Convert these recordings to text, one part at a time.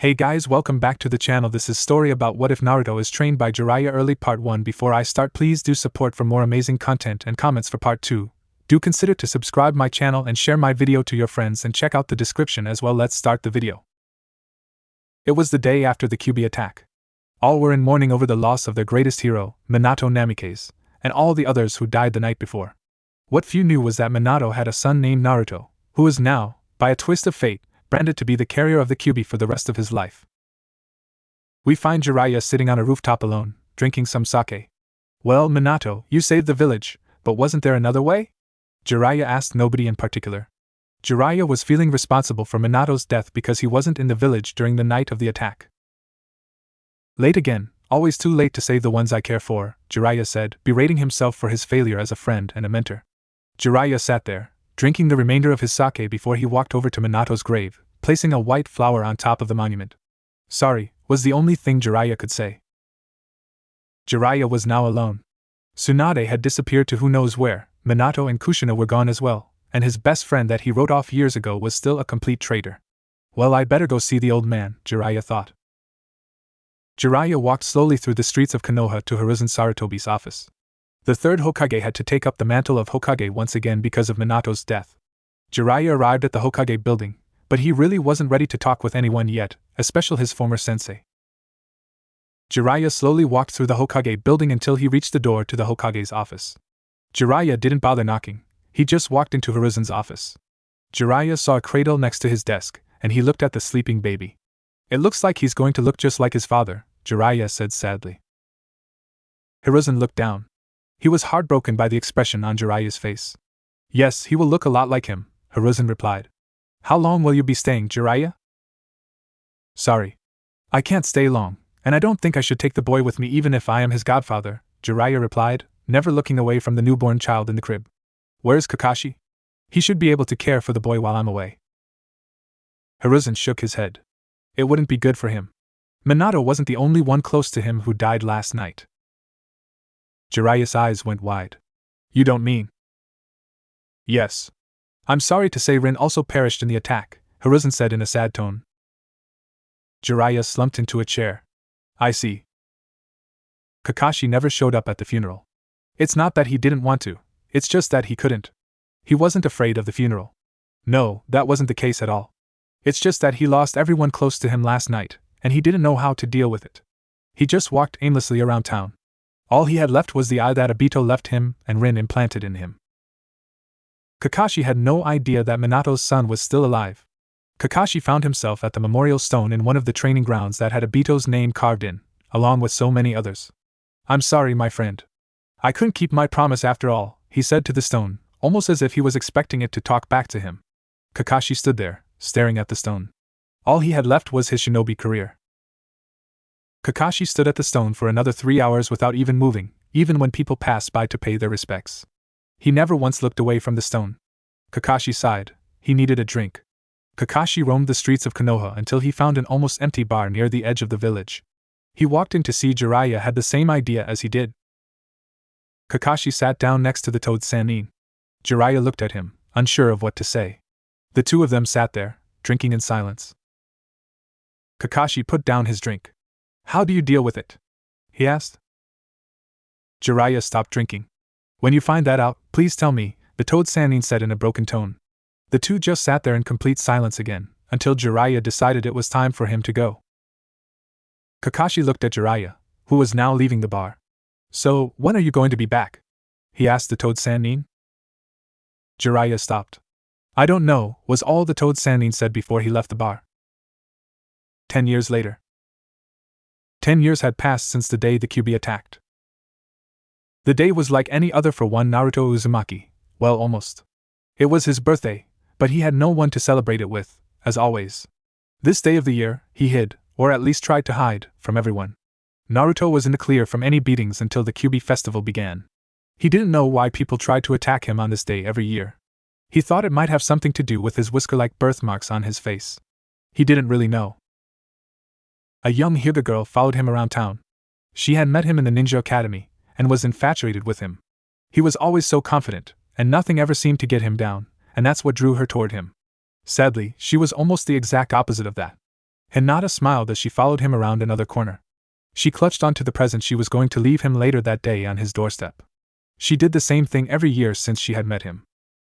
Hey guys, welcome back to the channel. This is story about what if Naruto is trained by Jiraiya early part 1. Before I start, please do support for more amazing content and comments for part 2. Do consider to subscribe my channel and share my video to your friends and check out the description as well. Let's start the video. It was the day after the Kyuubi attack. All were in mourning over the loss of their greatest hero, Minato Namikaze, and all the others who died the night before. What few knew was that Minato had a son named Naruto, who was now, by a twist of fate, branded to be the carrier of the Kyuubi for the rest of his life. We find Jiraiya sitting on a rooftop alone, drinking some sake. Well, Minato, you saved the village, but wasn't there another way? Jiraiya asked nobody in particular. Jiraiya was feeling responsible for Minato's death because he wasn't in the village during the night of the attack. Late again, always too late to save the ones I care for, Jiraiya said, berating himself for his failure as a friend and a mentor. Jiraiya sat there, drinking the remainder of his sake before he walked over to Minato's grave, placing a white flower on top of the monument. Sorry, was the only thing Jiraiya could say. Jiraiya was now alone. Tsunade had disappeared to who knows where, Minato and Kushina were gone as well, and his best friend that he wrote off years ago was still a complete traitor. Well, I better go see the old man, Jiraiya thought. Jiraiya walked slowly through the streets of Konoha to Hiruzen Sarutobi's office. The third Hokage had to take up the mantle of Hokage once again because of Minato's death. Jiraiya arrived at the Hokage building, but he really wasn't ready to talk with anyone yet, especially his former sensei. Jiraiya slowly walked through the Hokage building until he reached the door to the Hokage's office. Jiraiya didn't bother knocking, he just walked into Hiruzen's office. Jiraiya saw a cradle next to his desk, and he looked at the sleeping baby. It looks like he's going to look just like his father, Jiraiya said sadly. Hiruzen looked down. He was heartbroken by the expression on Jiraiya's face. Yes, he will look a lot like him, Hiruzen replied. How long will you be staying, Jiraiya? Sorry. I can't stay long, and I don't think I should take the boy with me even if I am his godfather, Jiraiya replied, never looking away from the newborn child in the crib. Where's Kakashi? He should be able to care for the boy while I'm away. Hiruzen shook his head. It wouldn't be good for him. Minato wasn't the only one close to him who died last night. Jiraiya's eyes went wide. You don't mean? Yes. I'm sorry to say Rin also perished in the attack, Hiruzen said in a sad tone. Jiraiya slumped into a chair. I see. Kakashi never showed up at the funeral. It's not that he didn't want to, it's just that he couldn't. He wasn't afraid of the funeral. No, that wasn't the case at all. It's just that he lost everyone close to him last night, and he didn't know how to deal with it. He just walked aimlessly around town. All he had left was the eye that Obito left him and Rin implanted in him. Kakashi had no idea that Minato's son was still alive. Kakashi found himself at the memorial stone in one of the training grounds that had Obito's name carved in, along with so many others. I'm sorry, my friend. I couldn't keep my promise after all, he said to the stone, almost as if he was expecting it to talk back to him. Kakashi stood there, staring at the stone. All he had left was his shinobi career. Kakashi stood at the stone for another 3 hours without even moving, even when people passed by to pay their respects. He never once looked away from the stone. Kakashi sighed. He needed a drink. Kakashi roamed the streets of Konoha until he found an almost empty bar near the edge of the village. He walked in to see Jiraiya had the same idea as he did. Kakashi sat down next to the Toad Sannin. Jiraiya looked at him, unsure of what to say. The two of them sat there, drinking in silence. Kakashi put down his drink. How do you deal with it? He asked. Jiraiya stopped drinking. When you find that out, please tell me, the Toad Sannin said in a broken tone. The two just sat there in complete silence again, until Jiraiya decided it was time for him to go. Kakashi looked at Jiraiya, who was now leaving the bar. So, when are you going to be back? He asked the Toad Sannin. Jiraiya stopped. I don't know, was all the Toad Sannin said before he left the bar. 10 years later. 10 years had passed since the day the Kyuubi attacked. The day was like any other for one Naruto Uzumaki, well, almost. It was his birthday, but he had no one to celebrate it with, as always. This day of the year, he hid, or at least tried to hide, from everyone. Naruto was in the clear from any beatings until the Kyuubi festival began. He didn't know why people tried to attack him on this day every year. He thought it might have something to do with his whisker-like birthmarks on his face. He didn't really know. A young Hyuga girl followed him around town. She had met him in the ninja academy, and was infatuated with him. He was always so confident, and nothing ever seemed to get him down, and that's what drew her toward him. Sadly, she was almost the exact opposite of that. Hinata smiled as she followed him around another corner. She clutched onto the present she was going to leave him later that day on his doorstep. She did the same thing every year since she had met him.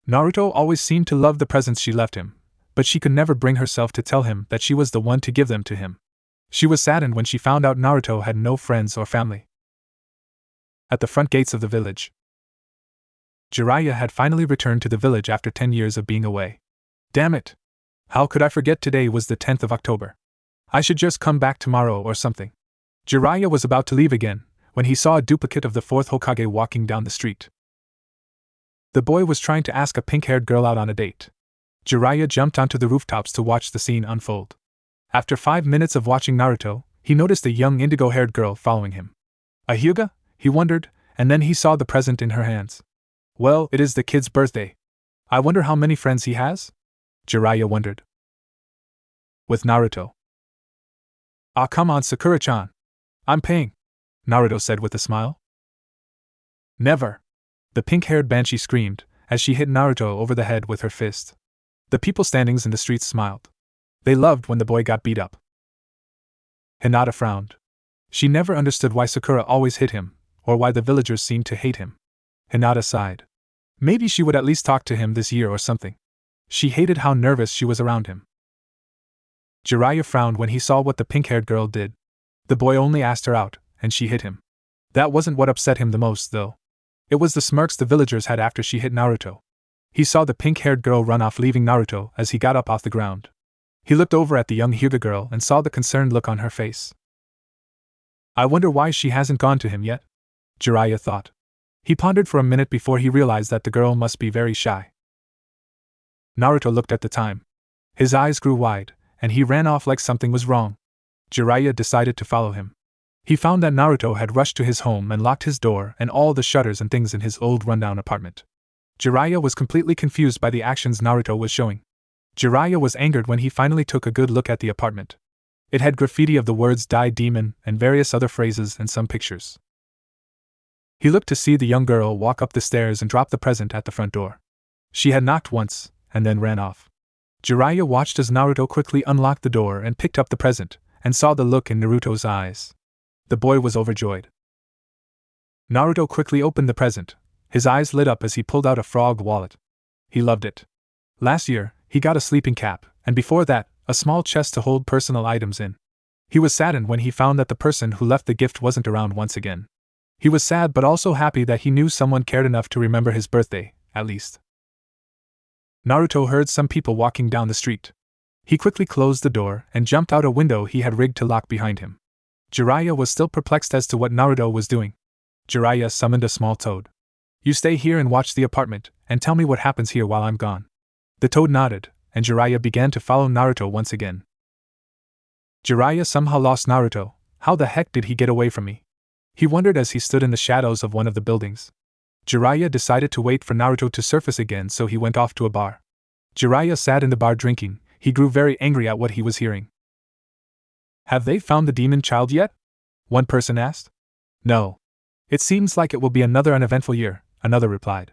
Naruto always seemed to love the presents she left him, but she could never bring herself to tell him that she was the one to give them to him. She was saddened when she found out Naruto had no friends or family. At the front gates of the village, Jiraiya had finally returned to the village after 10 years of being away. Damn it! How could I forget today was the 10th of October? I should just come back tomorrow or something. Jiraiya was about to leave again, when he saw a duplicate of the fourth Hokage walking down the street. The boy was trying to ask a pink-haired girl out on a date. Jiraiya jumped onto the rooftops to watch the scene unfold. After 5 minutes of watching Naruto, he noticed a young indigo-haired girl following him. A Hyuga? He wondered, and then he saw the present in her hands. Well, it is the kid's birthday. I wonder how many friends he has? Jiraiya wondered. With Naruto. Ah, come on, Sakura-chan. I'm paying, Naruto said with a smile. Never! The pink-haired banshee screamed, as she hit Naruto over the head with her fist. The people standing in the streets smiled. They loved when the boy got beat up. Hinata frowned. She never understood why Sakura always hit him, or why the villagers seemed to hate him. Hinata sighed. Maybe she would at least talk to him this year or something. She hated how nervous she was around him. Jiraiya frowned when he saw what the pink-haired girl did. The boy only asked her out, and she hit him. That wasn't what upset him the most, though. It was the smirks the villagers had after she hit Naruto. He saw the pink-haired girl run off, leaving Naruto as he got up off the ground. He looked over at the young Hyuga girl and saw the concerned look on her face. I wonder why she hasn't gone to him yet? Jiraiya thought. He pondered for a minute before he realized that the girl must be very shy. Naruto looked at the time. His eyes grew wide, and he ran off like something was wrong. Jiraiya decided to follow him. He found that Naruto had rushed to his home and locked his door and all the shutters and things in his old rundown apartment. Jiraiya was completely confused by the actions Naruto was showing. Jiraiya was angered when he finally took a good look at the apartment. It had graffiti of the words "Die Demon" and various other phrases and some pictures. He looked to see the young girl walk up the stairs and drop the present at the front door. She had knocked once, and then ran off. Jiraiya watched as Naruto quickly unlocked the door and picked up the present, and saw the look in Naruto's eyes. The boy was overjoyed. Naruto quickly opened the present. His eyes lit up as he pulled out a frog wallet. He loved it. Last year, he got a sleeping cap, and before that, a small chest to hold personal items in. He was saddened when he found that the person who left the gift wasn't around once again. He was sad but also happy that he knew someone cared enough to remember his birthday, at least. Naruto heard some people walking down the street. He quickly closed the door and jumped out a window he had rigged to lock behind him. Jiraiya was still perplexed as to what Naruto was doing. Jiraiya summoned a small toad. You stay here and watch the apartment, and tell me what happens here while I'm gone. The toad nodded, and Jiraiya began to follow Naruto once again. Jiraiya somehow lost Naruto. How the heck did he get away from me? He wondered as he stood in the shadows of one of the buildings. Jiraiya decided to wait for Naruto to surface again, so he went off to a bar. Jiraiya sat in the bar drinking. He grew very angry at what he was hearing. Have they found the demon child yet? One person asked. No. It seems like it will be another uneventful year, another replied.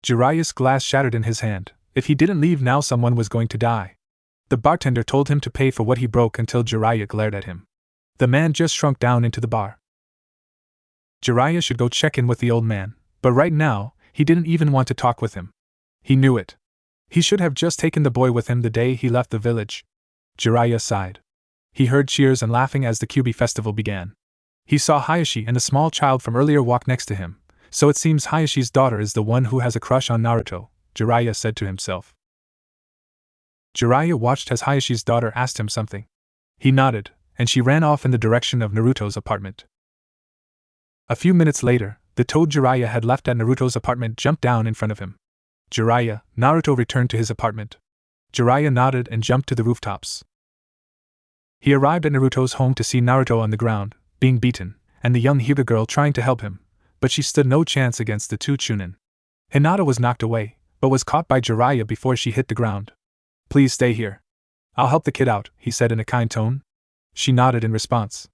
Jiraiya's glass shattered in his hand. If he didn't leave now, someone was going to die. The bartender told him to pay for what he broke until Jiraiya glared at him. The man just shrunk down into the bar. Jiraiya should go check in with the old man, but right now, he didn't even want to talk with him. He knew it. He should have just taken the boy with him the day he left the village. Jiraiya sighed. He heard cheers and laughing as the Kyuubi festival began. He saw Hayashi and a small child from earlier walk next to him, so it seems Hayashi's daughter is the one who has a crush on Naruto, Jiraiya said to himself. Jiraiya watched as Hayashi's daughter asked him something. He nodded, and she ran off in the direction of Naruto's apartment. A few minutes later, the toad Jiraiya had left at Naruto's apartment jumped down in front of him. Jiraiya, Naruto returned to his apartment. Jiraiya nodded and jumped to the rooftops. He arrived at Naruto's home to see Naruto on the ground, being beaten, and the young Hyuga girl trying to help him, but she stood no chance against the two Chunin. Hinata was knocked away, but was caught by Jiraiya before she hit the ground. Please stay here. I'll help the kid out, he said in a kind tone. She nodded in response.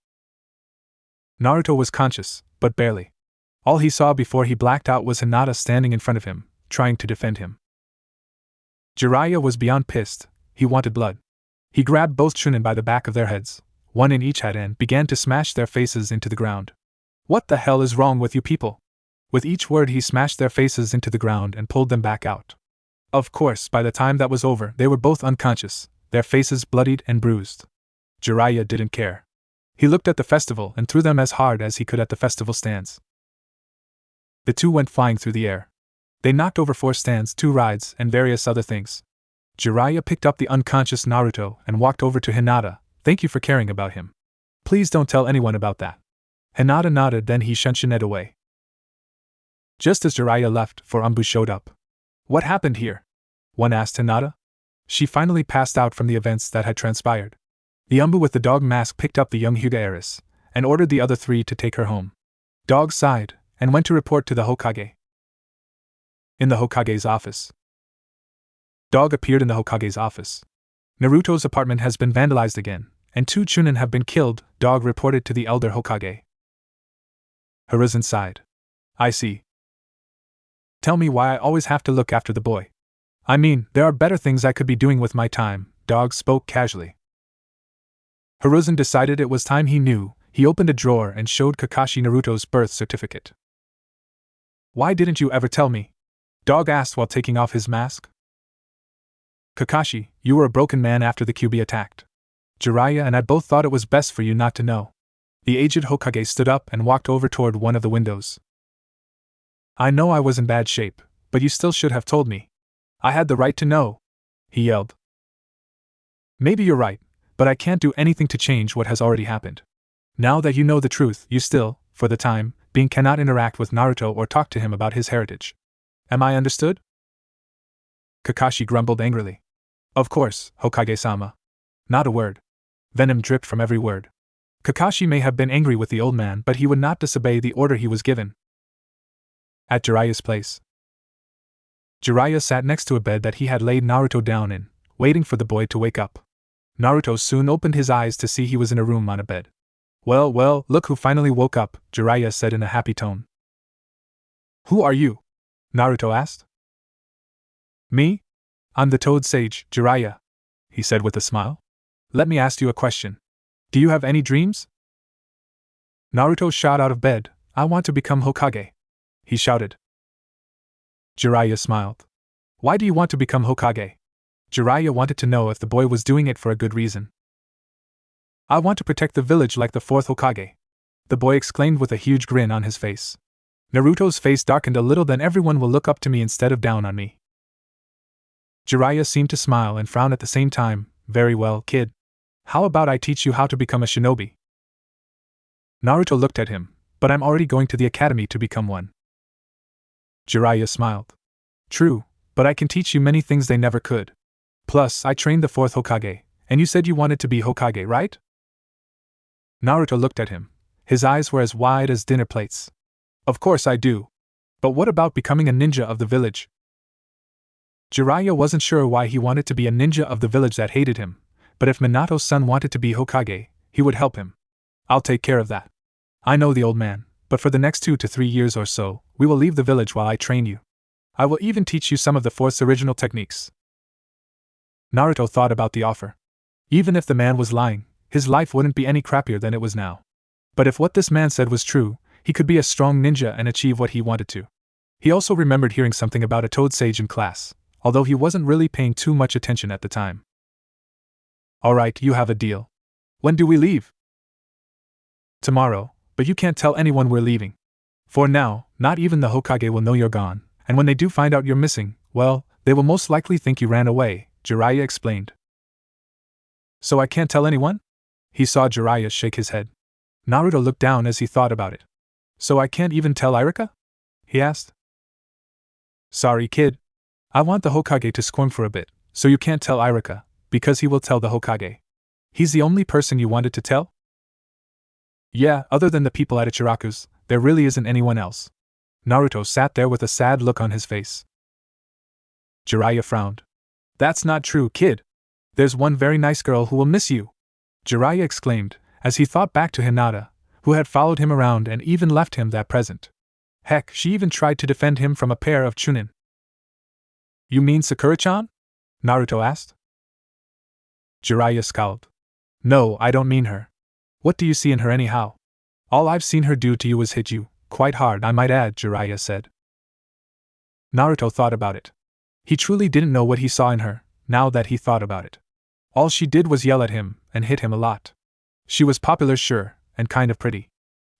Naruto was conscious, but barely. All he saw before he blacked out was Hinata standing in front of him, trying to defend him. Jiraiya was beyond pissed. He wanted blood. He grabbed both Chunin by the back of their heads, one in each head, and began to smash their faces into the ground. What the hell is wrong with you people? With each word he smashed their faces into the ground and pulled them back out. Of course, by the time that was over, they were both unconscious, their faces bloodied and bruised. Jiraiya didn't care. He looked at the festival and threw them as hard as he could at the festival stands. The two went flying through the air. They knocked over 4 stands, 2 rides, and various other things. Jiraiya picked up the unconscious Naruto and walked over to Hinata. Thank you for caring about him. Please don't tell anyone about that. Hinata nodded, then he shushed it away. Just as Jiraiya left, 4 Umbu showed up. What happened here? One asked Hinata. She finally passed out from the events that had transpired. The Umbu with the dog mask picked up the young Hyuga heiress and ordered the other 3 to take her home. Dog sighed and went to report to the Hokage. In the Hokage's office. Dog appeared in the Hokage's office. Naruto's apartment has been vandalized again, and 2 Chunin have been killed, Dog reported to the elder Hokage. Hiruzen sighed. I see. Tell me why I always have to look after the boy. I mean, there are better things I could be doing with my time, Dog spoke casually. Hiruzen decided it was time he knew. He opened a drawer and showed Kakashi Naruto's birth certificate. Why didn't you ever tell me? Dog asked while taking off his mask. Kakashi, you were a broken man after the Kyuubi attacked. Jiraiya and I both thought it was best for you not to know. The aged Hokage stood up and walked over toward one of the windows. I know I was in bad shape, but you still should have told me. I had the right to know, he yelled. Maybe you're right, but I can't do anything to change what has already happened. Now that you know the truth, you still, for the time being, cannot interact with Naruto or talk to him about his heritage. Am I understood? Kakashi grumbled angrily. Of course, Hokage-sama. Not a word. Venom dripped from every word. Kakashi may have been angry with the old man, but he would not disobey the order he was given. At Jiraiya's place. Jiraiya sat next to a bed that he had laid Naruto down in, waiting for the boy to wake up. Naruto soon opened his eyes to see he was in a room on a bed. Well, look who finally woke up, Jiraiya said in a happy tone. Who are you? Naruto asked. Me? I'm the Toad Sage, Jiraiya, he said with a smile. Let me ask you a question. Do you have any dreams? Naruto shot out of bed. I want to become Hokage, he shouted. Jiraiya smiled. Why do you want to become Hokage? Jiraiya wanted to know if the boy was doing it for a good reason. I want to protect the village like the 4th Hokage, the boy exclaimed with a huge grin on his face. Naruto's face darkened a little. Then everyone will look up to me instead of down on me. Jiraiya seemed to smile and frown at the same time. Very well, kid. How about I teach you how to become a shinobi? Naruto looked at him. But I'm already going to the academy to become one. Jiraiya smiled. True, but I can teach you many things they never could. Plus, I trained the 4th Hokage, and you said you wanted to be Hokage, right? Naruto looked at him. His eyes were as wide as dinner plates. Of course I do. But what about becoming a ninja of the village? Jiraiya wasn't sure why he wanted to be a ninja of the village that hated him, but if Minato's son wanted to be Hokage, he would help him. I'll take care of that. I know the old man, but for the next 2 to 3 years or so, we will leave the village while I train you. I will even teach you some of the 4th's original techniques. Naruto thought about the offer. Even if the man was lying, his life wouldn't be any crappier than it was now. But if what this man said was true, he could be a strong ninja and achieve what he wanted to. He also remembered hearing something about a Toad Sage in class, although he wasn't really paying too much attention at the time. Alright, you have a deal. When do we leave? Tomorrow, but you can't tell anyone we're leaving. For now, not even the Hokage will know you're gone, and when they do find out you're missing, well, they will most likely think you ran away, Jiraiya explained. So I can't tell anyone? He saw Jiraiya shake his head. Naruto looked down as he thought about it. So I can't even tell Irika? He asked. Sorry, kid. I want the Hokage to squirm for a bit, so you can't tell Irika, because he will tell the Hokage. He's the only person you wanted to tell? Yeah, other than the people at Ichiraku's, there really isn't anyone else. Naruto sat there with a sad look on his face. Jiraiya frowned. That's not true, kid. There's one very nice girl who will miss you, Jiraiya exclaimed, as he thought back to Hinata, who had followed him around and even left him that present. Heck, she even tried to defend him from a pair of Chunin. You mean Sakura-chan? Naruto asked. Jiraiya scowled. No, I don't mean her. What do you see in her anyhow? All I've seen her do to you was hit you, quite hard I might add, Jiraiya said. Naruto thought about it. He truly didn't know what he saw in her, now that he thought about it. All she did was yell at him, and hit him a lot. She was popular, sure, and kind of pretty.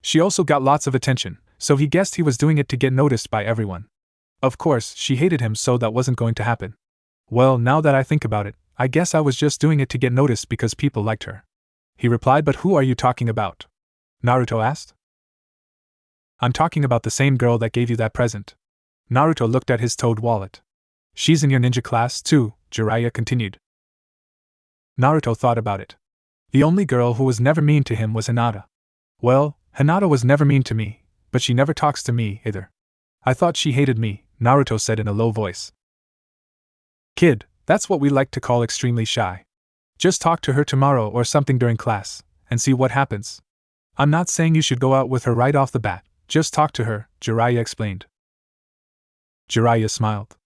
She also got lots of attention, so he guessed he was doing it to get noticed by everyone. Of course, she hated him, so that wasn't going to happen. Well, now that I think about it, I guess I was just doing it to get noticed because people liked her. He replied, but who are you talking about? Naruto asked. I'm talking about the same girl that gave you that present. Naruto looked at his toad wallet. She's in your ninja class, too, Jiraiya continued. Naruto thought about it. The only girl who was never mean to him was Hinata. Well, Hinata was never mean to me, but she never talks to me, either. I thought she hated me, Naruto said in a low voice. Kid, that's what we like to call extremely shy. Just talk to her tomorrow or something during class, and see what happens. I'm not saying you should go out with her right off the bat, just talk to her, Jiraiya explained. Jiraiya smiled.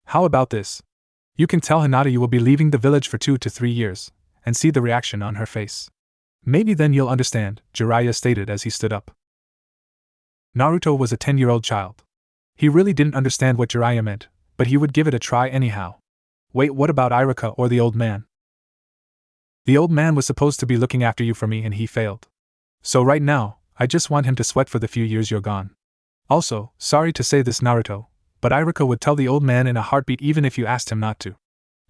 How about this? You can tell Hinata you will be leaving the village for 2 to 3 years, and see the reaction on her face. Maybe then you'll understand, Jiraiya stated as he stood up. Naruto was a 10-year-old child. He really didn't understand what Jiraiya meant, but he would give it a try anyhow. Wait, what about Iruka or the old man? The old man was supposed to be looking after you for me and he failed. So right now, I just want him to sweat for the few years you're gone. Also, sorry to say this, Naruto, but Iruka would tell the old man in a heartbeat even if you asked him not to.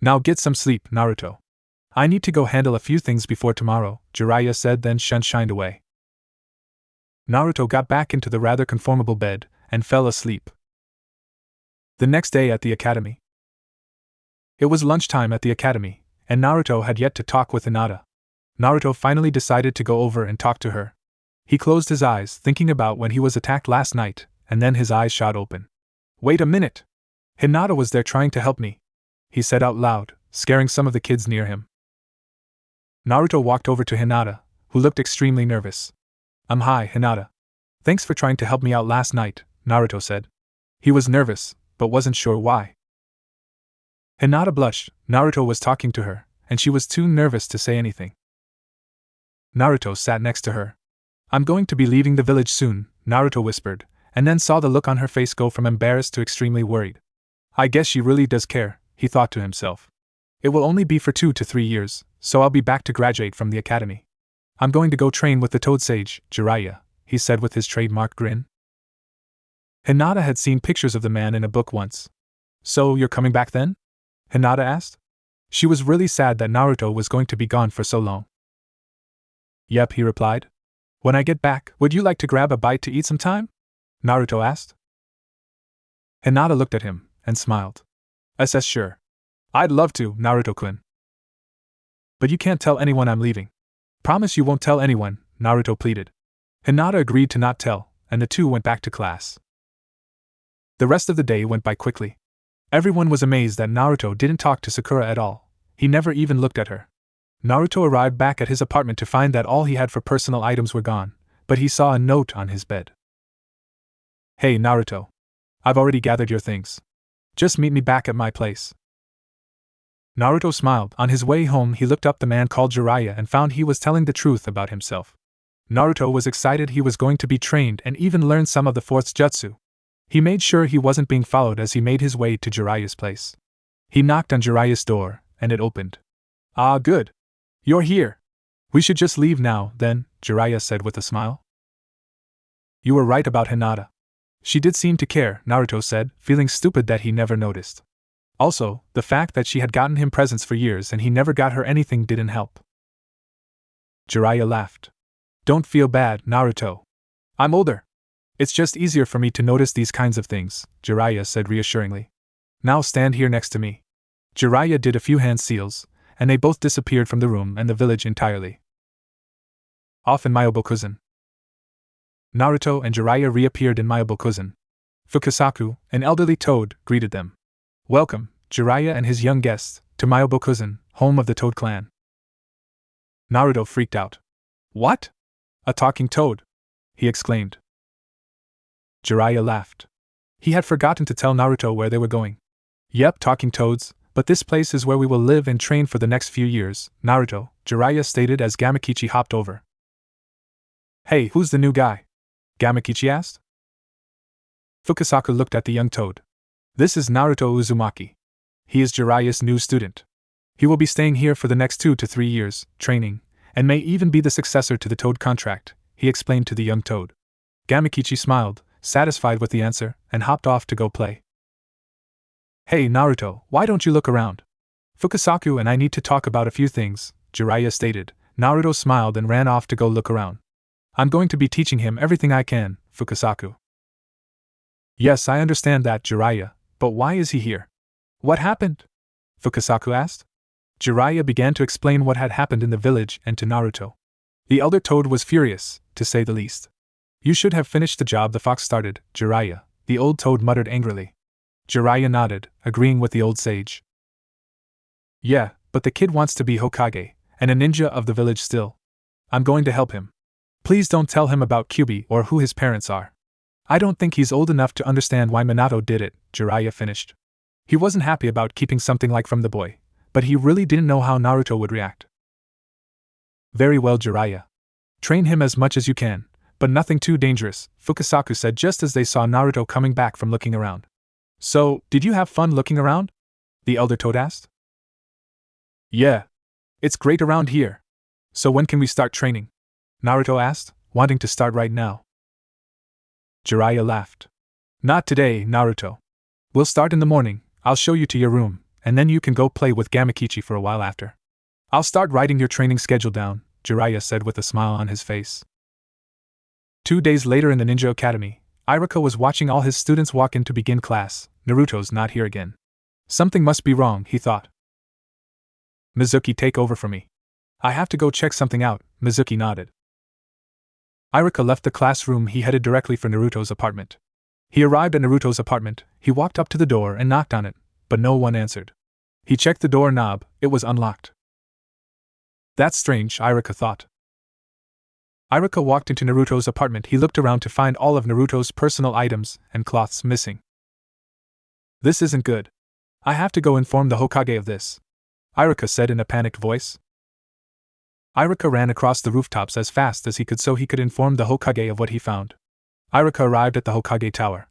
Now get some sleep, Naruto. I need to go handle a few things before tomorrow, Jiraiya said, then shined away. Naruto got back into the rather conformable bed and fell asleep. The next day at the academy. It was lunchtime at the academy, and Naruto had yet to talk with Hinata. Naruto finally decided to go over and talk to her. He closed his eyes, thinking about when he was attacked last night, and then his eyes shot open. Wait a minute! Hinata was there trying to help me, he said out loud, scaring some of the kids near him. Naruto walked over to Hinata, who looked extremely nervous. Hi, Hinata. Thanks for trying to help me out last night, Naruto said. He was nervous, but wasn't sure why. Hinata blushed. Naruto was talking to her, and she was too nervous to say anything. Naruto sat next to her. I'm going to be leaving the village soon, Naruto whispered, and then saw the look on her face go from embarrassed to extremely worried. I guess she really does care, he thought to himself. It will only be for 2 to 3 years, so I'll be back to graduate from the academy. I'm going to go train with the Toad Sage, Jiraiya, he said with his trademark grin. Hinata had seen pictures of the man in a book once. So you're coming back then? Hinata asked. She was really sad that Naruto was going to be gone for so long. Yep, he replied. When I get back, would you like to grab a bite to eat sometime? Naruto asked. Hinata looked at him and smiled. SS sure. I'd love to, Naruto-kun. But you can't tell anyone I'm leaving. Promise you won't tell anyone, Naruto pleaded. Hinata agreed to not tell, and the two went back to class. The rest of the day went by quickly. Everyone was amazed that Naruto didn't talk to Sakura at all. He never even looked at her. Naruto arrived back at his apartment to find that all he had for personal items were gone, but he saw a note on his bed. Hey Naruto. I've already gathered your things. Just meet me back at my place. Naruto smiled. On his way home he looked up the man called Jiraiya and found he was telling the truth about himself. Naruto was excited he was going to be trained and even learn some of the fourth jutsu. He made sure he wasn't being followed as he made his way to Jiraiya's place. He knocked on Jiraiya's door, and it opened. Ah, good. You're here. We should just leave now, then, Jiraiya said with a smile. You were right about Hinata. She did seem to care, Naruto said, feeling stupid that he never noticed. Also, the fact that she had gotten him presents for years and he never got her anything didn't help. Jiraiya laughed. Don't feel bad, Naruto. I'm older. It's just easier for me to notice these kinds of things, Jiraiya said reassuringly. Now stand here next to me. Jiraiya did a few hand seals, and they both disappeared from the room and the village entirely. Off in Myoboku. Naruto and Jiraiya reappeared in Myoboku. Fukasaku, an elderly toad, greeted them. Welcome, Jiraiya and his young guests, to Myoboku, home of the Toad clan. Naruto freaked out. What? A talking toad? He exclaimed. Jiraiya laughed. He had forgotten to tell Naruto where they were going. Yep, talking toads, But this place is where we will live and train for the next few years, Naruto, Jiraiya stated as Gamakichi hopped over. Hey, who's the new guy? Gamakichi asked. Fukasaku looked at the young toad. This is Naruto Uzumaki. He is Jiraiya's new student. He will be staying here for the next 2 to 3 years, training, and may even be the successor to the toad contract, he explained to the young toad. Gamakichi smiled, satisfied with the answer, and hopped off to go play. Hey Naruto, why don't you look around? Fukasaku and I need to talk about a few things, Jiraiya stated. Naruto smiled and ran off to go look around. I'm going to be teaching him everything I can, Fukasaku. Yes, I understand that, Jiraiya, but why is he here? What happened? Fukasaku asked. Jiraiya began to explain what had happened in the village and to Naruto. The elder toad was furious, to say the least. You should have finished the job the fox started, Jiraiya, the old toad muttered angrily. Jiraiya nodded, agreeing with the old sage. Yeah, but the kid wants to be Hokage, and a ninja of the village still. I'm going to help him. Please don't tell him about Kyuubi or who his parents are. I don't think he's old enough to understand why Minato did it, Jiraiya finished. He wasn't happy about keeping something like from the boy, but he really didn't know how Naruto would react. Very well, Jiraiya. Train him as much as you can, but nothing too dangerous, Fukasaku said just as they saw Naruto coming back from looking around. So, did you have fun looking around? The elder toad asked. Yeah. It's great around here. So when can we start training? Naruto asked, wanting to start right now. Jiraiya laughed. Not today, Naruto. We'll start in the morning, I'll show you to your room, and then you can go play with Gamakichi for a while after. I'll start writing your training schedule down, Jiraiya said with a smile on his face. 2 days later in the Ninja Academy, Iruka was watching all his students walk in to begin class. Naruto's not here again. Something must be wrong, he thought. Mizuki, take over for me. I have to go check something out, Mizuki nodded. Iruka left the classroom. He headed directly for Naruto's apartment. He arrived at Naruto's apartment. He walked up to the door and knocked on it, but no one answered. He checked the door knob, it was unlocked. That's strange, Iruka thought. Iruka walked into Naruto's apartment. He looked around to find all of Naruto's personal items and cloths missing. This isn't good. I have to go inform the Hokage of this, Iruka said in a panicked voice. Iruka ran across the rooftops as fast as he could so he could inform the Hokage of what he found. Iruka arrived at the Hokage tower.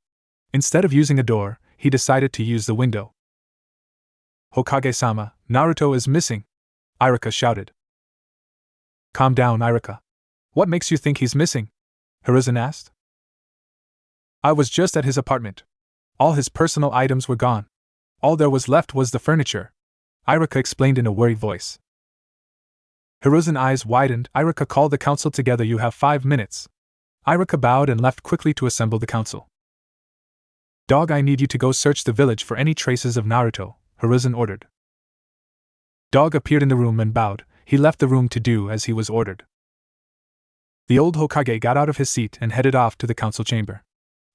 Instead of using a door, he decided to use the window. Hokage-sama, Naruto is missing, Iruka shouted. Calm down, Iruka. What makes you think he's missing? Hiruzen asked. I was just at his apartment. All his personal items were gone. All there was left was the furniture, Iruka explained in a worried voice. Hiruzen's eyes widened. Iruka called the council together. You have 5 minutes. Iruka bowed and left quickly to assemble the council. Dog, I need you to go search the village for any traces of Naruto, Hiruzen ordered. Dog appeared in the room and bowed. He left the room to do as he was ordered. The old Hokage got out of his seat and headed off to the council chamber.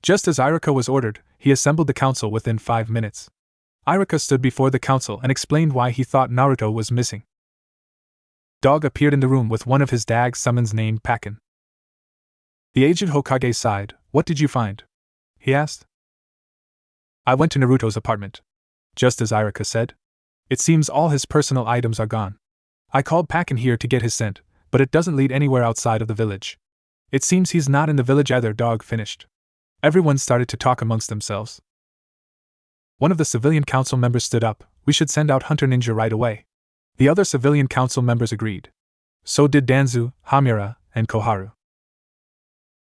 Just as Iruka was ordered, he assembled the council within 5 minutes. Iruka stood before the council and explained why he thought Naruto was missing. Dog appeared in the room with one of his dag summons named Pakin. The aged Hokage sighed. What did you find? He asked. I went to Naruto's apartment. Just as Iruka said. It seems all his personal items are gone. I called Pakin here to get his scent, but it doesn't lead anywhere outside of the village. It seems he's not in the village either, Dog finished. Everyone started to talk amongst themselves. One of the civilian council members stood up. We should send out Hunter Ninja right away. The other civilian council members agreed. So did Danzu, Hamura, and Koharu.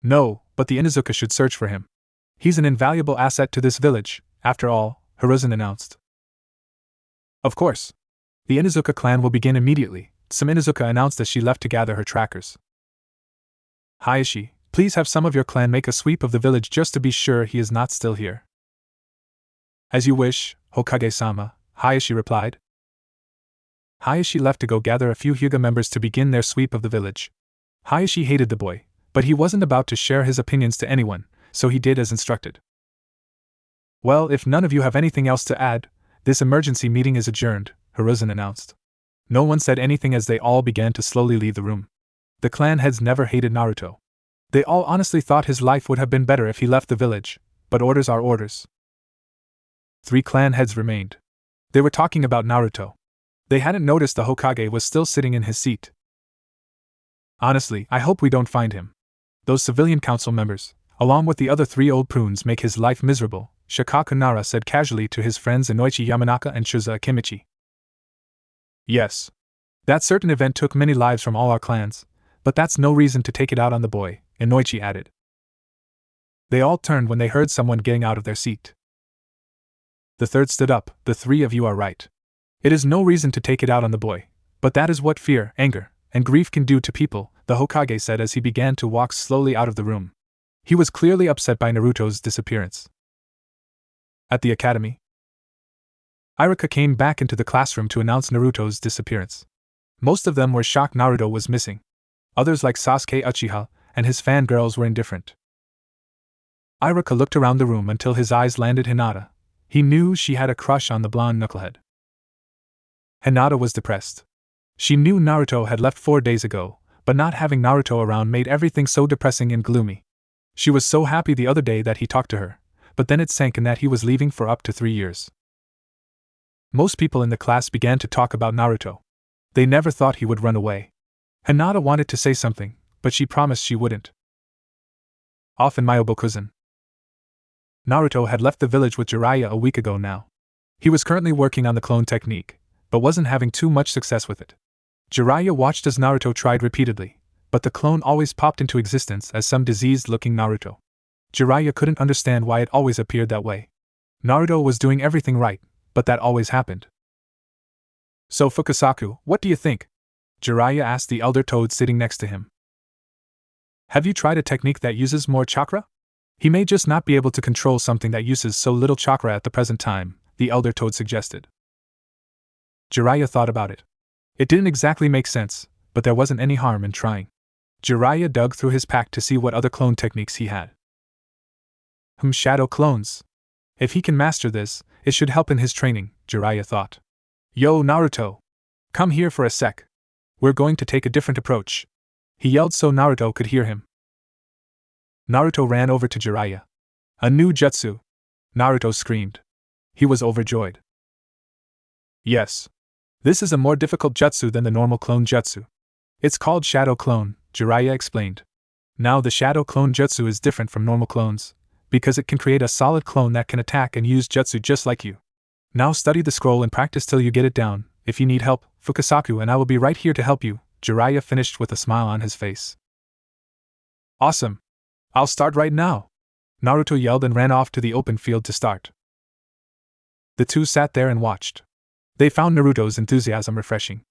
No, but the Inuzuka should search for him. He's an invaluable asset to this village, after all, Hiruzen announced. Of course. The Inuzuka clan will begin immediately, some Inuzuka announced as she left to gather her trackers. Hayashi, please have some of your clan make a sweep of the village just to be sure he is not still here. As you wish, Hokage-sama, Hayashi replied. Hayashi left to go gather a few Hyuga members to begin their sweep of the village. Hayashi hated the boy, but he wasn't about to share his opinions to anyone, so he did as instructed. Well, if none of you have anything else to add, this emergency meeting is adjourned, Hiruzen announced. No one said anything as they all began to slowly leave the room. The clan heads never hated Naruto. They all honestly thought his life would have been better if he left the village, but orders are orders. 3 clan heads remained. They were talking about Naruto. They hadn't noticed the Hokage was still sitting in his seat. Honestly, I hope we don't find him. Those civilian council members, along with the other 3 old prunes, make his life miserable, Shikaku Nara said casually to his friends Inoichi Yamanaka and Shuza Akimichi. Yes. That certain event took many lives from all our clans, but that's no reason to take it out on the boy, Inoichi added. They all turned when they heard someone getting out of their seat. The third stood up. The 3 of you are right. It is no reason to take it out on the boy, but that is what fear, anger, and grief can do to people, the Hokage said as he began to walk slowly out of the room. He was clearly upset by Naruto's disappearance. At the academy, Iruka came back into the classroom to announce Naruto's disappearance. Most of them were shocked Naruto was missing. Others like Sasuke Uchiha and his fangirls were indifferent. Iruka looked around the room until his eyes landed Hinata. He knew she had a crush on the blonde knucklehead. Hinata was depressed. She knew Naruto had left 4 days ago, but not having Naruto around made everything so depressing and gloomy. She was so happy the other day that he talked to her, but then it sank in that he was leaving for up to 3 years. Most people in the class began to talk about Naruto. They never thought he would run away. Hinata wanted to say something, but she promised she wouldn't. Off in Myoboku. Naruto had left the village with Jiraiya a week ago now. He was currently working on the clone technique, but wasn't having too much success with it. Jiraiya watched as Naruto tried repeatedly, but the clone always popped into existence as some diseased-looking Naruto. Jiraiya couldn't understand why it always appeared that way. Naruto was doing everything right, but that always happened. So Fukasaku, what do you think? Jiraiya asked the elder toad sitting next to him. Have you tried a technique that uses more chakra? He may just not be able to control something that uses so little chakra at the present time, the elder toad suggested. Jiraiya thought about it. It didn't exactly make sense, but there wasn't any harm in trying. Jiraiya dug through his pack to see what other clone techniques he had. Shadow clones. If he can master this, it should help in his training, Jiraiya thought. Yo, Naruto! Come here for a sec. We're going to take a different approach. He yelled so Naruto could hear him. Naruto ran over to Jiraiya. A new jutsu! Naruto screamed. He was overjoyed. Yes. This is a more difficult jutsu than the normal clone jutsu. It's called Shadow Clone, Jiraiya explained. Now the Shadow Clone jutsu is different from normal clones, because it can create a solid clone that can attack and use jutsu just like you. Now study the scroll and practice till you get it down. If you need help, Fukasaku and I will be right here to help you, Jiraiya finished with a smile on his face. Awesome! I'll start right now! Naruto yelled and ran off to the open field to start. The two sat there and watched. They found Naruto's enthusiasm refreshing.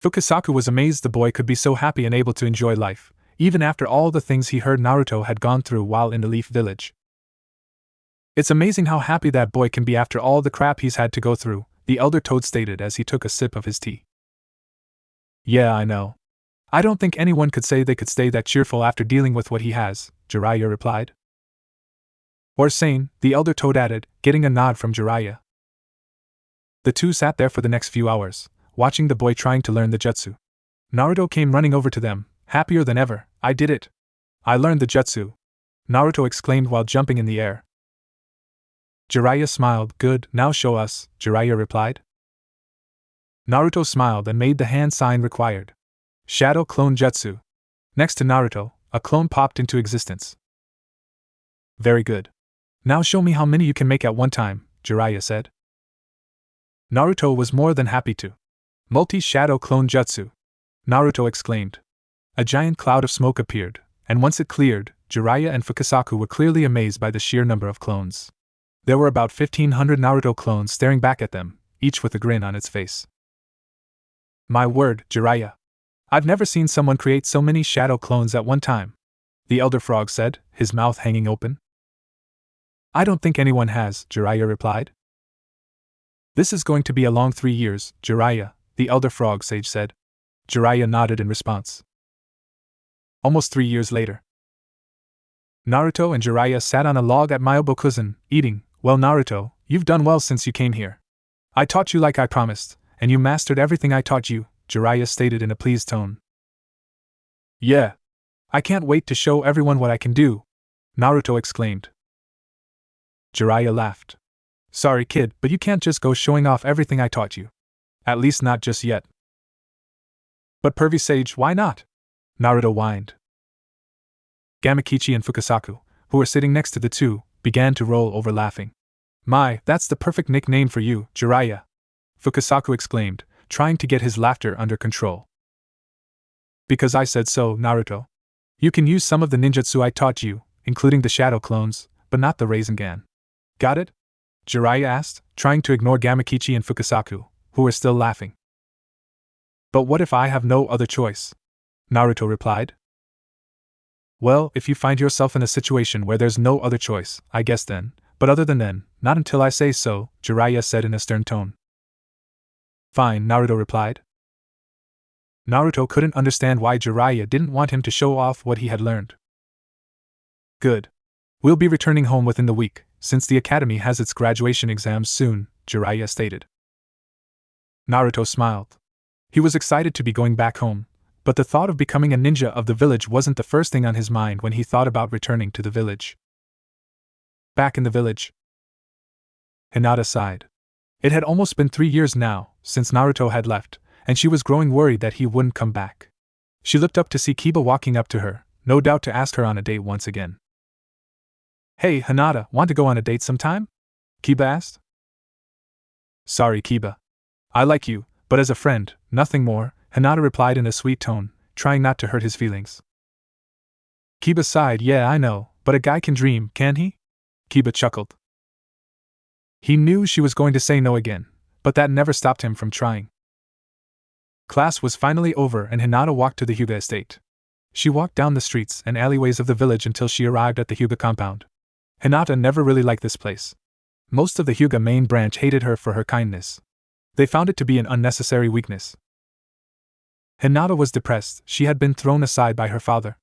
Fukasaku was amazed the boy could be so happy and able to enjoy life, even after all the things he heard Naruto had gone through while in the Leaf Village. It's amazing how happy that boy can be after all the crap he's had to go through, the elder toad stated as he took a sip of his tea. Yeah, I know. I don't think anyone could say they could stay that cheerful after dealing with what he has, Jiraiya replied. Or sane, the elder toad added, getting a nod from Jiraiya. The two sat there for the next few hours, watching the boy trying to learn the jutsu. Naruto came running over to them, happier than ever. I did it! I learned the jutsu! Naruto exclaimed while jumping in the air. Jiraiya smiled. Good, now show us, Jiraiya replied. Naruto smiled and made the hand sign required. Shadow Clone Jutsu. Next to Naruto, a clone popped into existence. Very good. Now show me how many you can make at one time, Jiraiya said. Naruto was more than happy to. Multi-Shadow Clone Jutsu! Naruto exclaimed. A giant cloud of smoke appeared, and once it cleared, Jiraiya and Fukasaku were clearly amazed by the sheer number of clones. There were about 1,500 Naruto clones staring back at them, each with a grin on its face. My word, Jiraiya! I've never seen someone create so many shadow clones at one time, the Elder Frog said, his mouth hanging open. I don't think anyone has, Jiraiya replied. This is going to be a long 3 years, Jiraiya, the Elder Frog sage said. Jiraiya nodded in response. Almost 3 years later. Naruto and Jiraiya sat on a log at Myoboku, eating. Well, Naruto, you've done well since you came here. I taught you like I promised, and you mastered everything I taught you, Jiraiya stated in a pleased tone. Yeah. I can't wait to show everyone what I can do, Naruto exclaimed. Jiraiya laughed. Sorry, kid, but you can't just go showing off everything I taught you. At least not just yet. But pervy sage, why not? Naruto whined. Gamakichi and Fukasaku, who were sitting next to the two, began to roll over laughing. My, that's the perfect nickname for you, Jiraiya! Fukasaku exclaimed, trying to get his laughter under control. Because I said so, Naruto. You can use some of the ninjutsu I taught you, including the shadow clones, but not the Rasengan. Got it? Jiraiya asked, trying to ignore Gamakichi and Fukasaku, who were still laughing. But what if I have no other choice? Naruto replied. Well, if you find yourself in a situation where there's no other choice, I guess then, but other than then, not until I say so, Jiraiya said in a stern tone. Fine, Naruto replied. Naruto couldn't understand why Jiraiya didn't want him to show off what he had learned. Good. We'll be returning home within the week, since the academy has its graduation exams soon, Jiraiya stated. Naruto smiled. He was excited to be going back home, but the thought of becoming a ninja of the village wasn't the first thing on his mind when he thought about returning to the village. Back in the village, Hinata sighed. It had almost been 3 years now, since Naruto had left, and she was growing worried that he wouldn't come back. She looked up to see Kiba walking up to her, no doubt to ask her on a date once again. Hey, Hinata, want to go on a date sometime? Kiba asked. Sorry, Kiba. I like you, but as a friend, nothing more, Hinata replied in a sweet tone, trying not to hurt his feelings. Kiba sighed. Yeah, I know, but a guy can dream, can't he? Kiba chuckled. He knew she was going to say no again, but that never stopped him from trying. Class was finally over and Hinata walked to the Hyuga estate. She walked down the streets and alleyways of the village until she arrived at the Hyuga compound. Hinata never really liked this place. Most of the Hyuga main branch hated her for her kindness. They found it to be an unnecessary weakness. Hinata was depressed. She had been thrown aside by her father.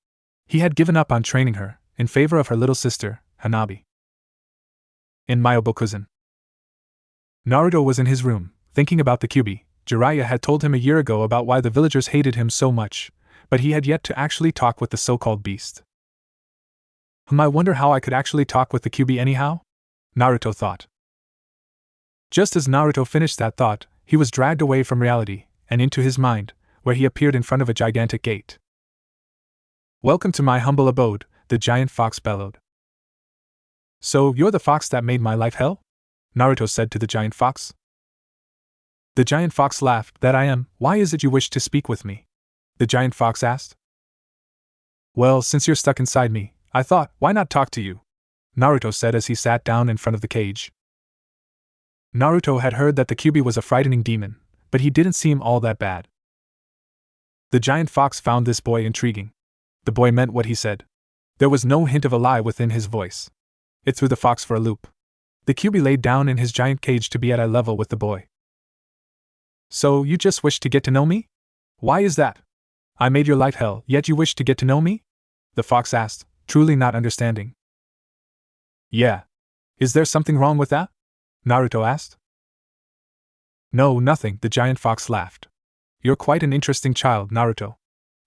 He had given up on training her, in favor of her little sister, Hanabi. In Myoboku, Naruto was in his room, thinking about the Kyuubi. Jiraiya had told him a year ago about why the villagers hated him so much, but he had yet to actually talk with the so-called beast. I wonder how I could actually talk with the Kyuubi anyhow? Naruto thought. Just as Naruto finished that thought, he was dragged away from reality, and into his mind, where he appeared in front of a gigantic gate. Welcome to my humble abode, the giant fox bellowed. So, you're the fox that made my life hell? Naruto said to the giant fox. The giant fox laughed. That I am. Why is it you wish to speak with me? The giant fox asked. Well, since you're stuck inside me, I thought, why not talk to you? Naruto said as he sat down in front of the cage. Naruto had heard that the Kyuubi was a frightening demon, but he didn't seem all that bad. The giant fox found this boy intriguing. The boy meant what he said. There was no hint of a lie within his voice. It threw the fox for a loop. The Kyuubi laid down in his giant cage to be at eye level with the boy. So, you just wish to get to know me? Why is that? I made your life hell, yet you wish to get to know me? The fox asked, truly not understanding. Yeah. Is there something wrong with that? Naruto asked. No, nothing, the giant fox laughed. You're quite an interesting child, Naruto.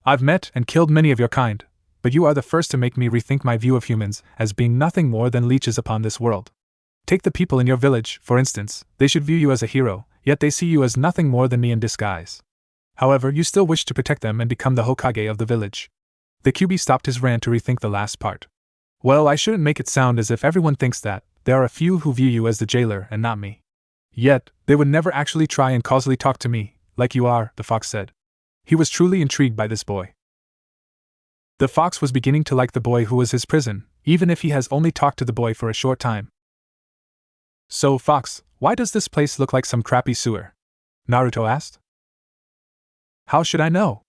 I've met and killed many of your kind, but you are the first to make me rethink my view of humans as being nothing more than leeches upon this world. Take the people in your village, for instance. They should view you as a hero, yet they see you as nothing more than me in disguise. However, you still wish to protect them and become the Hokage of the village. The Kyuubi stopped his rant to rethink the last part. Well, I shouldn't make it sound as if everyone thinks that. There are a few who view you as the jailer and not me. Yet, they would never actually try and causally talk to me, like you are, the fox said. He was truly intrigued by this boy. The fox was beginning to like the boy who was his prison, even if he has only talked to the boy for a short time. So, Fox, why does this place look like some crappy sewer? Naruto asked. How should I know?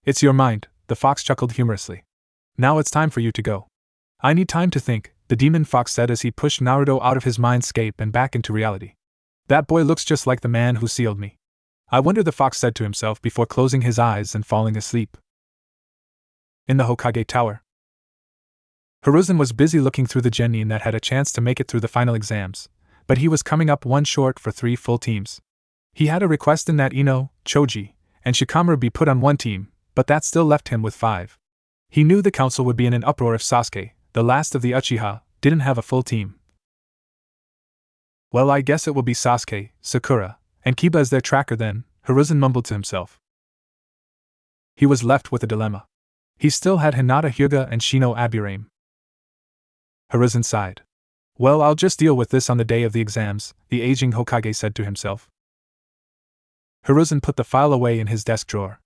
It's your mind, the fox chuckled humorously. Now it's time for you to go. I need time to think, the demon fox said as he pushed Naruto out of his mindscape and back into reality. That boy looks just like the man who sealed me. I wonder, the fox said to himself before closing his eyes and falling asleep. In the Hokage Tower, Hiruzen was busy looking through the genin that had a chance to make it through the final exams, but he was coming up one short for 3 full teams. He had a request in that Ino, Choji, and Shikamaru be put on one team, but that still left him with 5. He knew the council would be in an uproar if Sasuke, the last of the Uchiha, didn't have a full team. Well, I guess it will be Sasuke, Sakura, and Kiba as their tracker then, Hiruzen mumbled to himself. He was left with a dilemma. He still had Hinata Hyuga and Shino Aburame. Hiruzen sighed. Well, I'll just deal with this on the day of the exams, the aging Hokage said to himself. Hiruzen put the file away in his desk drawer.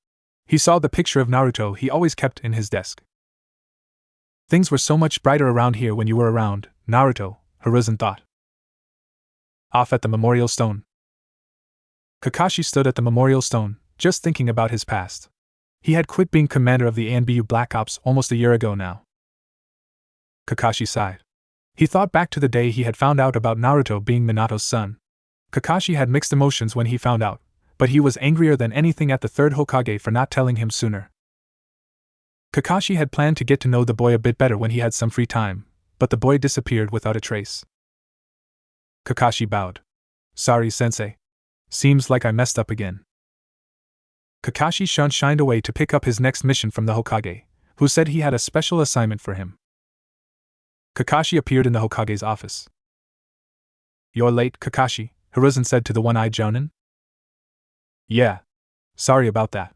He saw the picture of Naruto he always kept in his desk. Things were so much brighter around here when you were around, Naruto, Hiruzen thought. Off at the memorial stone. Kakashi stood at the memorial stone, just thinking about his past. He had quit being commander of the ANBU Black Ops almost a year ago now. Kakashi sighed. He thought back to the day he had found out about Naruto being Minato's son. Kakashi had mixed emotions when he found out, but he was angrier than anything at the third Hokage for not telling him sooner. Kakashi had planned to get to know the boy a bit better when he had some free time, but the boy disappeared without a trace. Kakashi bowed. Sorry, Sensei. Seems like I messed up again. Kakashi shined away to pick up his next mission from the Hokage, who said he had a special assignment for him. Kakashi appeared in the Hokage's office. You're late, Kakashi, Hiruzen said to the one-eyed Jounin. Yeah. Sorry about that.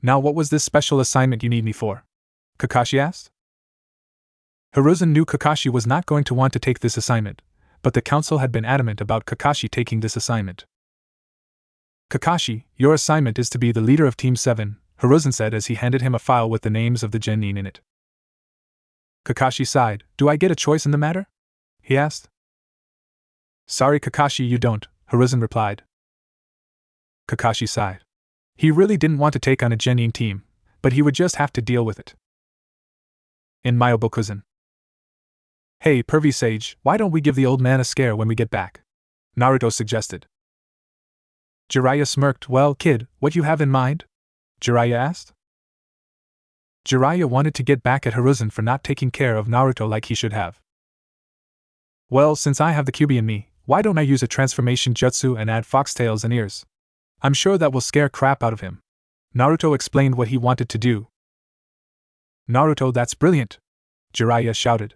Now what was this special assignment you need me for? Kakashi asked. Hiruzen knew Kakashi was not going to want to take this assignment, but the council had been adamant about Kakashi taking this assignment. Kakashi, your assignment is to be the leader of Team 7, Hiruzen said as he handed him a file with the names of the genin in it. Kakashi sighed. Do I get a choice in the matter? He asked. Sorry, Kakashi, you don't, Hiruzen replied. Kakashi sighed. He really didn't want to take on a genin team, but he would just have to deal with it. In Myoboku. Hey, pervy sage, why don't we give the old man a scare when we get back? Naruto suggested. Jiraiya smirked. Well, kid, what you have in mind? Jiraiya asked. Jiraiya wanted to get back at Hiruzen for not taking care of Naruto like he should have. Well, since I have the Kyuubi in me, why don't I use a transformation jutsu and add foxtails and ears? I'm sure that will scare crap out of him. Naruto explained what he wanted to do. Naruto, that's brilliant! Jiraiya shouted.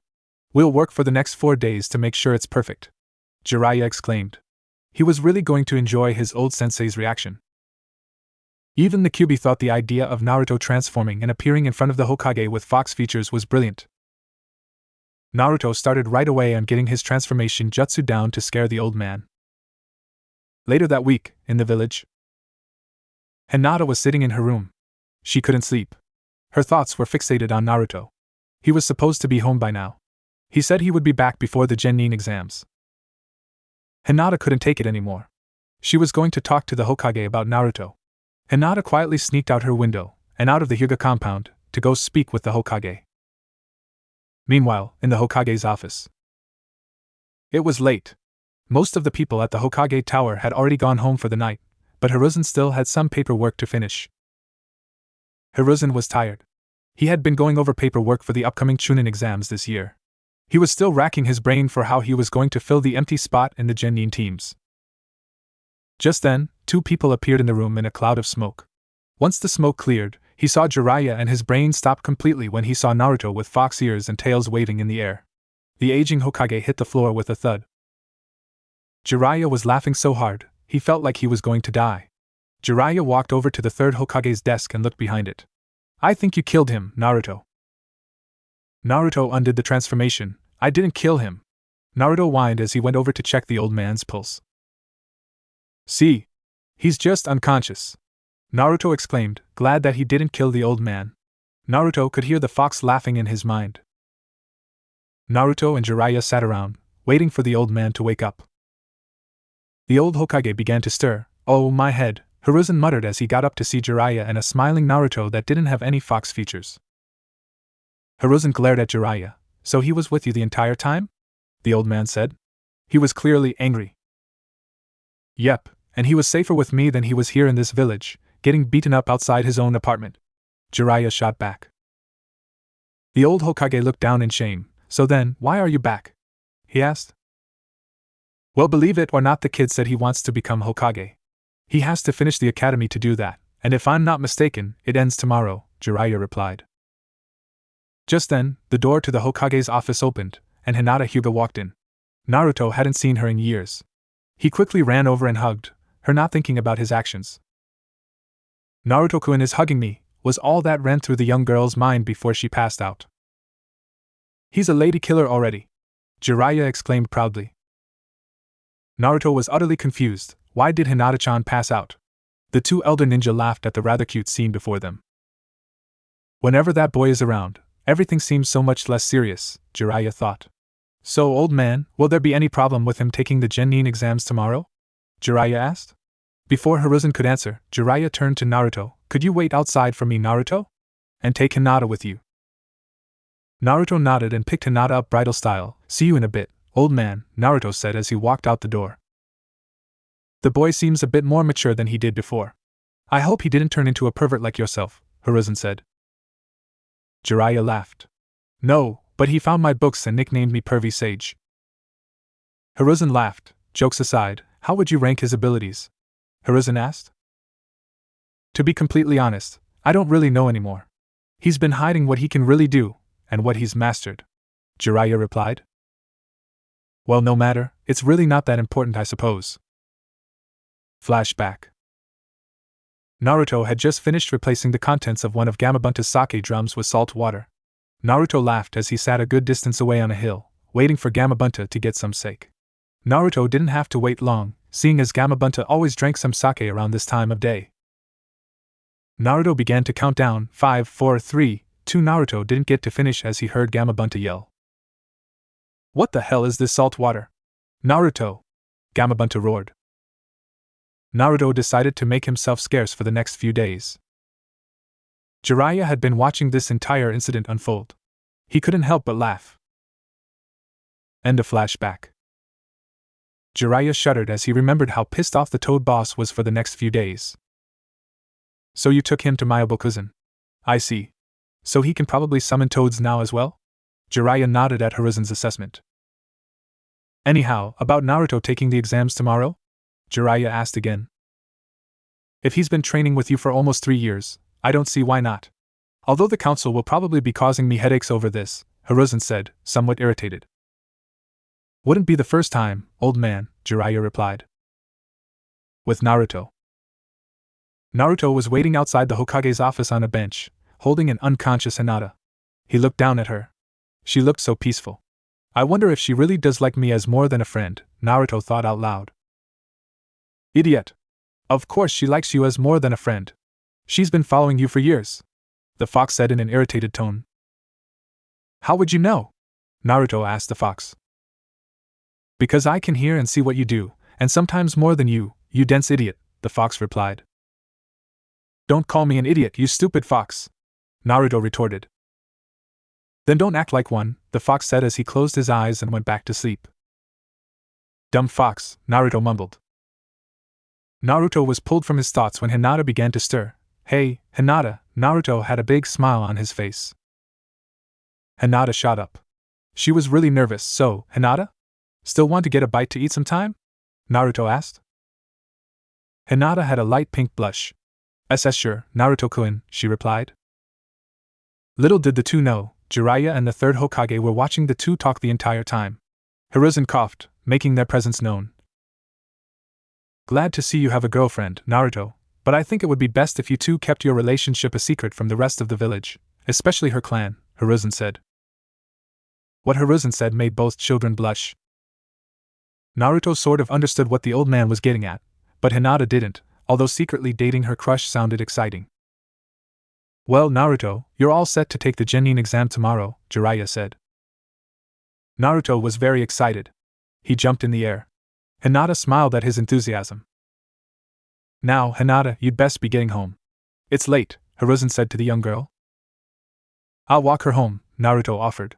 We'll work for the next 4 days to make sure it's perfect. Jiraiya exclaimed. He was really going to enjoy his old sensei's reaction. Even the Kyuubi thought the idea of Naruto transforming and appearing in front of the Hokage with fox features was brilliant. Naruto started right away on getting his transformation jutsu down to scare the old man. Later that week, in the village, Hinata was sitting in her room. She couldn't sleep. Her thoughts were fixated on Naruto. He was supposed to be home by now. He said he would be back before the genin exams. Hinata couldn't take it anymore. She was going to talk to the Hokage about Naruto. Hinata quietly sneaked out her window, and out of the Hyuga compound, to go speak with the Hokage. Meanwhile, in the Hokage's office. It was late. Most of the people at the Hokage Tower had already gone home for the night, but Hiruzen still had some paperwork to finish. Hiruzen was tired. He had been going over paperwork for the upcoming Chunin exams this year. He was still racking his brain for how he was going to fill the empty spot in the genin teams. Just then, 2 people appeared in the room in a cloud of smoke. Once the smoke cleared, he saw Jiraiya and his brain stopped completely when he saw Naruto with fox ears and tails waving in the air. The aging Hokage hit the floor with a thud. Jiraiya was laughing so hard, he felt like he was going to die. Jiraiya walked over to the third Hokage's desk and looked behind it. I think you killed him, Naruto. Naruto undid the transformation. I didn't kill him. Naruto whined as he went over to check the old man's pulse. See? He's just unconscious. Naruto exclaimed, glad that he didn't kill the old man. Naruto could hear the fox laughing in his mind. Naruto and Jiraiya sat around, waiting for the old man to wake up. The old Hokage began to stir. Oh, my head, Hiruzen muttered as he got up to see Jiraiya and a smiling Naruto that didn't have any fox features. Hiruzen glared at Jiraiya. So he was with you the entire time? The old man said. He was clearly angry. Yep, and he was safer with me than he was here in this village, getting beaten up outside his own apartment. Jiraiya shot back. The old Hokage looked down in shame. So then, why are you back? He asked. Well, believe it or not, the kid said he wants to become Hokage. He has to finish the academy to do that, and if I'm not mistaken, it ends tomorrow, Jiraiya replied. Just then, the door to the Hokage's office opened, and Hinata Hyuga walked in. Naruto hadn't seen her in years. He quickly ran over and hugged her, not thinking about his actions. Naruto-kun is hugging me, was all that ran through the young girl's mind before she passed out. He's a lady killer already, Jiraiya exclaimed proudly. Naruto was utterly confused. Why did Hinata-chan pass out? The two elder ninja laughed at the rather cute scene before them. Whenever that boy is around, everything seems so much less serious, Jiraiya thought. So, old man, will there be any problem with him taking the Genin exams tomorrow? Jiraiya asked. Before Hiruzen could answer, Jiraiya turned to Naruto. Could you wait outside for me, Naruto? And take Hinata with you. Naruto nodded and picked Hinata up bridal style. See you in a bit, old man, Naruto said as he walked out the door. The boy seems a bit more mature than he did before. I hope he didn't turn into a pervert like yourself, Hiruzen said. Jiraiya laughed. No, but he found my books and nicknamed me Pervy Sage. Hiruzen laughed. Jokes aside, how would you rank his abilities? Hiruzen asked. To be completely honest, I don't really know anymore. He's been hiding what he can really do, and what he's mastered, Jiraiya replied. Well, no matter, it's really not that important, I suppose. Flashback. Naruto had just finished replacing the contents of one of Gamabunta's sake drums with salt water. Naruto laughed as he sat a good distance away on a hill, waiting for Gamabunta to get some sake. Naruto didn't have to wait long, seeing as Gamabunta always drank some sake around this time of day. Naruto began to count down, 5, 4, 3, 2. Naruto didn't get to finish as he heard Gamabunta yell. What the hell is this salt water? Naruto! Gamabunta roared. Naruto decided to make himself scarce for the next few days. Jiraiya had been watching this entire incident unfold. He couldn't help but laugh. End of flashback. Jiraiya shuddered as he remembered how pissed off the Toad boss was for the next few days. So you took him to Myoboku. I see. So he can probably summon toads now as well? Jiraiya nodded at Hiruzen's assessment. Anyhow, about Naruto taking the exams tomorrow? Jiraiya asked again. If he's been training with you for almost 3 years, I don't see why not. Although the council will probably be causing me headaches over this, Hiruzen said, somewhat irritated. Wouldn't be the first time, old man, Jiraiya replied. With Naruto. Naruto was waiting outside the Hokage's office on a bench, holding an unconscious Hinata. He looked down at her. She looked so peaceful. I wonder if she really does like me as more than a friend, Naruto thought out loud. Idiot! Of course she likes you as more than a friend. She's been following you for years, the fox said in an irritated tone. How would you know? Naruto asked the fox. Because I can hear and see what you do, and sometimes more than you dense idiot, the fox replied. Don't call me an idiot, you stupid fox, Naruto retorted. Then don't act like one, the fox said as he closed his eyes and went back to sleep. Dumb fox, Naruto mumbled. Naruto was pulled from his thoughts when Hinata began to stir. Hey, Hinata, Naruto had a big smile on his face. Hinata shot up. She was really nervous, so, Hinata? Still want to get a bite to eat sometime? Naruto asked. Hinata had a light pink blush. Sure, Naruto-kun, she replied. Little did the two know, Jiraiya and the third Hokage were watching the two talk the entire time. Hiruzen coughed, making their presence known. Glad to see you have a girlfriend, Naruto, but I think it would be best if you two kept your relationship a secret from the rest of the village, especially her clan, Hiruzen said. What Hiruzen said made both children blush. Naruto sort of understood what the old man was getting at, but Hinata didn't, although secretly dating her crush sounded exciting. Well, Naruto, you're all set to take the Genin exam tomorrow, Jiraiya said. Naruto was very excited. He jumped in the air. Hinata smiled at his enthusiasm. Now, Hinata, you'd best be getting home. It's late, Hiruzen said to the young girl. I'll walk her home, Naruto offered.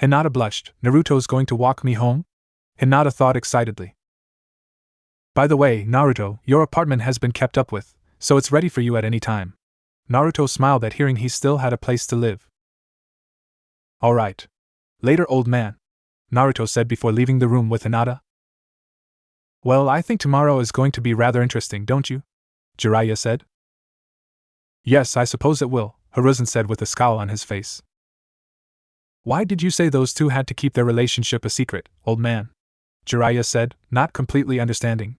Hinata blushed. Naruto's going to walk me home? Hinata thought excitedly. By the way, Naruto, your apartment has been kept up with, so it's ready for you at any time. Naruto smiled at hearing he still had a place to live. All right. Later, old man, Naruto said before leaving the room with Hinata. Well, I think tomorrow is going to be rather interesting, don't you? Jiraiya said. Yes, I suppose it will, Hiruzen said with a scowl on his face. Why did you say those two had to keep their relationship a secret, old man? Jiraiya said, not completely understanding.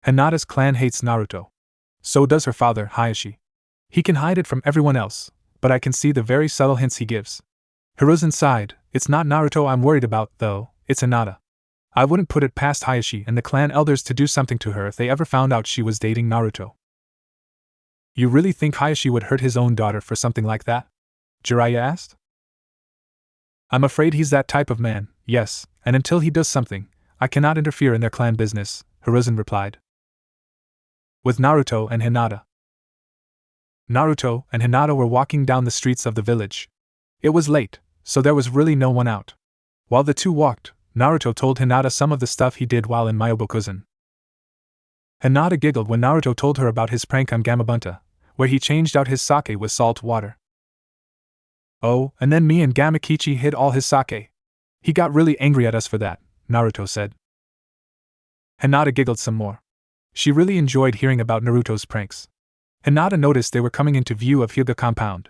Hinata's clan hates Naruto. So does her father, Hayashi. He can hide it from everyone else, but I can see the very subtle hints he gives. Hiruzen sighed. It's not Naruto I'm worried about, though, it's Hinata. I wouldn't put it past Hayashi and the clan elders to do something to her if they ever found out she was dating Naruto. You really think Hayashi would hurt his own daughter for something like that? Jiraiya asked. I'm afraid he's that type of man, yes, and until he does something, I cannot interfere in their clan business, Hiruzen replied. With Naruto and Hinata. Naruto and Hinata were walking down the streets of the village. It was late, so there was really no one out. While the two walked, Naruto told Hinata some of the stuff he did while in Myoboku. Hinata giggled when Naruto told her about his prank on Gamabunta, where he changed out his sake with salt water. Oh, and then me and Gamakichi hid all his sake. He got really angry at us for that, Naruto said. Hinata giggled some more. She really enjoyed hearing about Naruto's pranks. Hinata noticed they were coming into view of Hyuga compound.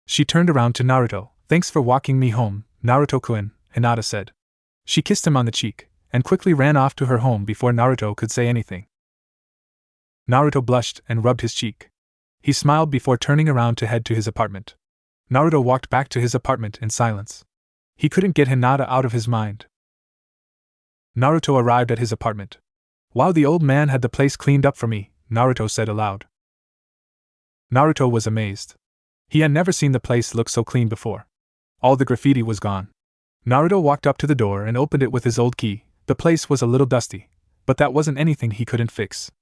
She turned around to Naruto. Thanks for walking me home, Naruto-kun, Hinata said. She kissed him on the cheek, and quickly ran off to her home before Naruto could say anything. Naruto blushed and rubbed his cheek. He smiled before turning around to head to his apartment. Naruto walked back to his apartment in silence. He couldn't get Hinata out of his mind. Naruto arrived at his apartment. Wow, the old man had the place cleaned up for me, Naruto said aloud. Naruto was amazed. He had never seen the place look so clean before. All the graffiti was gone. Naruto walked up to the door and opened it with his old key. The place was a little dusty, but that wasn't anything he couldn't fix.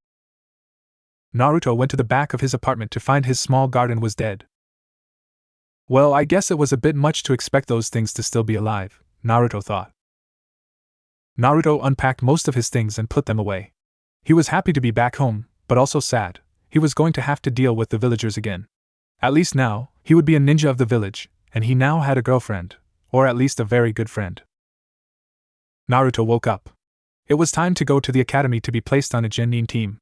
Naruto went to the back of his apartment to find his small garden was dead. Well, I guess it was a bit much to expect those things to still be alive, Naruto thought. Naruto unpacked most of his things and put them away. He was happy to be back home, but also sad. He was going to have to deal with the villagers again. At least now, he would be a ninja of the village, and he now had a girlfriend, or at least a very good friend. Naruto woke up. It was time to go to the academy to be placed on a genin team.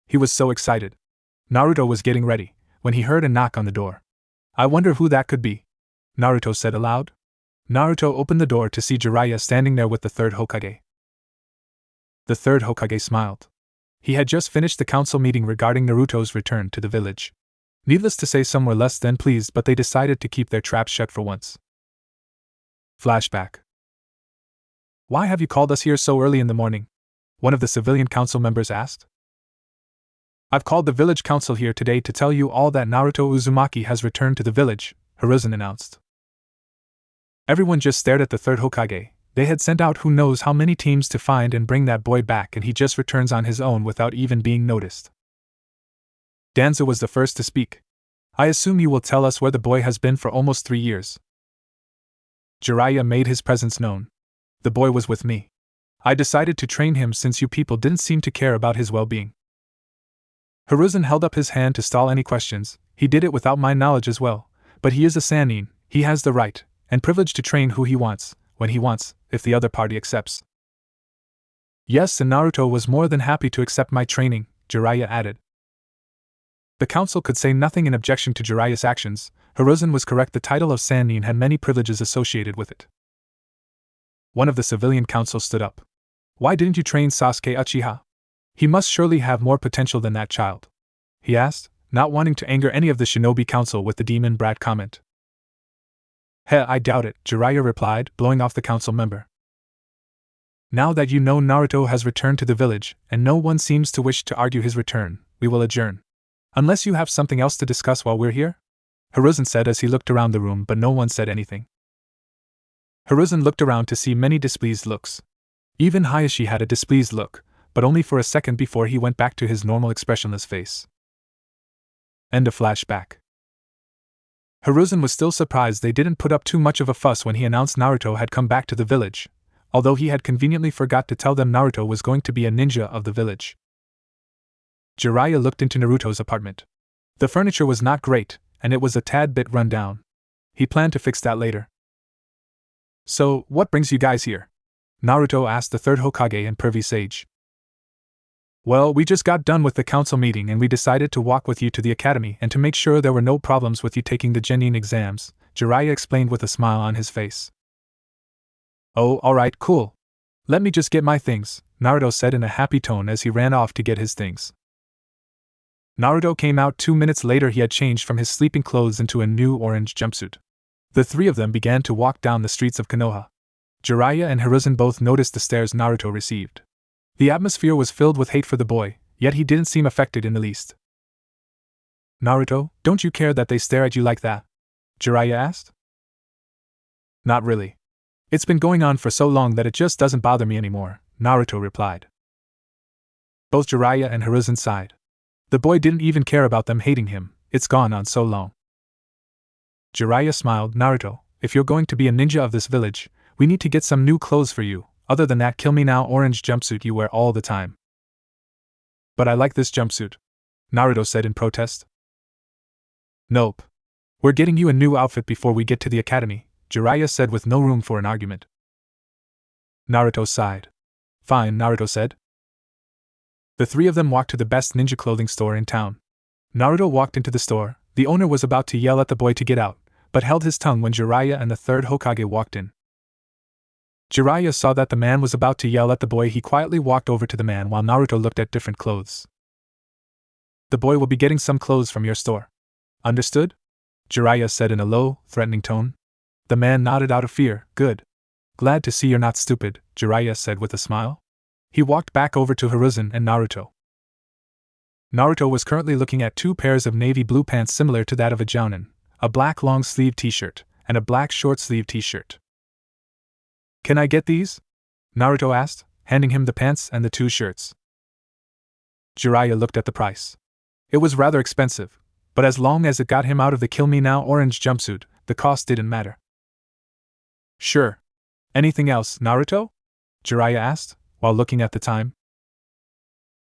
He was so excited. Naruto was getting ready, when he heard a knock on the door. I wonder who that could be, Naruto said aloud. Naruto opened the door to see Jiraiya standing there with the third Hokage. The third Hokage smiled. He had just finished the council meeting regarding Naruto's return to the village. Needless to say, some were less than pleased, but they decided to keep their traps shut for once. Flashback. Why have you called us here so early in the morning? One of the civilian council members asked. I've called the village council here today to tell you all that Naruto Uzumaki has returned to the village, Hiruzen announced. Everyone just stared at the third Hokage. They had sent out who knows how many teams to find and bring that boy back, and he just returns on his own without even being noticed. Danzo was the first to speak. I assume you will tell us where the boy has been for almost 3 years. Jiraiya made his presence known. The boy was with me. I decided to train him since you people didn't seem to care about his well-being. Hiruzen held up his hand to stall any questions. He did it without my knowledge as well, but he is a Sannin. He has the right and privilege to train who he wants, when he wants, if the other party accepts. Yes, and Naruto was more than happy to accept my training, Jiraiya added. The council could say nothing in objection to Jiraiya's actions. Hiruzen was correct, the title of Sannin had many privileges associated with it. One of the civilian council stood up. Why didn't you train Sasuke Uchiha? He must surely have more potential than that child, he asked, not wanting to anger any of the shinobi council with the demon brat comment. Heh, I doubt it, Jiraiya replied, blowing off the council member. Now that you know Naruto has returned to the village, and no one seems to wish to argue his return, we will adjourn. Unless you have something else to discuss while we're here? Hiruzen said as he looked around the room, but no one said anything. Hiruzen looked around to see many displeased looks. Even Hayashi had a displeased look, but only for a second before he went back to his normal expressionless face. End of flashback. Hiruzen was still surprised they didn't put up too much of a fuss when he announced Naruto had come back to the village, although he had conveniently forgot to tell them Naruto was going to be a ninja of the village. Jiraiya looked into Naruto's apartment. The furniture was not great, and it was a tad bit run down. He planned to fix that later. So, what brings you guys here? Naruto asked the third Hokage and Privy Sage. Well, we just got done with the council meeting and we decided to walk with you to the academy and to make sure there were no problems with you taking the genin exams, Jiraiya explained with a smile on his face. Oh, alright, cool. Let me just get my things, Naruto said in a happy tone as he ran off to get his things. Naruto came out 2 minutes later. He had changed from his sleeping clothes into a new orange jumpsuit. The three of them began to walk down the streets of Konoha. Jiraiya and Hiruzen both noticed the stares Naruto received. The atmosphere was filled with hate for the boy, yet he didn't seem affected in the least. Naruto, don't you care that they stare at you like that? Jiraiya asked. Not really. It's been going on for so long that it just doesn't bother me anymore, Naruto replied. Both Jiraiya and Hiruzen sighed. The boy didn't even care about them hating him, it's gone on so long. Jiraiya smiled. Naruto, if you're going to be a ninja of this village, we need to get some new clothes for you, other than that kill me now orange jumpsuit you wear all the time. But I like this jumpsuit, Naruto said in protest. Nope. We're getting you a new outfit before we get to the academy, Jiraiya said with no room for an argument. Naruto sighed. Fine, Naruto said. The three of them walked to the best ninja clothing store in town. Naruto walked into the store. The owner was about to yell at the boy to get out, but held his tongue when Jiraiya and the third Hokage walked in. Jiraiya saw that the man was about to yell at the boy. He quietly walked over to the man while Naruto looked at different clothes. The boy will be getting some clothes from your store. Understood? Jiraiya said in a low, threatening tone. The man nodded out of fear. Good. Glad to see you're not stupid, Jiraiya said with a smile. He walked back over to Hiruzen and Naruto. Naruto was currently looking at 2 pairs of navy blue pants similar to that of a jounin, a black long-sleeve t-shirt, and a black short-sleeve t-shirt. Can I get these? Naruto asked, handing him the pants and the 2 shirts. Jiraiya looked at the price. It was rather expensive, but as long as it got him out of the kill me now orange jumpsuit, the cost didn't matter. Sure. Anything else, Naruto? Jiraiya asked, while looking at the time.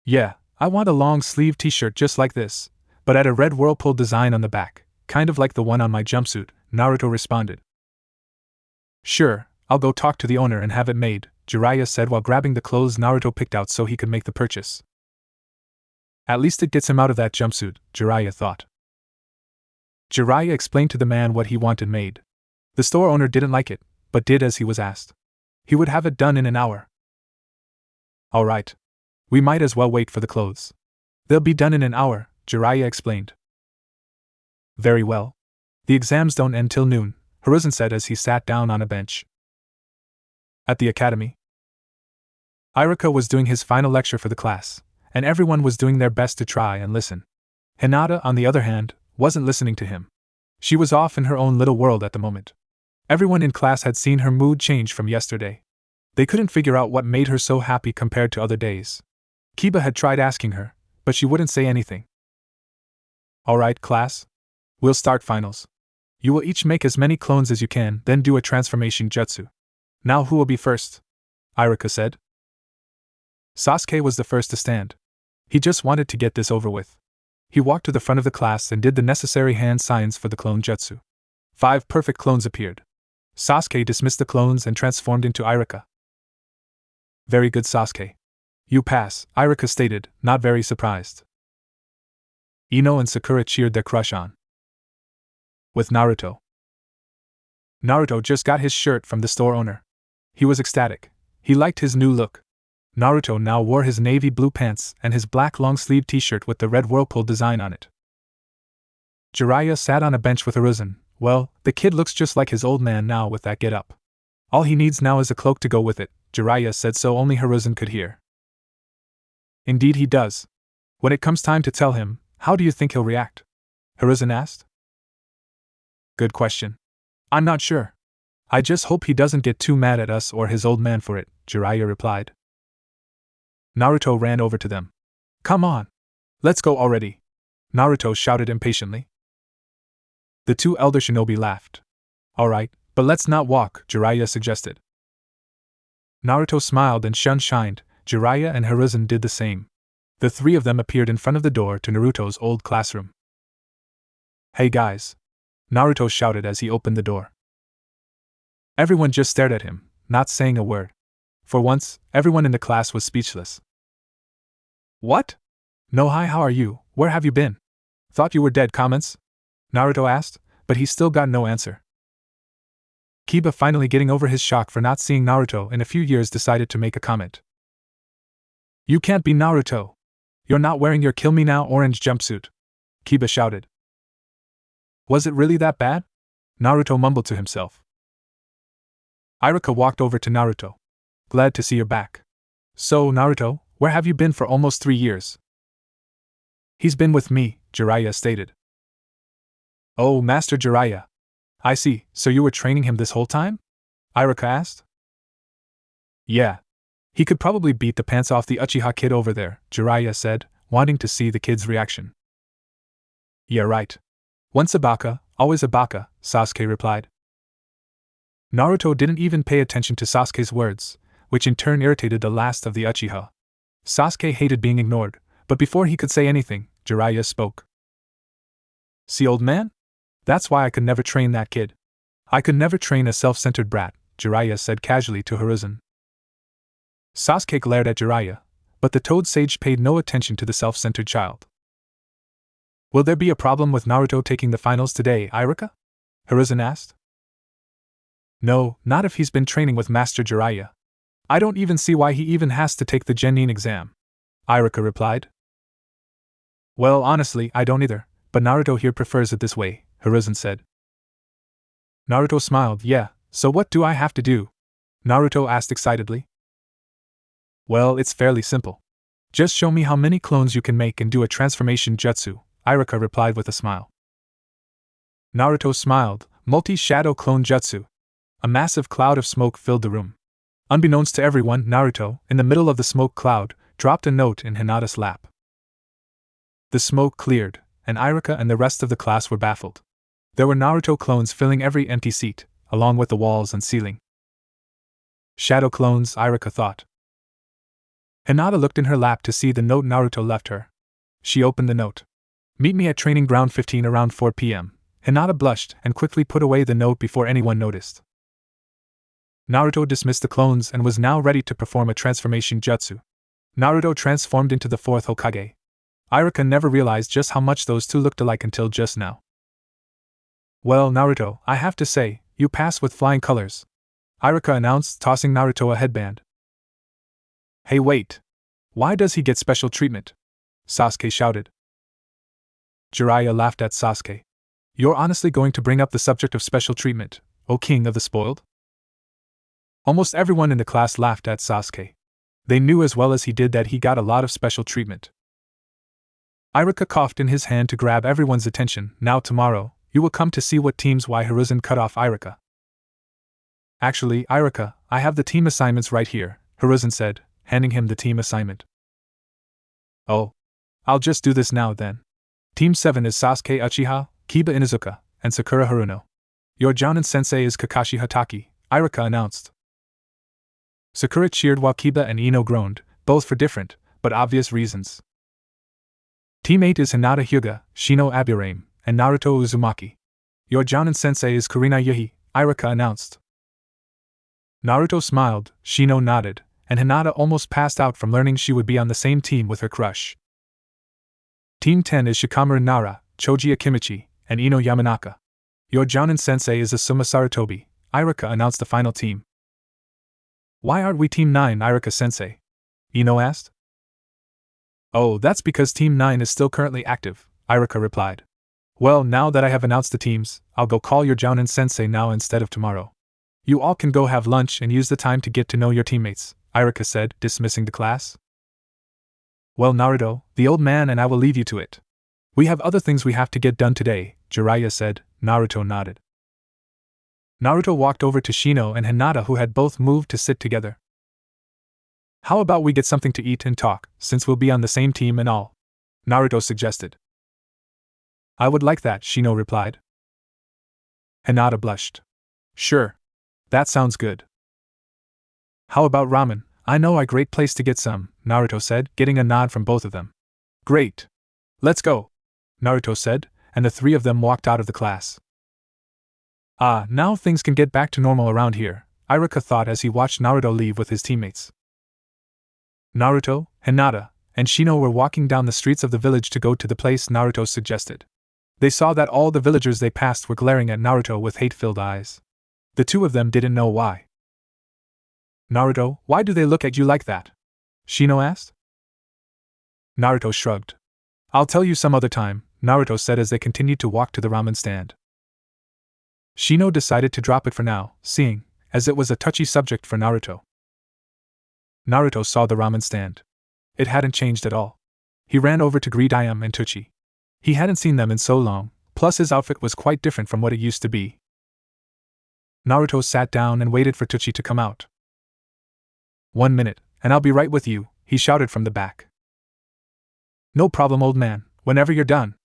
Yeah, I want a long-sleeve t-shirt just like this, but add a red whirlpool design on the back, kind of like the one on my jumpsuit, Naruto responded. Sure, I'll go talk to the owner and have it made, Jiraiya said while grabbing the clothes Naruto picked out so he could make the purchase. At least it gets him out of that jumpsuit, Jiraiya thought. Jiraiya explained to the man what he wanted made. The store owner didn't like it, but did as he was asked. He would have it done in an hour. All right. We might as well wait for the clothes. They'll be done in an hour, Jiraiya explained. Very well. The exams don't end till noon, Hiruzen said as he sat down on a bench. At the academy, Iruka was doing his final lecture for the class, and everyone was doing their best to try and listen. Hinata, on the other hand, wasn't listening to him. She was off in her own little world at the moment. Everyone in class had seen her mood change from yesterday. They couldn't figure out what made her so happy compared to other days. Kiba had tried asking her, but she wouldn't say anything. Alright, class. We'll start finals. You will each make as many clones as you can, then do a transformation jutsu. Now who will be first? Iruka said. Sasuke was the first to stand. He just wanted to get this over with. He walked to the front of the class and did the necessary hand signs for the clone jutsu. 5 perfect clones appeared. Sasuke dismissed the clones and transformed into Iruka. Very good, Sasuke. You pass, Iruka stated, not very surprised. Ino and Sakura cheered their crush on. With Naruto. Naruto just got his shirt from the store owner. He was ecstatic. He liked his new look. Naruto now wore his navy blue pants and his black long-sleeve t-shirt with the red whirlpool design on it. Jiraiya sat on a bench with Hiruzen. Well, the kid looks just like his old man now with that get-up. All he needs now is a cloak to go with it, Jiraiya said so only Hiruzen could hear. Indeed he does. When it comes time to tell him, how do you think he'll react? Hiruzen asked. Good question. I'm not sure. I just hope he doesn't get too mad at us or his old man for it, Jiraiya replied. Naruto ran over to them. Come on. Let's go already. Naruto shouted impatiently. The 2 elder shinobi laughed. Alright, but let's not walk, Jiraiya suggested. Naruto smiled and shined. Jiraiya and Hiruzen did the same. The 3 of them appeared in front of the door to Naruto's old classroom. Hey guys. Naruto shouted as he opened the door. Everyone just stared at him, not saying a word. For once, everyone in the class was speechless. What? No, hi, how are you? Where have you been? Thought you were dead, comments? Naruto asked, but he still got no answer. Kiba, finally getting over his shock for not seeing Naruto in a few years, decided to make a comment. You can't be Naruto. You're not wearing your kill me now orange jumpsuit. Kiba shouted. Was it really that bad? Naruto mumbled to himself. Iruka walked over to Naruto. Glad to see you're back. So, Naruto, where have you been for almost 3 years? He's been with me, Jiraiya stated. Oh, Master Jiraiya. I see, so you were training him this whole time? Iruka asked. Yeah. He could probably beat the pants off the Uchiha kid over there, Jiraiya said, wanting to see the kid's reaction. Yeah, right. Once a baka, always a baka, Sasuke replied. Naruto didn't even pay attention to Sasuke's words, which in turn irritated the last of the Uchiha. Sasuke hated being ignored, but before he could say anything, Jiraiya spoke. See, old man? That's why I could never train that kid. I could never train a self-centered brat, Jiraiya said casually to Hiruzen. Sasuke glared at Jiraiya, but the Toad Sage paid no attention to the self-centered child. Will there be a problem with Naruto taking the finals today, Iruka? Hiruzen asked. No, not if he's been training with Master Jiraiya. I don't even see why he even has to take the Genin exam, Iruka replied. Well, honestly, I don't either, but Naruto here prefers it this way, Hiruzen said. Naruto smiled. Yeah, so what do I have to do? Naruto asked excitedly. Well, it's fairly simple. Just show me how many clones you can make and do a transformation jutsu, Iruka replied with a smile. Naruto smiled. Multi-shadow clone jutsu. A massive cloud of smoke filled the room. Unbeknownst to everyone, Naruto, in the middle of the smoke cloud, dropped a note in Hinata's lap. The smoke cleared, and Iruka and the rest of the class were baffled. There were Naruto clones filling every empty seat, along with the walls and ceiling. Shadow clones, Iruka thought. Hinata looked in her lap to see the note Naruto left her. She opened the note. Meet me at Training Ground 15 around 4 p.m. Hinata blushed and quickly put away the note before anyone noticed. Naruto dismissed the clones and was now ready to perform a transformation jutsu. Naruto transformed into the 4th Hokage. Iruka never realized just how much those two looked alike until just now. Well, Naruto, I have to say, you passed with flying colors, Iruka announced, tossing Naruto a headband. Hey, wait! Why does he get special treatment? Sasuke shouted. Jiraiya laughed at Sasuke. You're honestly going to bring up the subject of special treatment, O King of the Spoiled? Almost everyone in the class laughed at Sasuke. They knew as well as he did that he got a lot of special treatment. Iruka coughed in his hand to grab everyone's attention. Now tomorrow, you will come to see what teams why Hiruzen cut off Iruka. Actually, Iruka, I have the team assignments right here, Hiruzen said, handing him the team assignment. Oh. I'll just do this now then. Team 7 is Sasuke Uchiha, Kiba Inuzuka, and Sakura Haruno. Your Jounin Sensei is Kakashi Hatake, Iruka announced. Sakura cheered while Kiba and Ino groaned, both for different, but obvious reasons. Team 8 is Hinata Hyuga, Shino Aburame, and Naruto Uzumaki. Your Jounin Sensei is Kurina Yuhi, Iruka announced. Naruto smiled, Shino nodded, and Hinata almost passed out from learning she would be on the same team with her crush. Team 10 is Shikamaru Nara, Choji Akimichi, and Ino Yamanaka. Your Jounin Sensei is Asuma Sarutobi, Iruka announced the final team. Why aren't we Team 9, Iruka Sensei? Ino asked. Oh, that's because Team 9 is still currently active, Iruka replied. Well, now that I have announced the teams, I'll go call your Jounin Sensei now instead of tomorrow. You all can go have lunch and use the time to get to know your teammates, Iruka said, dismissing the class. Well, Naruto, the old man and I will leave you to it. We have other things we have to get done today, Jiraiya said. Naruto nodded. Naruto walked over to Shino and Hinata, who had both moved to sit together. How about we get something to eat and talk, since we'll be on the same team and all? Naruto suggested. I would like that, Shino replied. Hinata blushed. Sure. That sounds good. How about ramen? I know a great place to get some, Naruto said, getting a nod from both of them. Great. Let's go, Naruto said, and the three of them walked out of the class. Ah, now things can get back to normal around here, Iruka thought as he watched Naruto leave with his teammates. Naruto, Hinata, and Shino were walking down the streets of the village to go to the place Naruto suggested. They saw that all the villagers they passed were glaring at Naruto with hate-filled eyes. The two of them didn't know why. Naruto, why do they look at you like that? Shino asked. Naruto shrugged. I'll tell you some other time, Naruto said as they continued to walk to the ramen stand. Shino decided to drop it for now, seeing as it was a touchy subject for Naruto. Naruto saw the ramen stand. It hadn't changed at all. He ran over to greet Ayame and Teuchi. He hadn't seen them in so long, plus his outfit was quite different from what it used to be. Naruto sat down and waited for Teuchi to come out. 1 minute, and I'll be right with you, he shouted from the back. No problem, old man, whenever you're done,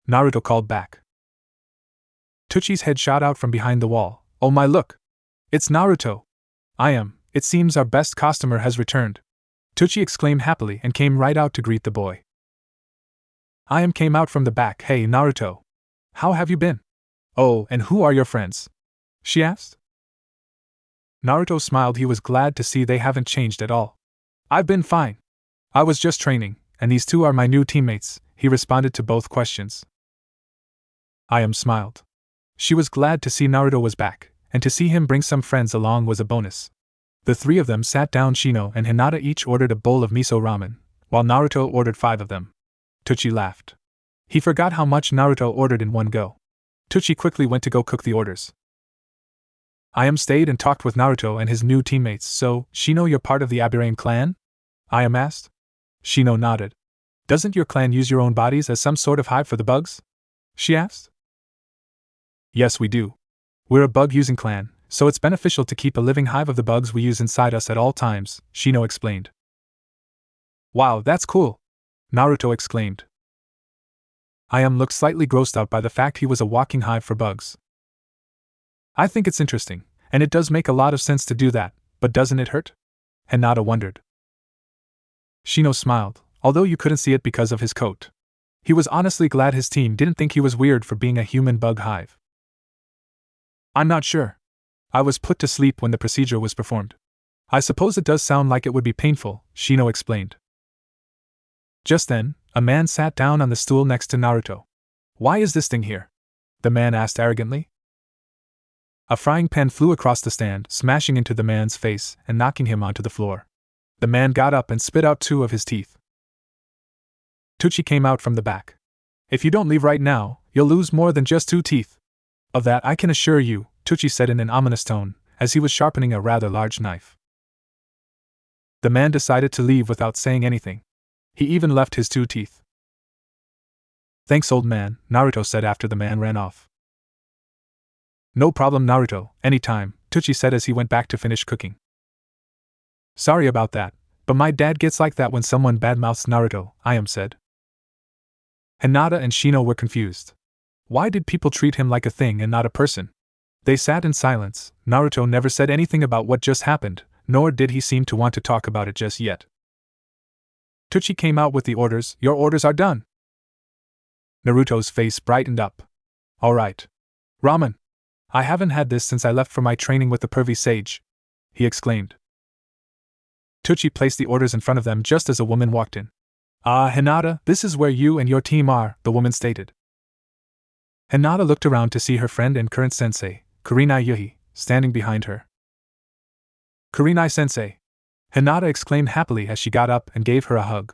Naruto called back. Teuchi's head shot out from behind the wall. Oh my, look! It's Naruto! It seems our best customer has returned. Teuchi exclaimed happily and came right out to greet the boy. Came out from the back. Hey Naruto! How have you been? Oh, and who are your friends? She asked. Naruto smiled. He was glad to see they haven't changed at all. I've been fine. I was just training, and these two are my new teammates, he responded to both questions. Ayame smiled. She was glad to see Naruto was back, and to see him bring some friends along was a bonus. The three of them sat down. Shino and Hinata each ordered a bowl of miso ramen, while Naruto ordered 5 of them. Teuchi laughed. He forgot how much Naruto ordered in one go. Teuchi quickly went to go cook the orders. Ayame stayed and talked with Naruto and his new teammates. So, Shino, you're part of the Aburame clan? Ayame asked. Shino nodded. Doesn't your clan use your own bodies as some sort of hive for the bugs? She asked. Yes, we do. We're a bug-using clan, so it's beneficial to keep a living hive of the bugs we use inside us at all times, Shino explained. Wow, that's cool! Naruto exclaimed. Ayame looked slightly grossed out by the fact he was a walking hive for bugs. I think it's interesting, and it does make a lot of sense to do that, but doesn't it hurt? Hinata wondered. Shino smiled, although you couldn't see it because of his coat. He was honestly glad his team didn't think he was weird for being a human bug hive. I'm not sure. I was put to sleep when the procedure was performed. I suppose it does sound like it would be painful, Shino explained. Just then, a man sat down on the stool next to Naruto. Why is this thing here? The man asked arrogantly. A frying pan flew across the stand, smashing into the man's face and knocking him onto the floor. The man got up and spit out 2 of his teeth. Teuchi came out from the back. If you don't leave right now, you'll lose more than just 2 teeth. Of that I can assure you, Teuchi said in an ominous tone, as he was sharpening a rather large knife. The man decided to leave without saying anything. He even left his 2 teeth. Thanks, old man, Naruto said after the man ran off. No problem, Naruto, anytime, Teuchi said as he went back to finish cooking. Sorry about that, but my dad gets like that when someone badmouths Naruto, Ayame said. Hinata and Shino were confused. Why did people treat him like a thing and not a person? They sat in silence. Naruto never said anything about what just happened, nor did he seem to want to talk about it just yet. Teuchi came out with the orders. Your orders are done. Naruto's face brightened up. All right. Ramen. I haven't had this since I left for my training with the pervy sage, he exclaimed. Teuchi placed the orders in front of them just as a woman walked in. Hinata, this is where you and your team are, the woman stated. Hinata looked around to see her friend and current sensei, Kurenai Yuhi, standing behind her. Kurenai sensei! Hinata exclaimed happily as she got up and gave her a hug.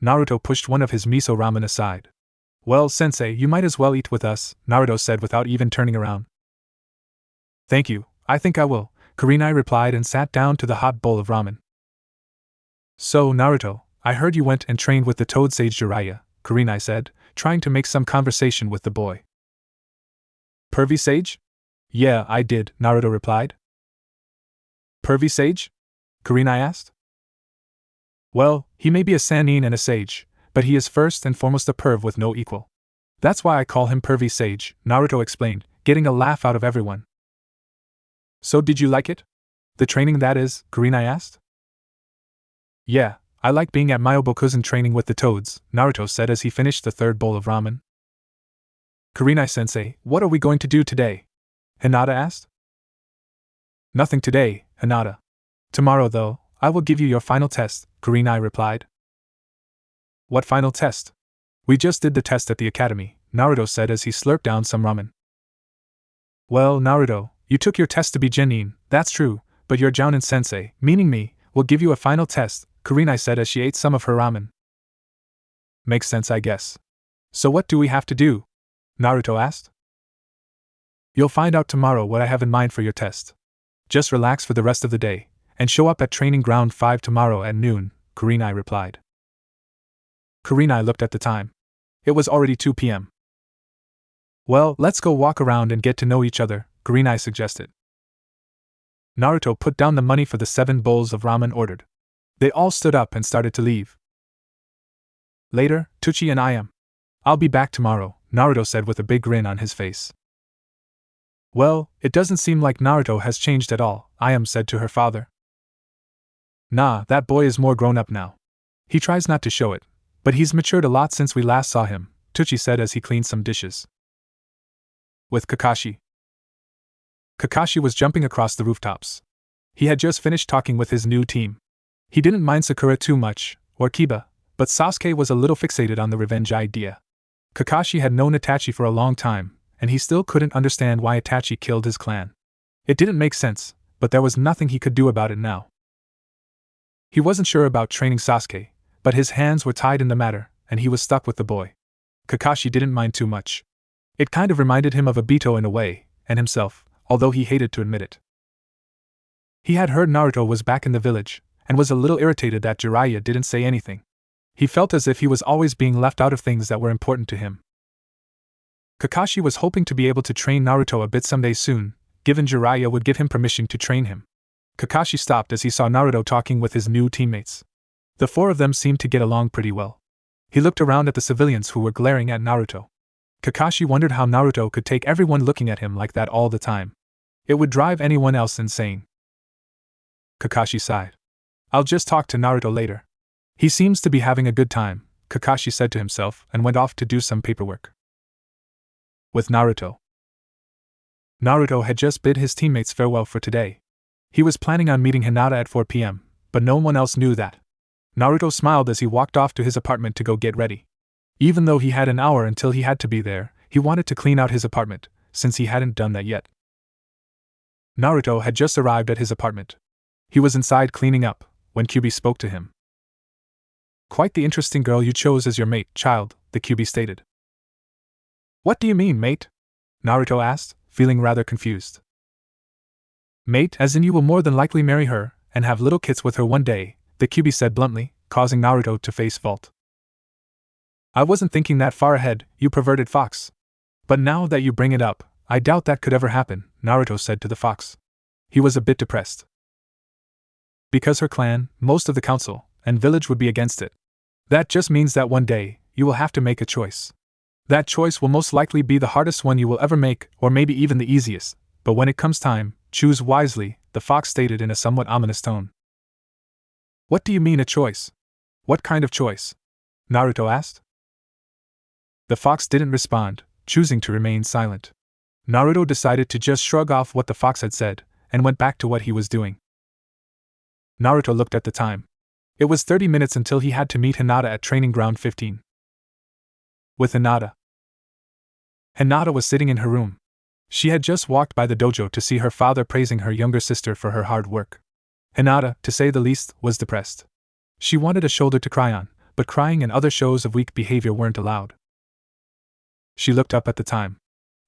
Naruto pushed one of his miso ramen aside. Well, sensei, you might as well eat with us, Naruto said without even turning around. Thank you, I think I will, Kurenai replied and sat down to the hot bowl of ramen. So, Naruto, I heard you went and trained with the Toad Sage Jiraiya, Kurenai said, trying to make some conversation with the boy. Pervy Sage? Yeah, I did, Naruto replied. Pervy Sage? Kurenai asked. Well, he may be a Sannin and a sage, but he is first and foremost a perv with no equal. That's why I call him Pervy Sage, Naruto explained, getting a laugh out of everyone. So did you like it? The training, that is, Kurenai asked. Yeah, I like being at Myoboku's and training with the toads, Naruto said as he finished the 3rd bowl of ramen. Kurenai-sensei, what are we going to do today? Hinata asked. Nothing today, Hinata. Tomorrow, though, I will give you your final test, Kurenai replied. What final test? We just did the test at the academy, Naruto said as he slurped down some ramen. Well, Naruto, You took your test to be genin, that's true, but your Jounin sensei, meaning me, will give you a final test, Kurenai said as she ate some of her ramen. Makes sense, I guess. So what do we have to do? Naruto asked. You'll find out tomorrow what I have in mind for your test. Just relax for the rest of the day, and show up at Training Ground 5 tomorrow at noon, Kurenai replied. Kurenai looked at the time. It was already 2 p.m. Well, let's go walk around and get to know each other, Kurenai suggested. Naruto put down the money for the 7 bowls of ramen ordered. They all stood up and started to leave. Later, Tucci and I am. I'll be back tomorrow, Naruto said with a big grin on his face. Well, it doesn't seem like Naruto has changed at all, Ayam said to her father. Nah, that boy is more grown up now. He tries not to show it, but he's matured a lot since we last saw him, Tucci said as he cleaned some dishes. With Kakashi. Kakashi was jumping across the rooftops. He had just finished talking with his new team. He didn't mind Sakura too much, or Kiba, but Sasuke was a little fixated on the revenge idea. Kakashi had known Itachi for a long time, and he still couldn't understand why Itachi killed his clan. It didn't make sense, but there was nothing he could do about it now. He wasn't sure about training Sasuke, but his hands were tied in the matter, and he was stuck with the boy. Kakashi didn't mind too much. It kind of reminded him of Obito in a way, and himself, although he hated to admit it. He had heard Naruto was back in the village, and was a little irritated that Jiraiya didn't say anything. He felt as if he was always being left out of things that were important to him. Kakashi was hoping to be able to train Naruto a bit someday soon, given Jiraiya would give him permission to train him. Kakashi stopped as he saw Naruto talking with his new teammates. The 4 of them seemed to get along pretty well. He looked around at the civilians who were glaring at Naruto. Kakashi wondered how Naruto could take everyone looking at him like that all the time. It would drive anyone else insane. Kakashi sighed. I'll just talk to Naruto later. He seems to be having a good time, Kakashi said to himself and went off to do some paperwork. With Naruto. Naruto had just bid his teammates farewell for today. He was planning on meeting Hinata at 4 p.m., but no one else knew that. Naruto smiled as he walked off to his apartment to go get ready. Even though he had an hour until he had to be there, he wanted to clean out his apartment, since he hadn't done that yet. Naruto had just arrived at his apartment. He was inside cleaning up, when Kyuubi spoke to him. Quite the interesting girl you chose as your mate, child, the Kyuubi stated. What do you mean, mate? Naruto asked, feeling rather confused. Mate, as in you will more than likely marry her, and have little kids with her one day, the Kyuubi said bluntly, causing Naruto to face fault. I wasn't thinking that far ahead, you perverted fox. But now that you bring it up, I doubt that could ever happen, Naruto said to the fox. He was a bit depressed. Because her clan, most of the council, and village would be against it. That just means that one day, you will have to make a choice. That choice will most likely be the hardest one you will ever make, or maybe even the easiest, but when it comes time, choose wisely, the fox stated in a somewhat ominous tone. What do you mean a choice? What kind of choice? Naruto asked. The fox didn't respond, choosing to remain silent. Naruto decided to just shrug off what the fox had said, and went back to what he was doing. Naruto looked at the time. It was 30 minutes until he had to meet Hinata at Training Ground 15. With Hinata. Hinata was sitting in her room. She had just walked by the dojo to see her father praising her younger sister for her hard work. Hinata, to say the least, was depressed. She wanted a shoulder to cry on, but crying and other shows of weak behavior weren't allowed. She looked up at the time.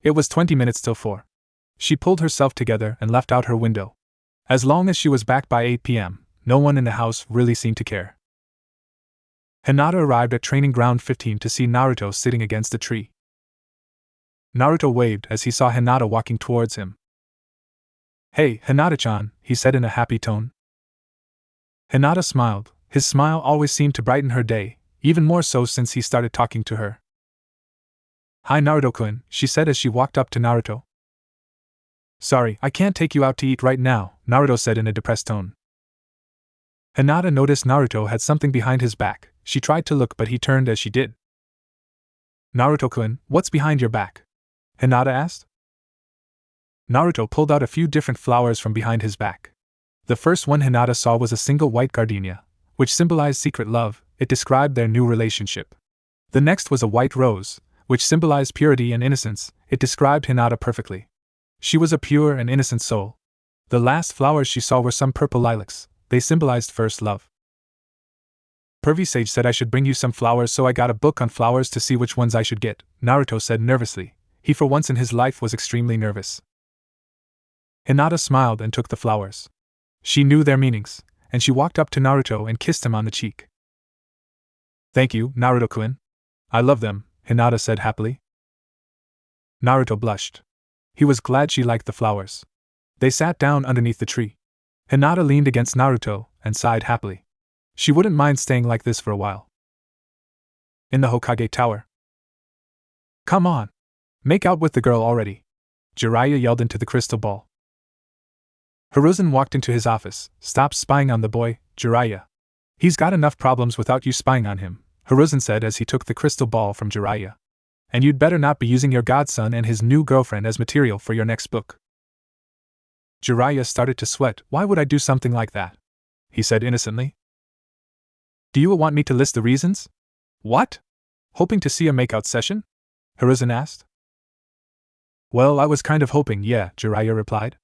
It was 20 minutes till 4. She pulled herself together and left out her window. As long as she was back by 8 p.m., no one in the house really seemed to care. Hinata arrived at Training Ground 15 to see Naruto sitting against a tree. Naruto waved as he saw Hinata walking towards him. Hey, Hinata-chan, he said in a happy tone. Hinata smiled. His smile always seemed to brighten her day, even more so since he started talking to her. Hi Naruto-kun, she said as she walked up to Naruto. Sorry, I can't take you out to eat right now, Naruto said in a depressed tone. Hinata noticed Naruto had something behind his back. She tried to look but he turned as she did. Naruto-kun, what's behind your back? Hinata asked. Naruto pulled out a few different flowers from behind his back. The first one Hinata saw was a single white gardenia, which symbolized secret love. It described their new relationship. The next was a white rose, which symbolized purity and innocence. It described Hinata perfectly. She was a pure and innocent soul. The last flowers she saw were some purple lilacs. They symbolized first love. Pervy Sage said I should bring you some flowers, so I got a book on flowers to see which ones I should get, Naruto said nervously. He for once in his life was extremely nervous. Hinata smiled and took the flowers. She knew their meanings, and she walked up to Naruto and kissed him on the cheek. Thank you, Naruto-kun. I love them, Hinata said happily. Naruto blushed. He was glad she liked the flowers. They sat down underneath the tree. Hinata leaned against Naruto and sighed happily. She wouldn't mind staying like this for a while. In the Hokage Tower. Come on! Make out with the girl already! Jiraiya yelled into the crystal ball. Hiruzen walked into his office. Stop spying on the boy, Jiraiya. He's got enough problems without you spying on him, Hiruzen said as he took the crystal ball from Jiraiya. And you'd better not be using your godson and his new girlfriend as material for your next book. Jiraiya started to sweat. Why would I do something like that? He said innocently. Do you want me to list the reasons? What? Hoping to see a makeout session? Hiruzen asked. Well, I was kind of hoping, yeah, Jiraiya replied.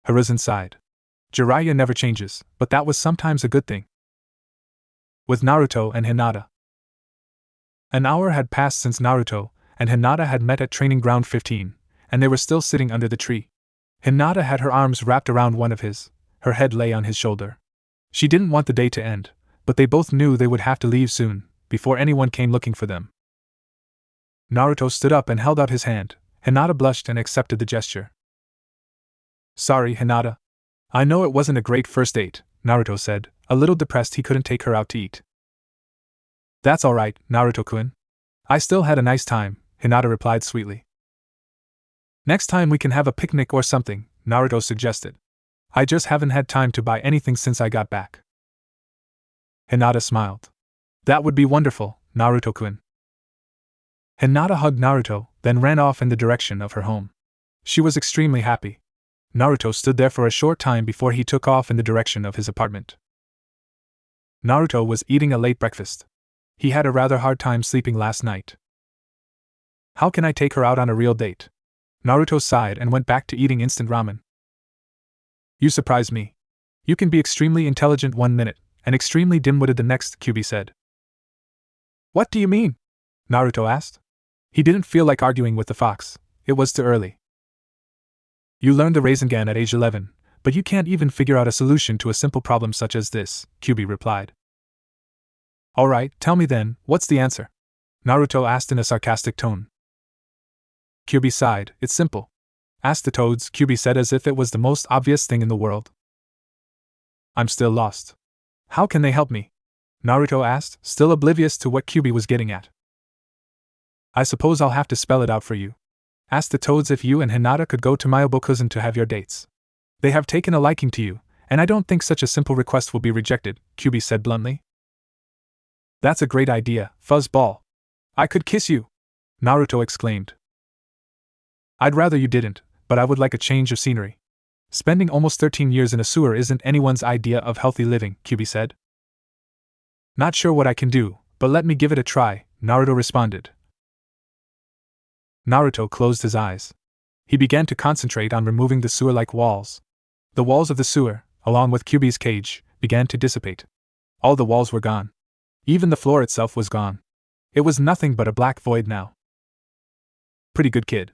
Hiruzen sighed. Jiraiya never changes, but that was sometimes a good thing. With Naruto and Hinata. An hour had passed since Naruto and Hinata had met at Training Ground 15, and they were still sitting under the tree. Hinata had her arms wrapped around one of his, her head lay on his shoulder. She didn't want the day to end, but they both knew they would have to leave soon, before anyone came looking for them. Naruto stood up and held out his hand. Hinata blushed and accepted the gesture. Sorry, Hinata. I know it wasn't a great first date, Naruto said, a little depressed he couldn't take her out to eat. That's alright, Naruto-kun. I still had a nice time, Hinata replied sweetly. Next time we can have a picnic or something, Naruto suggested. I just haven't had time to buy anything since I got back. Hinata smiled. That would be wonderful, Naruto-kun. Hinata hugged Naruto, then ran off in the direction of her home. She was extremely happy. Naruto stood there for a short time before he took off in the direction of his apartment. Naruto was eating a late breakfast. He had a rather hard time sleeping last night. How can I take her out on a real date? Naruto sighed and went back to eating instant ramen. You surprise me. You can be extremely intelligent one minute, and extremely dim-witted the next, Kyuubi said. What do you mean? Naruto asked. He didn't feel like arguing with the fox. It was too early. You learned the Rasengan at age 11, but you can't even figure out a solution to a simple problem such as this, Kyuubi replied. Alright, tell me then, what's the answer? Naruto asked in a sarcastic tone. Kyuubi sighed. It's simple. Ask the toads, Kyuubi said as if it was the most obvious thing in the world. I'm still lost. How can they help me? Naruto asked, still oblivious to what Kyuubi was getting at. I suppose I'll have to spell it out for you. Ask the toads if you and Hinata could go to Myoboku to have your dates. They have taken a liking to you, and I don't think such a simple request will be rejected, Kyuubi said bluntly. That's a great idea, Fuzzball. I could kiss you! Naruto exclaimed. I'd rather you didn't, but I would like a change of scenery. Spending almost 13 years in a sewer isn't anyone's idea of healthy living, Kyuubi said. Not sure what I can do, but let me give it a try, Naruto responded. Naruto closed his eyes. He began to concentrate on removing the sewer-like walls. The walls of the sewer, along with Kyuubi's cage, began to dissipate. All the walls were gone. Even the floor itself was gone. It was nothing but a black void now. Pretty good, kid.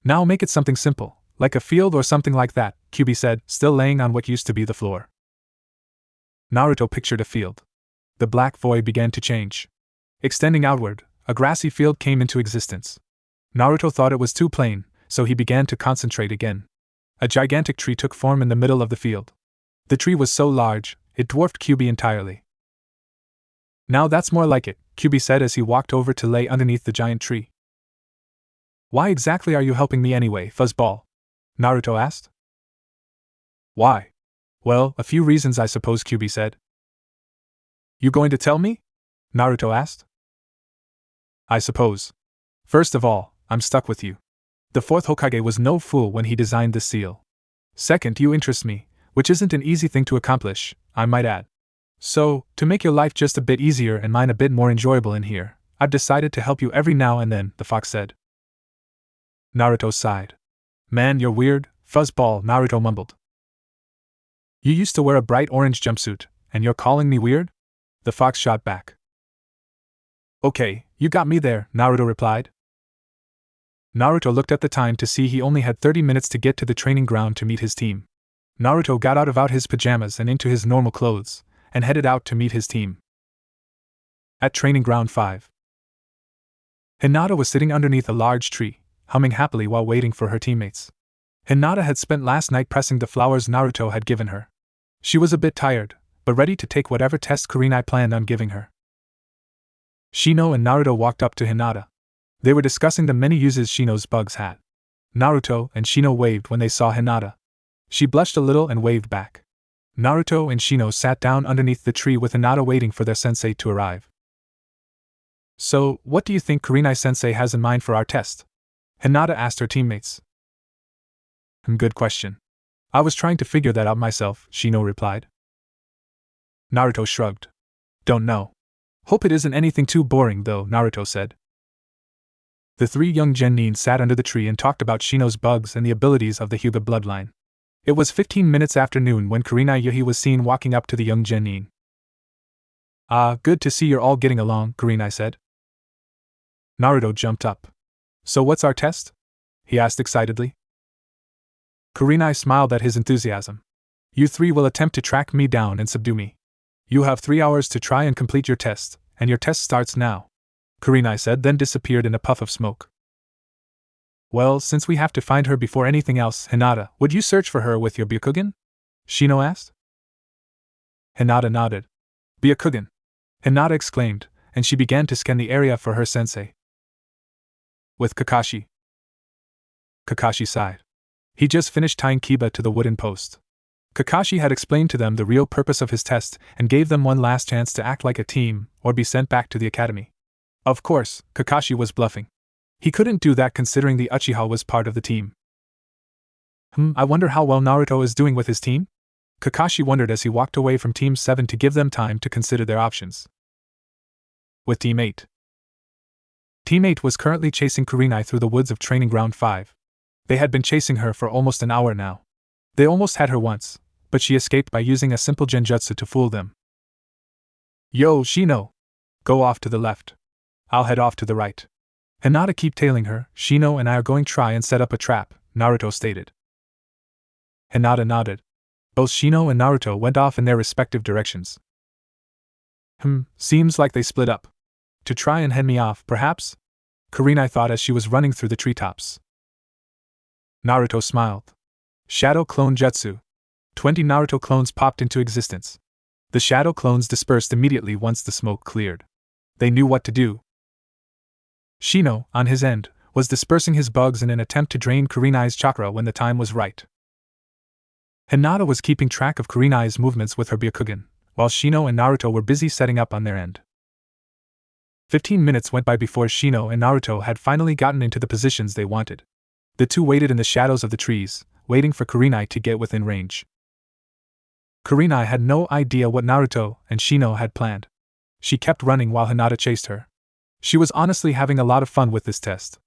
Now make it something simple, like a field or something like that, Kyuubi said, still laying on what used to be the floor. Naruto pictured a field. The black void began to change. Extending outward, a grassy field came into existence. Naruto thought it was too plain, so he began to concentrate again. A gigantic tree took form in the middle of the field. The tree was so large, it dwarfed Kyuubi entirely. Now that's more like it, Kyuubi said as he walked over to lay underneath the giant tree. Why exactly are you helping me anyway, Fuzzball? Naruto asked. Why? Well, a few reasons I suppose, Kyuubi said. You going to tell me? Naruto asked. I suppose. First of all, I'm stuck with you. The fourth Hokage was no fool when he designed this seal. Second, you interest me, which isn't an easy thing to accomplish, I might add. So, to make your life just a bit easier and mine a bit more enjoyable in here, I've decided to help you every now and then, the fox said. Naruto sighed. Man, you're weird, fuzzball, Naruto mumbled. You used to wear a bright orange jumpsuit, and you're calling me weird? The fox shot back. Okay, you got me there, Naruto replied. Naruto looked at the time to see he only had 30 minutes to get to the training ground to meet his team. Naruto got out of his pajamas and into his normal clothes, and headed out to meet his team. At Training Ground 5. Hinata was sitting underneath a large tree, humming happily while waiting for her teammates. Hinata had spent last night pressing the flowers Naruto had given her. She was a bit tired, but ready to take whatever test Kurenai planned on giving her. Shino and Naruto walked up to Hinata. They were discussing the many uses Shino's bugs had. Naruto and Shino waved when they saw Hinata. She blushed a little and waved back. Naruto and Shino sat down underneath the tree with Hinata waiting for their sensei to arrive. So, what do you think Kurenai-sensei has in mind for our test? Hinata asked her teammates. Good question. I was trying to figure that out myself, Shino replied. Naruto shrugged. Don't know. Hope it isn't anything too boring though, Naruto said. The three young genin sat under the tree and talked about Shino's bugs and the abilities of the Hyuga bloodline. It was 15 minutes after noon when Kurenai Yuhi was seen walking up to the young genin. Ah, good to see you're all getting along, Kurenai said. Naruto jumped up. So what's our test? He asked excitedly. Kurenai smiled at his enthusiasm. You three will attempt to track me down and subdue me. You have 3 hours to try and complete your test, and your test starts now, Kurenai said, then disappeared in a puff of smoke. Well, since we have to find her before anything else, Hinata, would you search for her with your Byakugan? Shino asked. Hinata nodded. Byakugan! Hinata exclaimed, and she began to scan the area for her sensei. With Kakashi. Kakashi sighed. He just finished tying Kiba to the wooden post. Kakashi had explained to them the real purpose of his test and gave them one last chance to act like a team or be sent back to the academy. Of course, Kakashi was bluffing. He couldn't do that considering the Uchiha was part of the team. I wonder how well Naruto is doing with his team? Kakashi wondered as he walked away from Team 7 to give them time to consider their options. With Team 8. Team 8 was currently chasing Kurenai through the woods of Training Ground 5. They had been chasing her for almost an hour now. They almost had her once, but she escaped by using a simple genjutsu to fool them. Yo, Shino! Go off to the left. I'll head off to the right. Hinata keep tailing her, Shino and I are going to try and set up a trap, Naruto stated. Hinata nodded. Both Shino and Naruto went off in their respective directions. Seems like they split up. To try and head me off, perhaps? Kurenai thought as she was running through the treetops. Naruto smiled. Shadow Clone Jutsu. 20 Naruto clones popped into existence. The shadow clones dispersed immediately once the smoke cleared. They knew what to do. Shino, on his end, was dispersing his bugs in an attempt to drain Kurenai's chakra when the time was right. Hinata was keeping track of Kurenai's movements with her Byakugan, while Shino and Naruto were busy setting up on their end. 15 minutes went by before Shino and Naruto had finally gotten into the positions they wanted. The two waited in the shadows of the trees, waiting for Kurenai to get within range. Kurenai had no idea what Naruto and Shino had planned. She kept running while Hinata chased her. She was honestly having a lot of fun with this test.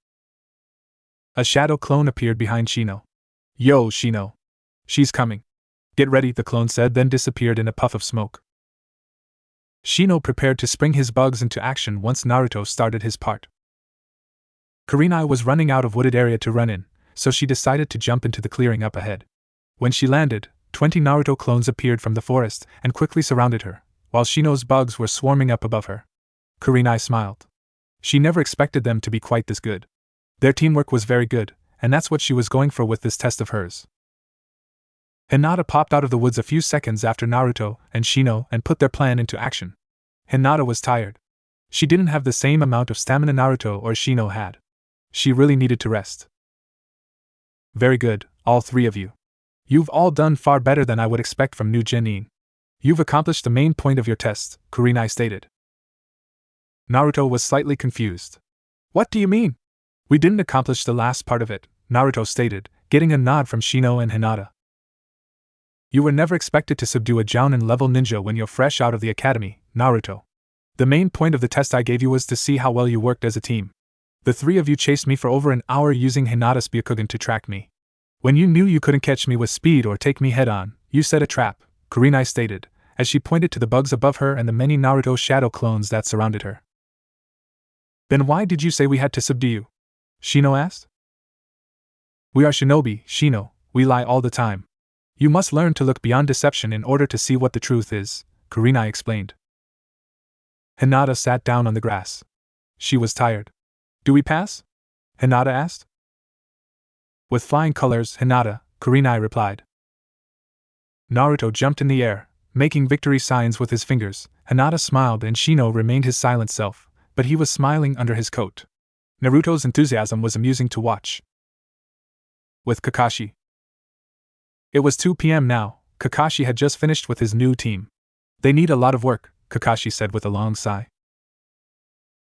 A shadow clone appeared behind Shino. Yo, Shino! She's coming. Get ready, the clone said, then disappeared in a puff of smoke. Shino prepared to spring his bugs into action once Naruto started his part. Kurenai was running out of wooded area to run in, so she decided to jump into the clearing up ahead. When she landed, 20 Naruto clones appeared from the forest and quickly surrounded her, while Shino's bugs were swarming up above her. Kurenai smiled. She never expected them to be quite this good. Their teamwork was very good, and that's what she was going for with this test of hers. Hinata popped out of the woods a few seconds after Naruto and Shino and put their plan into action. Hinata was tired. She didn't have the same amount of stamina Naruto or Shino had. She really needed to rest. Very good, all three of you. You've all done far better than I would expect from new genin. You've accomplished the main point of your test, Kurenai stated. Naruto was slightly confused. What do you mean? We didn't accomplish the last part of it, Naruto stated, getting a nod from Shino and Hinata. You were never expected to subdue a Jounin-level ninja when you're fresh out of the academy, Naruto. The main point of the test I gave you was to see how well you worked as a team. The three of you chased me for over an hour using Hinata's Byakugan to track me. When you knew you couldn't catch me with speed or take me head-on, you set a trap, Kurenai stated, as she pointed to the bugs above her and the many Naruto shadow clones that surrounded her. Then why did you say we had to subdue you? Shino asked. We are shinobi, Shino, we lie all the time. You must learn to look beyond deception in order to see what the truth is, Kurenai explained. Hinata sat down on the grass. She was tired. Do we pass? Hinata asked. With flying colors, Hinata, Kurenai replied. Naruto jumped in the air, making victory signs with his fingers. Hinata smiled and Shino remained his silent self, but he was smiling under his coat. Naruto's enthusiasm was amusing to watch. With Kakashi. It was 2 p.m. now. Kakashi had just finished with his new team. They need a lot of work, Kakashi said with a long sigh.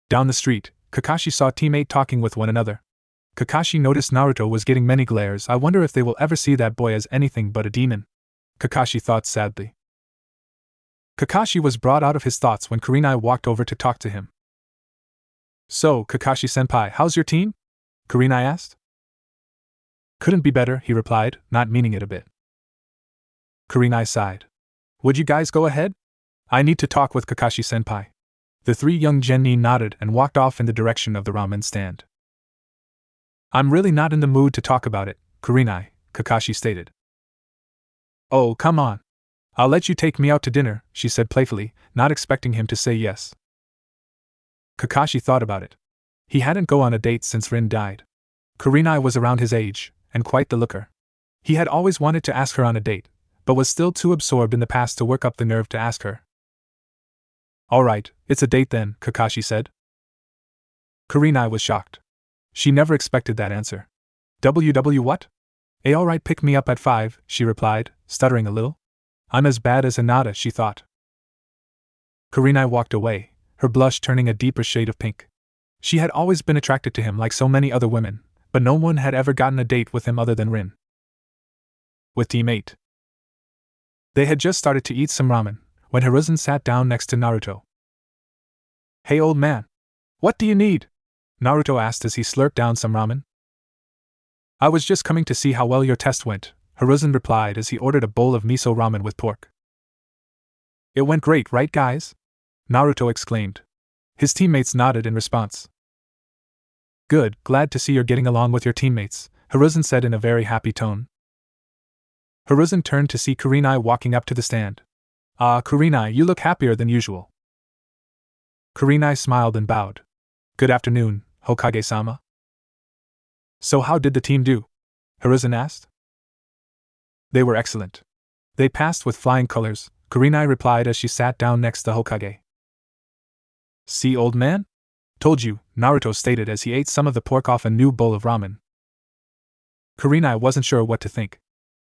Down the street, Kakashi saw teammates talking with one another. Kakashi noticed Naruto was getting many glares. I wonder if they will ever see that boy as anything but a demon, Kakashi thought sadly. Kakashi was brought out of his thoughts when Kurenai walked over to talk to him. So, Kakashi-senpai, how's your team? Kurenai asked. Couldn't be better, he replied, not meaning it a bit. Kurenai sighed. Would you guys go ahead? I need to talk with Kakashi-senpai. The 3 young genin nodded and walked off in the direction of the ramen stand. I'm really not in the mood to talk about it, Kurenai, Kakashi stated. Oh, come on. I'll let you take me out to dinner, she said playfully, not expecting him to say yes. Kakashi thought about it. He hadn't go on a date since Rin died. Kurenai was around his age, and quite the looker. He had always wanted to ask her on a date, but was still too absorbed in the past to work up the nerve to ask her. Alright, it's a date then, Kakashi said. Kurenai was shocked. She never expected that answer. WW what? Alright, pick me up at 5, she replied, stuttering a little. I'm as bad as Hinata, she thought. Kurenai walked away, her blush turning a deeper shade of pink. She had always been attracted to him like so many other women, but no one had ever gotten a date with him other than Rin. With Team 8. They had just started to eat some ramen, when Hiruzen sat down next to Naruto. Hey old man. What do you need? Naruto asked as he slurped down some ramen. I was just coming to see how well your test went, Hiruzen replied as he ordered a bowl of miso ramen with pork. It went great, right guys? Naruto exclaimed. His teammates nodded in response. Good, glad to see you're getting along with your teammates, Hiruzen said in a very happy tone. Hiruzen turned to see Kurenai walking up to the stand. Ah, Kurenai, you look happier than usual. Kurenai smiled and bowed. Good afternoon, Hokage-sama. So how did the team do? Hiruzen asked. They were excellent. They passed with flying colors, Kurenai replied as she sat down next to Hokage. See, old man? Told you, Naruto stated as he ate some of the pork off a new bowl of ramen. Kurenai wasn't sure what to think.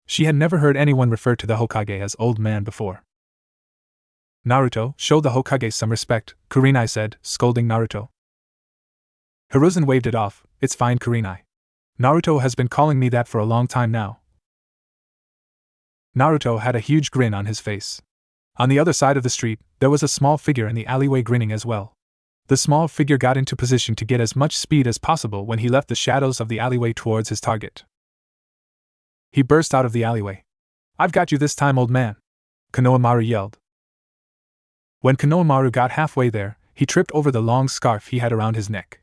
She had never heard anyone refer to the Hokage as old man before. Naruto, show the Hokage some respect, Kurenai said, scolding Naruto. Hiruzen waved it off. It's fine, Kurenai. Naruto has been calling me that for a long time now. Naruto had a huge grin on his face. On the other side of the street, there was a small figure in the alleyway grinning as well. The small figure got into position to get as much speed as possible when he left the shadows of the alleyway towards his target. He burst out of the alleyway. I've got you this time, old man, Konohamaru yelled. When Konohamaru got halfway there, he tripped over the long scarf he had around his neck.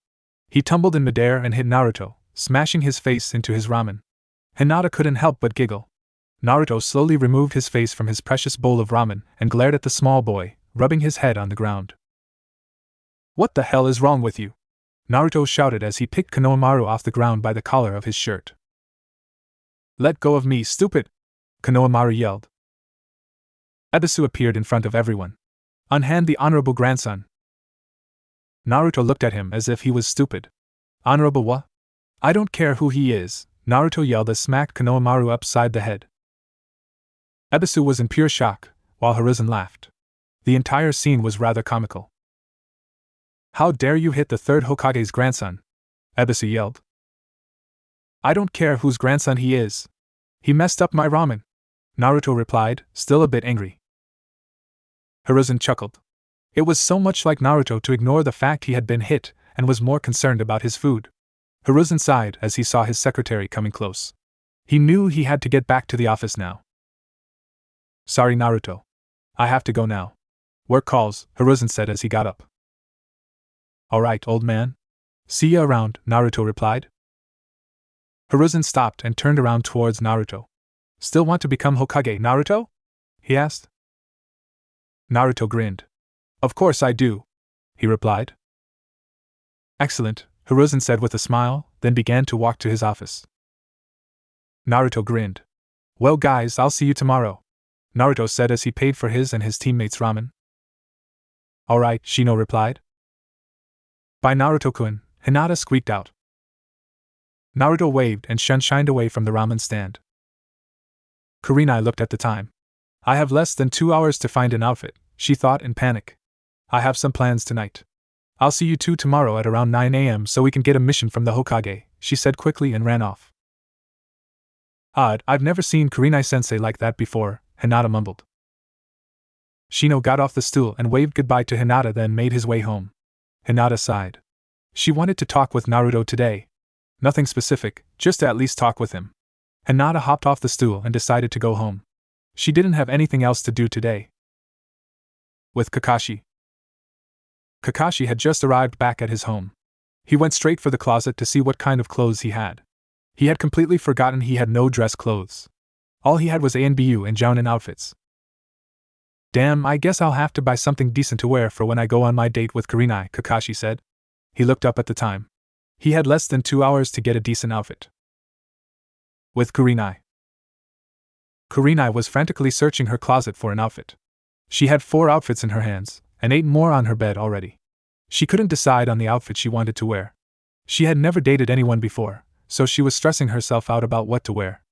He tumbled in midair and hit Naruto, smashing his face into his ramen. Hinata couldn't help but giggle. Naruto slowly removed his face from his precious bowl of ramen and glared at the small boy, rubbing his head on the ground. What the hell is wrong with you? Naruto shouted as he picked Konohamaru off the ground by the collar of his shirt. Let go of me, stupid! Konohamaru yelled. Ebisu appeared in front of everyone. Unhand the honorable grandson. Naruto looked at him as if he was stupid. Honorable what? I don't care who he is, Naruto yelled as smacked Konohamaru upside the head. Ebisu was in pure shock, while Hiruzen laughed. The entire scene was rather comical. How dare you hit the third Hokage's grandson? Ebisu yelled. I don't care whose grandson he is. He messed up my ramen, Naruto replied, still a bit angry. Hiruzen chuckled. It was so much like Naruto to ignore the fact he had been hit, and was more concerned about his food. Hiruzen sighed as he saw his secretary coming close. He knew he had to get back to the office now. Sorry, Naruto. I have to go now. Work calls, Hiruzen said as he got up. Alright, old man. See ya around, Naruto replied. Hiruzen stopped and turned around towards Naruto. Still want to become Hokage, Naruto? He asked. Naruto grinned. Of course I do, he replied. Excellent, Hiruzen said with a smile, then began to walk to his office. Naruto grinned. Well guys, I'll see you tomorrow, Naruto said as he paid for his and his teammates' ramen. Alright, Shino replied. Bye Naruto-kun, Hinata squeaked out. Naruto waved and shined away from the ramen stand. Kurenai looked at the time. I have less than 2 hours to find an outfit, she thought in panic. I have some plans tonight. I'll see you two tomorrow at around 9 a.m. so we can get a mission from the Hokage, she said quickly and ran off. Odd, I've never seen Kurenai-sensei like that before, Hinata mumbled. Shino got off the stool and waved goodbye to Hinata, then made his way home. Hinata sighed. She wanted to talk with Naruto today. Nothing specific, just to at least talk with him. Hinata hopped off the stool and decided to go home. She didn't have anything else to do today. With Kakashi. Kakashi had just arrived back at his home. He went straight for the closet to see what kind of clothes he had. He had completely forgotten he had no dress clothes. All he had was ANBU and Jounin outfits. Damn, I guess I'll have to buy something decent to wear for when I go on my date with Kurenai, Kakashi said. He looked up at the time. He had less than 2 hours to get a decent outfit. With Kurenai. Kurenai was frantically searching her closet for an outfit. She had 4 outfits in her hands, and 8 more on her bed already. She couldn't decide on the outfit she wanted to wear. She had never dated anyone before, so she was stressing herself out about what to wear.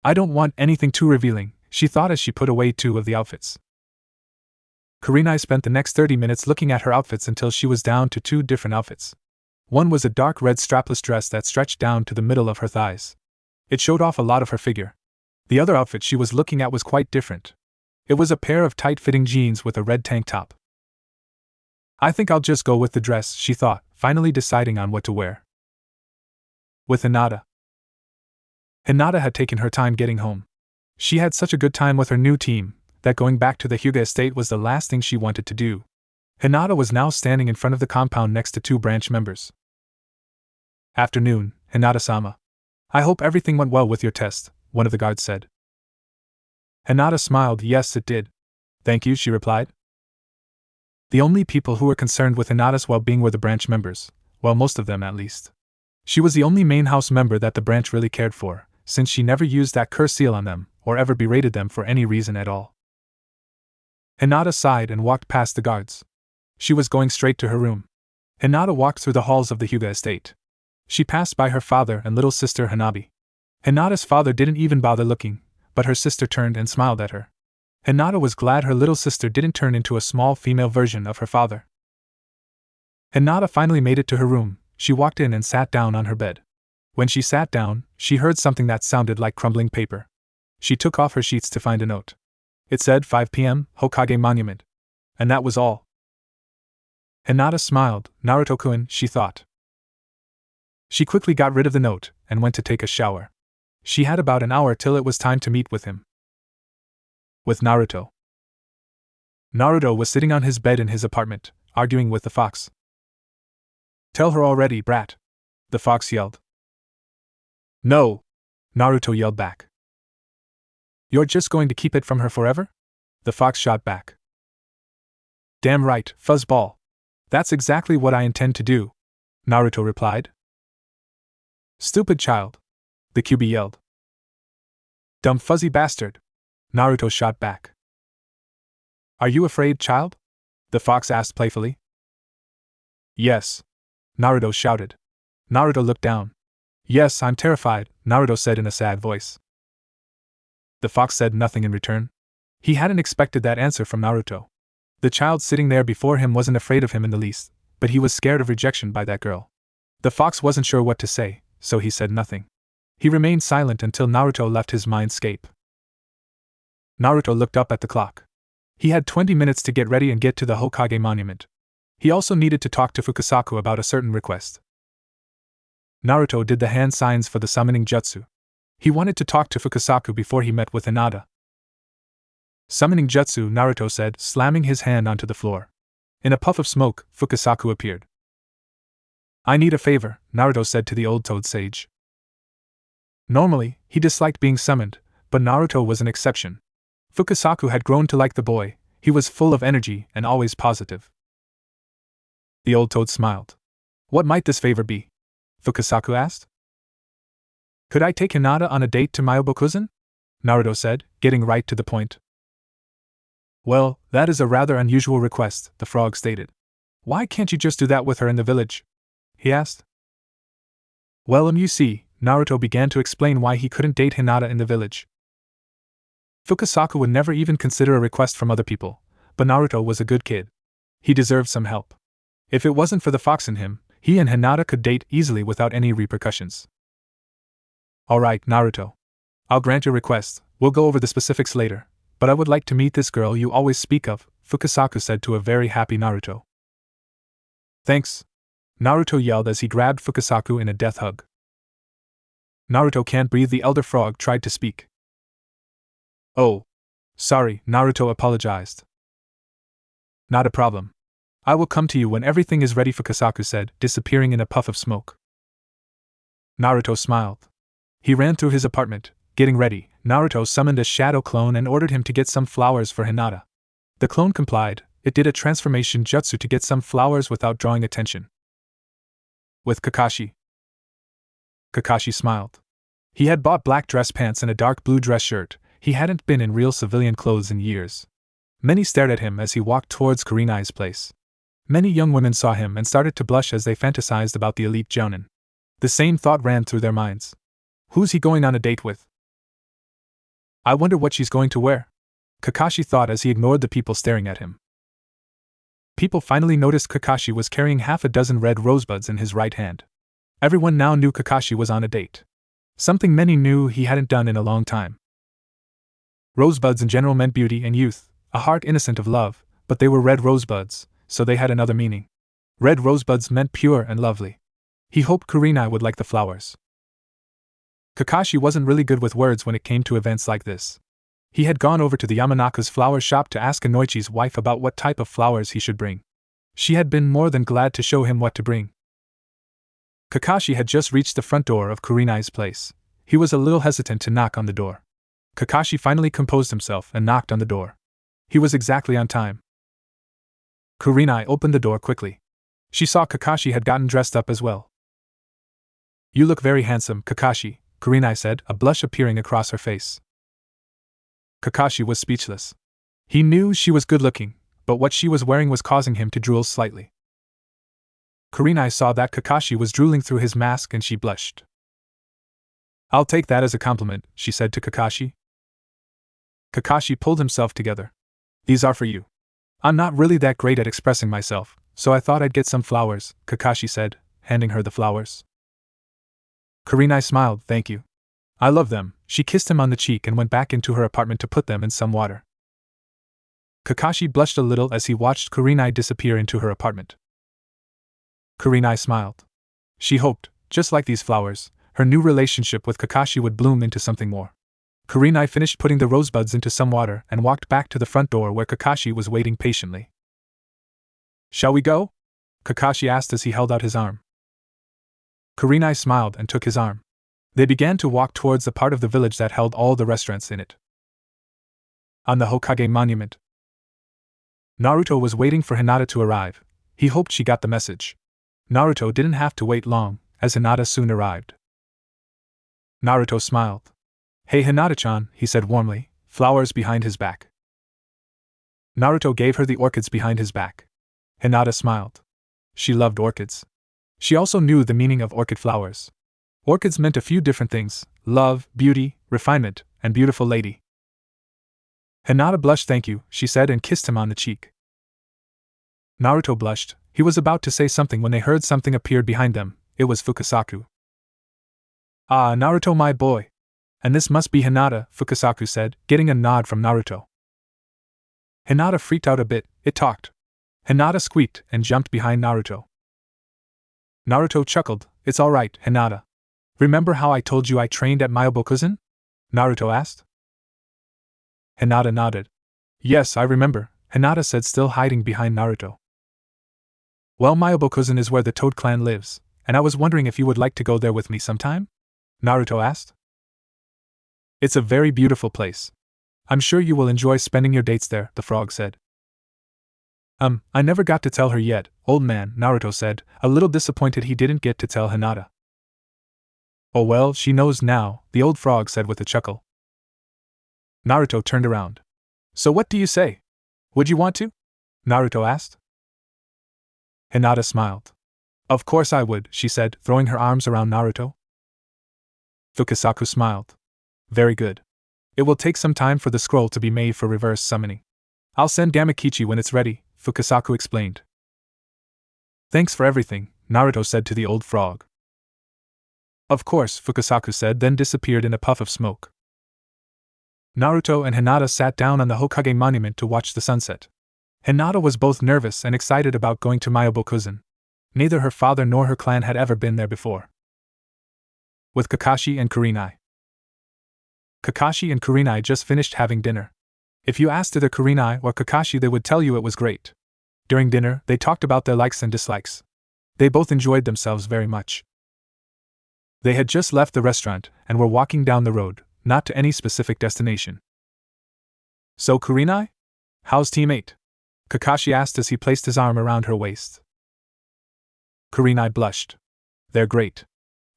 I don't want anything too revealing, she thought as she put away 2 of the outfits. Kurenai spent the next 30 minutes looking at her outfits until she was down to 2 different outfits. One was a dark red strapless dress that stretched down to the middle of her thighs. It showed off a lot of her figure. The other outfit she was looking at was quite different. It was a pair of tight-fitting jeans with a red tank top. I think I'll just go with the dress, she thought, finally deciding on what to wear. With Hinata. Hinata had taken her time getting home. She had such a good time with her new team that going back to the Hyuga estate was the last thing she wanted to do. Hinata was now standing in front of the compound next to 2 branch members. Afternoon, Hinata-sama. I hope everything went well with your test, one of the guards said. Hinata smiled. Yes, it did. Thank you, she replied. The only people who were concerned with Hinata's well-being were the branch members, well, most of them at least. She was the only main house member that the branch really cared for, since she never used that curse seal on them, or ever berated them for any reason at all. Hinata sighed and walked past the guards. She was going straight to her room. Hinata walked through the halls of the Hyuga estate. She passed by her father and little sister Hanabi. Hinata's father didn't even bother looking, but her sister turned and smiled at her. Hinata was glad her little sister didn't turn into a small female version of her father. Hinata finally made it to her room. She walked in and sat down on her bed. When she sat down, she heard something that sounded like crumbling paper. She took off her sheets to find a note. It said 5 p.m., Hokage Monument. And that was all. Hinata smiled. Naruto-kun, she thought. She quickly got rid of the note and went to take a shower. She had about an hour till it was time to meet with him. With Naruto. Naruto was sitting on his bed in his apartment, arguing with the fox. Tell her already, brat, the fox yelled. No, Naruto yelled back. You're just going to keep it from her forever? The fox shot back. Damn right, fuzzball. That's exactly what I intend to do, Naruto replied. Stupid child, the Kyuubi yelled. Dumb fuzzy bastard, Naruto shot back. Are you afraid, child? The fox asked playfully. Yes, Naruto shouted. Naruto looked down. Yes, I'm terrified, Naruto said in a sad voice. The fox said nothing in return. He hadn't expected that answer from Naruto. The child sitting there before him wasn't afraid of him in the least, but he was scared of rejection by that girl. The fox wasn't sure what to say, so he said nothing. He remained silent until Naruto left his mindscape. Naruto looked up at the clock. He had 20 minutes to get ready and get to the Hokage monument. He also needed to talk to Fukasaku about a certain request. Naruto did the hand signs for the summoning jutsu. He wanted to talk to Fukasaku before he met with Hinata. Summoning Jutsu, Naruto said, slamming his hand onto the floor. In a puff of smoke, Fukasaku appeared. I need a favor, Naruto said to the old toad sage. Normally, he disliked being summoned, but Naruto was an exception. Fukasaku had grown to like the boy. He was full of energy and always positive. The old toad smiled. What might this favor be? Fukasaku asked. Could I take Hinata on a date to Myoboku-san? Naruto said, getting right to the point. Well, that is a rather unusual request, the frog stated. Why can't you just do that with her in the village? He asked. Well, you see, Naruto began to explain why he couldn't date Hinata in the village. Fukasaku would never even consider a request from other people, but Naruto was a good kid. He deserved some help. If it wasn't for the fox in him, he and Hinata could date easily without any repercussions. Alright, Naruto. I'll grant your request, we'll go over the specifics later, but I would like to meet this girl you always speak of, Fukasaku said to a very happy Naruto. Thanks. Naruto yelled as he grabbed Fukasaku in a death hug. Naruto can't breathe, the elder frog tried to speak. Oh. Sorry, Naruto apologized. Not a problem. I will come to you when everything is ready, Fukasaku said, disappearing in a puff of smoke. Naruto smiled. He ran through his apartment. Getting ready, Naruto summoned a shadow clone and ordered him to get some flowers for Hinata. The clone complied. It did a transformation jutsu to get some flowers without drawing attention. With Kakashi. Kakashi smiled. He had bought black dress pants and a dark blue dress shirt. He hadn't been in real civilian clothes in years. Many stared at him as he walked towards Kurenai's place. Many young women saw him and started to blush as they fantasized about the elite jounin. The same thought ran through their minds. Who's he going on a date with? I wonder what she's going to wear, Kakashi thought as he ignored the people staring at him. People finally noticed Kakashi was carrying half a dozen red rosebuds in his right hand. Everyone now knew Kakashi was on a date. Something many knew he hadn't done in a long time. Rosebuds in general meant beauty and youth, a heart innocent of love, but they were red rosebuds, so they had another meaning. Red rosebuds meant pure and lovely. He hoped Kurenai would like the flowers. Kakashi wasn't really good with words when it came to events like this. He had gone over to the Yamanaka's flower shop to ask Anoichi's wife about what type of flowers he should bring. She had been more than glad to show him what to bring. Kakashi had just reached the front door of Kurenai's place. He was a little hesitant to knock on the door. Kakashi finally composed himself and knocked on the door. He was exactly on time. Kurenai opened the door quickly. She saw Kakashi had gotten dressed up as well. You look very handsome, Kakashi, Kurenai said, a blush appearing across her face. Kakashi was speechless. He knew she was good-looking, but what she was wearing was causing him to drool slightly. Kurenai saw that Kakashi was drooling through his mask and she blushed. I'll take that as a compliment, she said to Kakashi. Kakashi pulled himself together. These are for you. I'm not really that great at expressing myself, so I thought I'd get some flowers, Kakashi said, handing her the flowers. Kurenai smiled, thank you. I love them. She kissed him on the cheek and went back into her apartment to put them in some water. Kakashi blushed a little as he watched Kurenai disappear into her apartment. Kurenai smiled. She hoped, just like these flowers, her new relationship with Kakashi would bloom into something more. Kurenai finished putting the rosebuds into some water and walked back to the front door where Kakashi was waiting patiently. Shall we go? Kakashi asked as he held out his arm. Kurenai smiled and took his arm. They began to walk towards the part of the village that held all the restaurants in it. On the Hokage monument, Naruto was waiting for Hinata to arrive. He hoped she got the message. Naruto didn't have to wait long, as Hinata soon arrived. Naruto smiled. Hey Hinata-chan, he said warmly, flowers behind his back. Naruto gave her the orchids behind his back. Hinata smiled. She loved orchids. She also knew the meaning of orchid flowers. Orchids meant a few different things: love, beauty, refinement, and beautiful lady. Hinata blushed. Thank you, she said and kissed him on the cheek. Naruto blushed. He was about to say something when they heard something appeared behind them. It was Fukasaku. Ah, Naruto my boy. And this must be Hinata, Fukasaku said, getting a nod from Naruto. Hinata freaked out a bit. It talked. Hinata squeaked and jumped behind Naruto. Naruto chuckled. It's all right, Hinata. Remember how I told you I trained at Myoboku? Naruto asked. Hinata nodded. Yes, I remember, Hinata said, still hiding behind Naruto. Well, Myoboku is where the Toad clan lives, and I was wondering if you would like to go there with me sometime? Naruto asked. It's a very beautiful place. I'm sure you will enjoy spending your dates there, the frog said. I never got to tell her yet, old man, Naruto said, a little disappointed he didn't get to tell Hinata. Oh well, she knows now, the old frog said with a chuckle. Naruto turned around. So what do you say? Would you want to? Naruto asked. Hinata smiled. Of course I would, she said, throwing her arms around Naruto. Fukasaku smiled. Very good. It will take some time for the scroll to be made for reverse summoning. I'll send Gamakichi when it's ready, Fukasaku explained. Thanks for everything, Naruto said to the old frog. Of course, Fukasaku said, then disappeared in a puff of smoke. Naruto and Hinata sat down on the Hokage monument to watch the sunset. Hinata was both nervous and excited about going to Myoboku. Neither her father nor her clan had ever been there before. With Kakashi and Kurenai. Kakashi and Kurenai just finished having dinner. If you asked either Kurenai or Kakashi, they would tell you it was great. During dinner, they talked about their likes and dislikes. They both enjoyed themselves very much. They had just left the restaurant and were walking down the road, not to any specific destination. So Kurenai? How's Team 8? Kakashi asked as he placed his arm around her waist. Kurenai blushed. They're great.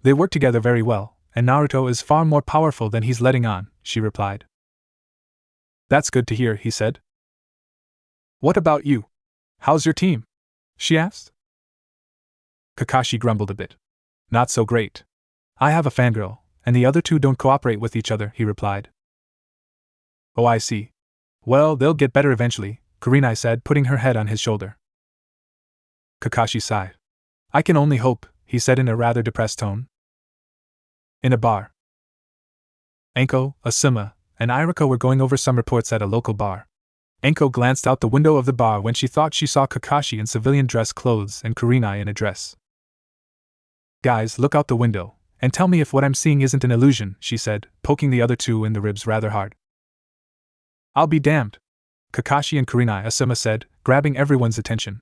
They work together very well, and Naruto is far more powerful than he's letting on, she replied. That's good to hear, he said. What about you? How's your team? She asked. Kakashi grumbled a bit. Not so great. I have a fangirl, and the other two don't cooperate with each other, he replied. Oh, I see. Well, they'll get better eventually, Kurenai said, putting her head on his shoulder. Kakashi sighed. I can only hope, he said in a rather depressed tone. In a bar. Anko, Asuma, and Irika were going over some reports at a local bar. Anko glanced out the window of the bar when she thought she saw Kakashi in civilian dress clothes and Kurenai in a dress. Guys, look out the window, and tell me if what I'm seeing isn't an illusion, she said, poking the other two in the ribs rather hard. I'll be damned, Kakashi and Kurenai, Asuma said, grabbing everyone's attention.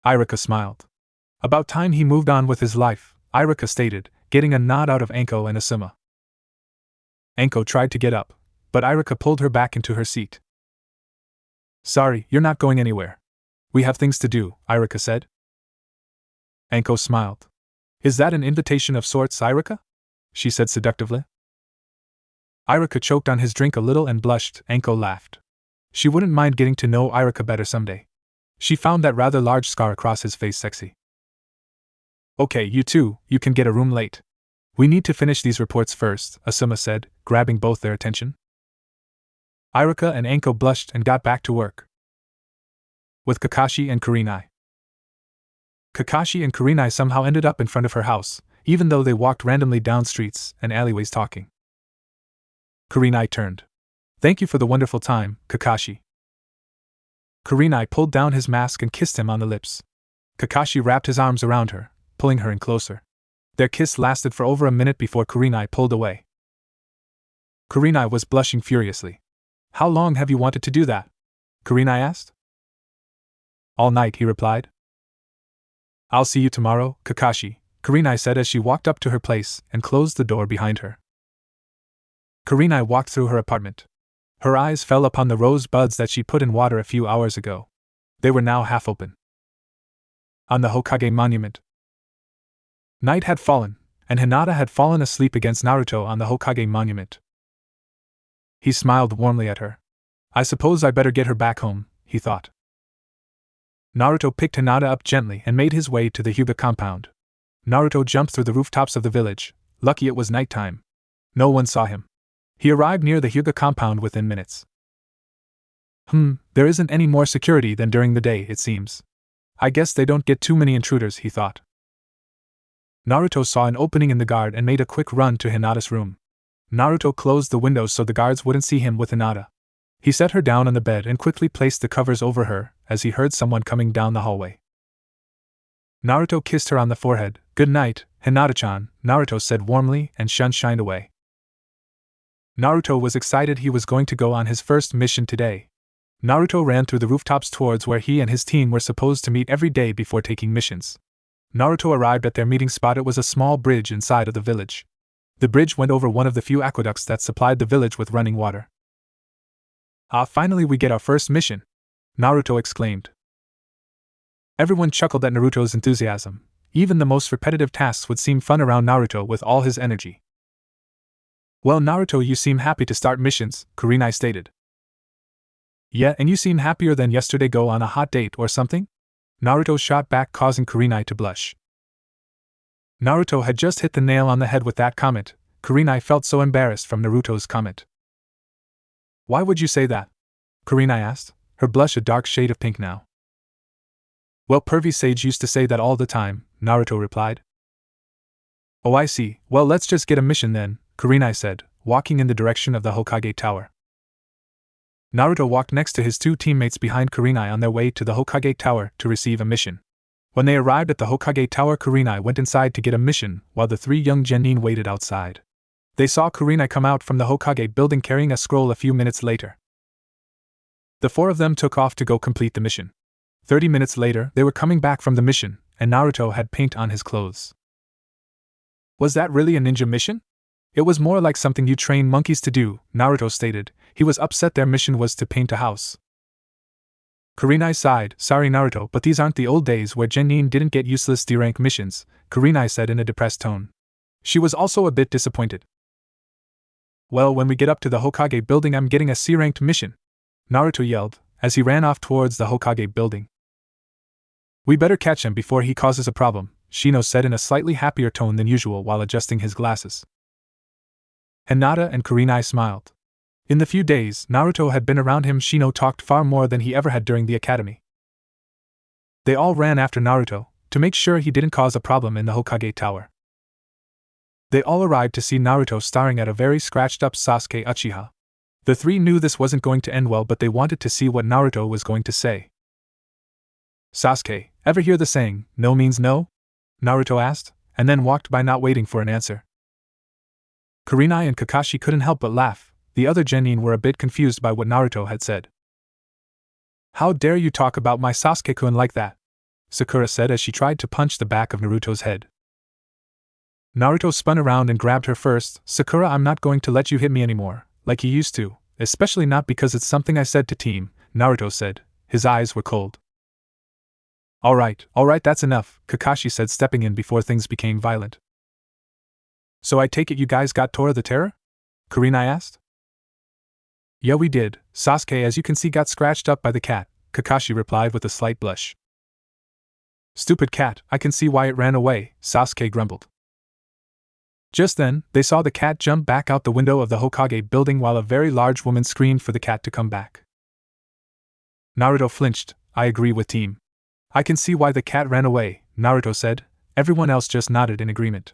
Irika smiled. About time he moved on with his life, Irika stated, getting a nod out of Anko and Asuma. Anko tried to get up, but Irika pulled her back into her seat. Sorry, you're not going anywhere. We have things to do, Irika said. Anko smiled. Is that an invitation of sorts, Irika? She said seductively. Irika choked on his drink a little and blushed. Anko laughed. She wouldn't mind getting to know Irika better someday. She found that rather large scar across his face sexy. Okay, you two, you can get a room late. We need to finish these reports first, Asuma said, grabbing both their attention. Irika and Anko blushed and got back to work. With Kakashi and Kurenai. Kakashi and Kurenai somehow ended up in front of her house, even though they walked randomly down streets and alleyways talking. Kurenai turned. Thank you for the wonderful time, Kakashi. Kurenai pulled down his mask and kissed him on the lips. Kakashi wrapped his arms around her, pulling her in closer. Their kiss lasted for over a minute before Kurenai pulled away. Kurenai was blushing furiously. How long have you wanted to do that? Kurenai asked. All night, he replied. I'll see you tomorrow, Kakashi, Kurenai said as she walked up to her place and closed the door behind her. Kurenai walked through her apartment. Her eyes fell upon the rose buds that she put in water a few hours ago. They were now half open. On the Hokage monument. Night had fallen, and Hinata had fallen asleep against Naruto on the Hokage monument. He smiled warmly at her. I suppose I better get her back home, he thought. Naruto picked Hinata up gently and made his way to the Hyuga compound. Naruto jumped through the rooftops of the village. Lucky it was nighttime. No one saw him. He arrived near the Hyuga compound within minutes. There isn't any more security than during the day, it seems. I guess they don't get too many intruders, he thought. Naruto saw an opening in the guard and made a quick run to Hinata's room. Naruto closed the windows so the guards wouldn't see him with Hinata. He set her down on the bed and quickly placed the covers over her as he heard someone coming down the hallway. Naruto kissed her on the forehead. Good night, "Hinata-chan," Naruto said warmly and shined away. Naruto was excited he was going to go on his first mission today. Naruto ran through the rooftops towards where he and his team were supposed to meet every day before taking missions. Naruto arrived at their meeting spot. It was a small bridge inside of the village. The bridge went over one of the few aqueducts that supplied the village with running water. "Ah, finally we get our first mission," Naruto exclaimed. Everyone chuckled at Naruto's enthusiasm. Even the most repetitive tasks would seem fun around Naruto with all his energy. "Well, Naruto, you seem happy to start missions," Kurenai stated. "Yeah, and you seem happier than yesterday. Go on a hot date or something?" Naruto shot back, causing Kurenai to blush. Naruto had just hit the nail on the head with that comment. Kurenai felt so embarrassed from Naruto's comment. "Why would you say that?" Kurenai asked, her blush a dark shade of pink now. "Well, Pervy Sage used to say that all the time," Naruto replied. "Oh, I see. Well, let's just get a mission then," Kurenai said, walking in the direction of the Hokage Tower. Naruto walked next to his two teammates behind Kurenai on their way to the Hokage Tower to receive a mission. When they arrived at the Hokage Tower, Kurenai went inside to get a mission while the three young genin waited outside. They saw Kurenai come out from the Hokage building carrying a scroll a few minutes later. The four of them took off to go complete the mission. 30 minutes later, they were coming back from the mission, and Naruto had paint on his clothes. "Was that really a ninja mission?" "It was more like something you train monkeys to do," Naruto stated. He was upset their mission was to paint a house. Kurenai sighed. "Sorry, Naruto, but these aren't the old days where genin didn't get useless D-rank missions," Kurenai said in a depressed tone. She was also a bit disappointed. "Well, when we get up to the Hokage building, I'm getting a C-ranked mission," Naruto yelled, as he ran off towards the Hokage building. "We better catch him before he causes a problem," Shino said in a slightly happier tone than usual while adjusting his glasses. Hinata and Kurenai smiled. In the few days Naruto had been around him, Shino talked far more than he ever had during the academy. They all ran after Naruto, to make sure he didn't cause a problem in the Hokage Tower. They all arrived to see Naruto staring at a very scratched-up Sasuke Uchiha. The three knew this wasn't going to end well, but they wanted to see what Naruto was going to say. "Sasuke, ever hear the saying, no means no?" Naruto asked, and then walked by not waiting for an answer. Kurenai and Kakashi couldn't help but laugh. The other genin were a bit confused by what Naruto had said. "How dare you talk about my Sasuke-kun like that?" Sakura said as she tried to punch the back of Naruto's head. Naruto spun around and grabbed her first. "Sakura, I'm not going to let you hit me anymore, like you used to, especially not because it's something I said to team," Naruto said. His eyes were cold. All right, that's enough," Kakashi said, stepping in before things became violent. "So I take it you guys got Tora the Terror?" Kurenai asked. "Yeah, we did. Sasuke, as you can see, got scratched up by the cat," Kakashi replied with a slight blush. "Stupid cat, I can see why it ran away," Sasuke grumbled. Just then, they saw the cat jump back out the window of the Hokage building while a very large woman screamed for the cat to come back. Naruto flinched. "I agree with team. I can see why the cat ran away," Naruto said. Everyone else just nodded in agreement.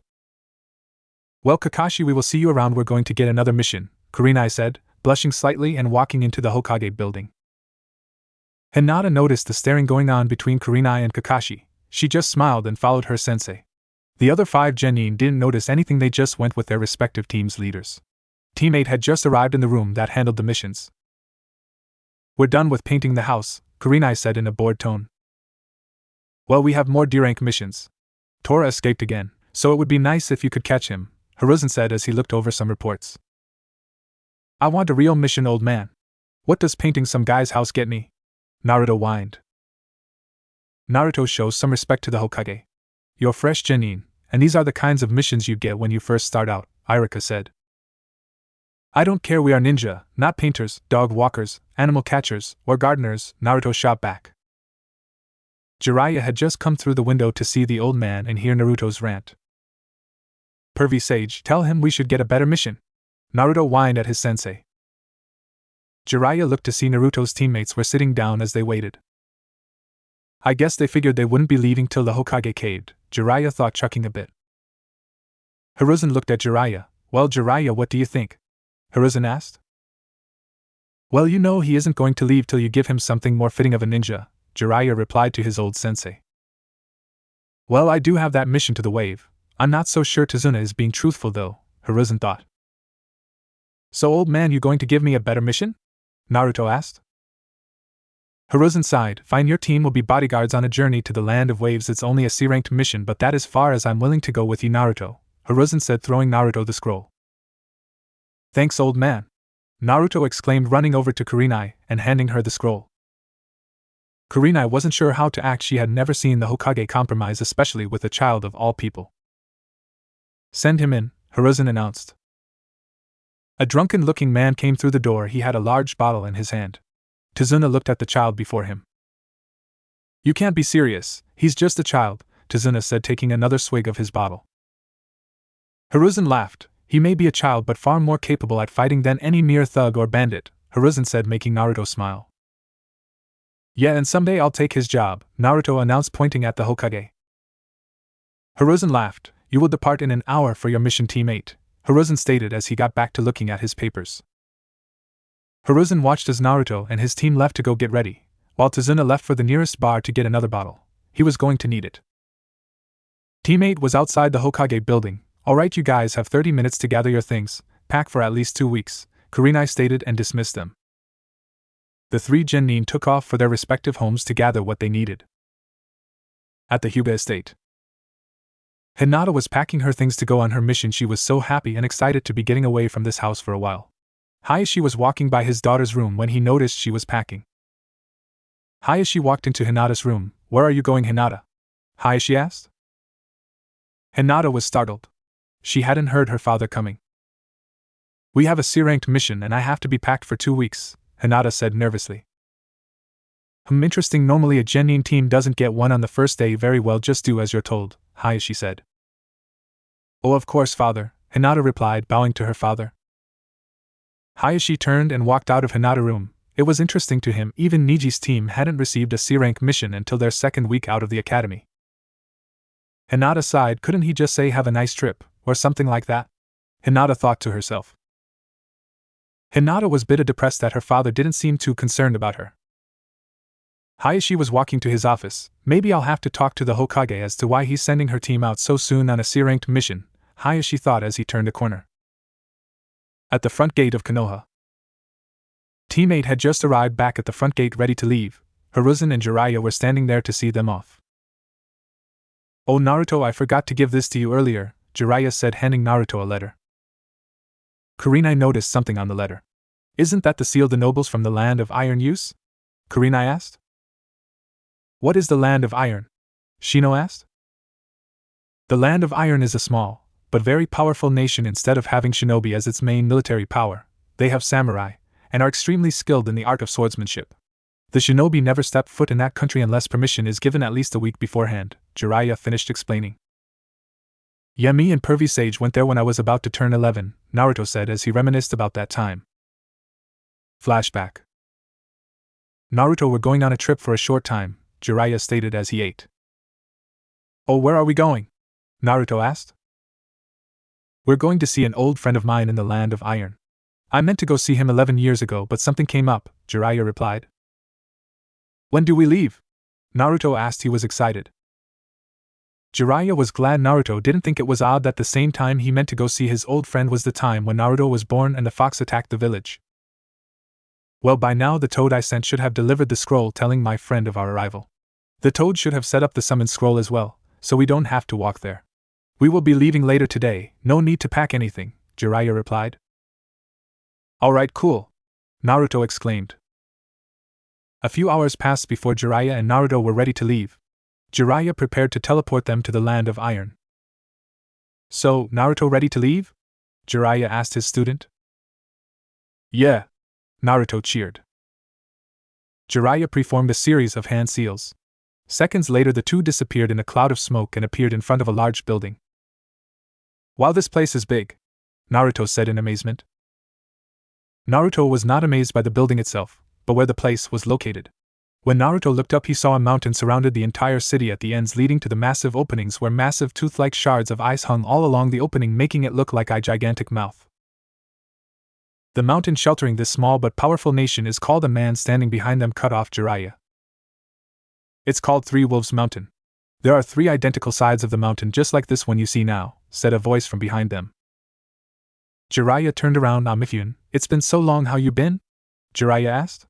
"Well, Kakashi, we will see you around. We're going to get another mission," Kurenai said, blushing slightly and walking into the Hokage building. Hinata noticed the staring going on between Kurenai and Kakashi. She just smiled and followed her sensei. The other 5 genin didn't notice anything, they just went with their respective team's leaders. Team 8 had just arrived in the room that handled the missions. "We're done with painting the house," Kurenai said in a bored tone. "Well, we have more D-rank missions. Tora escaped again, so it would be nice if you could catch him," Hiruzen said as he looked over some reports. "I want a real mission, old man. What does painting some guy's house get me?" Naruto whined. Naruto shows some respect to the Hokage. "You're fresh genin, and these are the kinds of missions you get when you first start out," Irika said. "I don't care, we are ninja, not painters, dog walkers, animal catchers, or gardeners," Naruto shot back. Jiraiya had just come through the window to see the old man and hear Naruto's rant. "Pervy Sage, tell him we should get a better mission," Naruto whined at his sensei. Jiraiya looked to see Naruto's teammates were sitting down as they waited. "I guess they figured they wouldn't be leaving till the Hokage caved," Jiraiya thought, chuckling a bit. Hiruzen looked at Jiraiya. "Well, Jiraiya, what do you think?" Hiruzen asked. "Well, you know he isn't going to leave till you give him something more fitting of a ninja," Jiraiya replied to his old sensei. "Well, I do have that mission to the wave. I'm not so sure Tazuna is being truthful though, Hiruzen thought. So old man, you going to give me a better mission? Naruto asked. Hiruzen sighed. Fine, your team will be bodyguards on a journey to the Land of Waves. It's only a C-ranked mission, but that is far as I'm willing to go with you, Naruto, Hiruzen said, throwing Naruto the scroll. Thanks, old man, Naruto exclaimed, running over to Kurenai and handing her the scroll. Kurenai wasn't sure how to act. She had never seen the Hokage compromise, especially with a child of all people. Send him in, Hiruzen announced. A drunken-looking man came through the door. He had a large bottle in his hand. Tazuna looked at the child before him. You can't be serious, he's just a child, Tazuna said, taking another swig of his bottle. Hiruzen laughed. He may be a child but far more capable at fighting than any mere thug or bandit, Hiruzen said, making Naruto smile. Yeah, and someday I'll take his job, Naruto announced, pointing at the Hokage. Hiruzen laughed. You will depart in an hour for your mission, teammate, Hiruzen stated as he got back to looking at his papers. Hiruzen watched as Naruto and his team left to go get ready, while Tazuna left for the nearest bar to get another bottle. He was going to need it. Teammate was outside the Hokage building. Alright, you guys have 30 minutes to gather your things, pack for at least 2 weeks, Kurenai stated and dismissed them. The 3 genin took off for their respective homes to gather what they needed. At the Hyuga estate, Hinata was packing her things to go on her mission. She was so happy and excited to be getting away from this house for a while. Hayashi was walking by his daughter's room when he noticed she was packing. Hayashi walked into Hinata's room. Where are you going, Hinata? Hayashi asked. Hinata was startled. She hadn't heard her father coming. We have a C-ranked mission and I have to be packed for 2 weeks, Hinata said nervously. Interesting, normally a genin team doesn't get one on the first day. Very well, just do as you're told, Hayashi said. Oh, of course, father, Hinata replied, bowing to her father. Hayashi turned and walked out of Hinata's room. It was interesting to him, even Niji's team hadn't received a C-rank mission until their second week out of the academy. Hinata sighed. Couldn't he just say have a nice trip, or something like that? Hinata thought to herself. Hinata was a bit depressed that her father didn't seem too concerned about her. Hayashi was walking to his office. Maybe I'll have to talk to the Hokage as to why he's sending her team out so soon on a C-ranked mission, Hayashi thought as he turned a corner. At the front gate of Konoha, teammate had just arrived back at the front gate ready to leave. Hiruzen and Jiraiya were standing there to see them off. Oh, Naruto, I forgot to give this to you earlier, Jiraiya said, handing Naruto a letter. Kurenai noticed something on the letter. Isn't that the seal the nobles from the Land of Iron use? Kurenai asked. What is the Land of Iron? Shino asked. The Land of Iron is a small, but very powerful nation. Instead of having shinobi as its main military power, they have samurai, and are extremely skilled in the art of swordsmanship. The shinobi never step foot in that country unless permission is given at least a week beforehand, Jiraiya finished explaining. Yeah, me and Pervy Sage went there when I was about to turn 11, Naruto said as he reminisced about that time. Flashback. Naruto, we're going on a trip for a short time, Jiraiya stated as he ate. Oh, where are we going? Naruto asked. We're going to see an old friend of mine in the Land of Iron. I meant to go see him 11 years ago, but something came up, Jiraiya replied. When do we leave? Naruto asked. He was excited. Jiraiya was glad. Naruto didn't think it was odd that the same time he meant to go see his old friend was the time when Naruto was born and the fox attacked the village. Well, by now the toad I sent should have delivered the scroll telling my friend of our arrival. The toad should have set up the summon scroll as well, so we don't have to walk there. We will be leaving later today, no need to pack anything, Jiraiya replied. Alright, cool, Naruto exclaimed. A few hours passed before Jiraiya and Naruto were ready to leave. Jiraiya prepared to teleport them to the Land of Iron. So, Naruto ready to leave? Jiraiya asked his student. Yeah, Naruto cheered. Jiraiya performed a series of hand seals. Seconds later the two disappeared in a cloud of smoke and appeared in front of a large building. Wow, this place is big, Naruto said in amazement. Naruto was not amazed by the building itself, but where the place was located. When Naruto looked up, he saw a mountain surrounded the entire city at the ends, leading to the massive openings where massive tooth-like shards of ice hung all along the opening, making it look like a gigantic mouth. The mountain sheltering this small but powerful nation is called. A man standing behind them cut off Jiraiya. It's called Three Wolves Mountain. There are 3 identical sides of the mountain just like this one you see now, said a voice from behind them. Jiraiya turned around on Mifune. It's been so long, how you been? Jiraiya asked.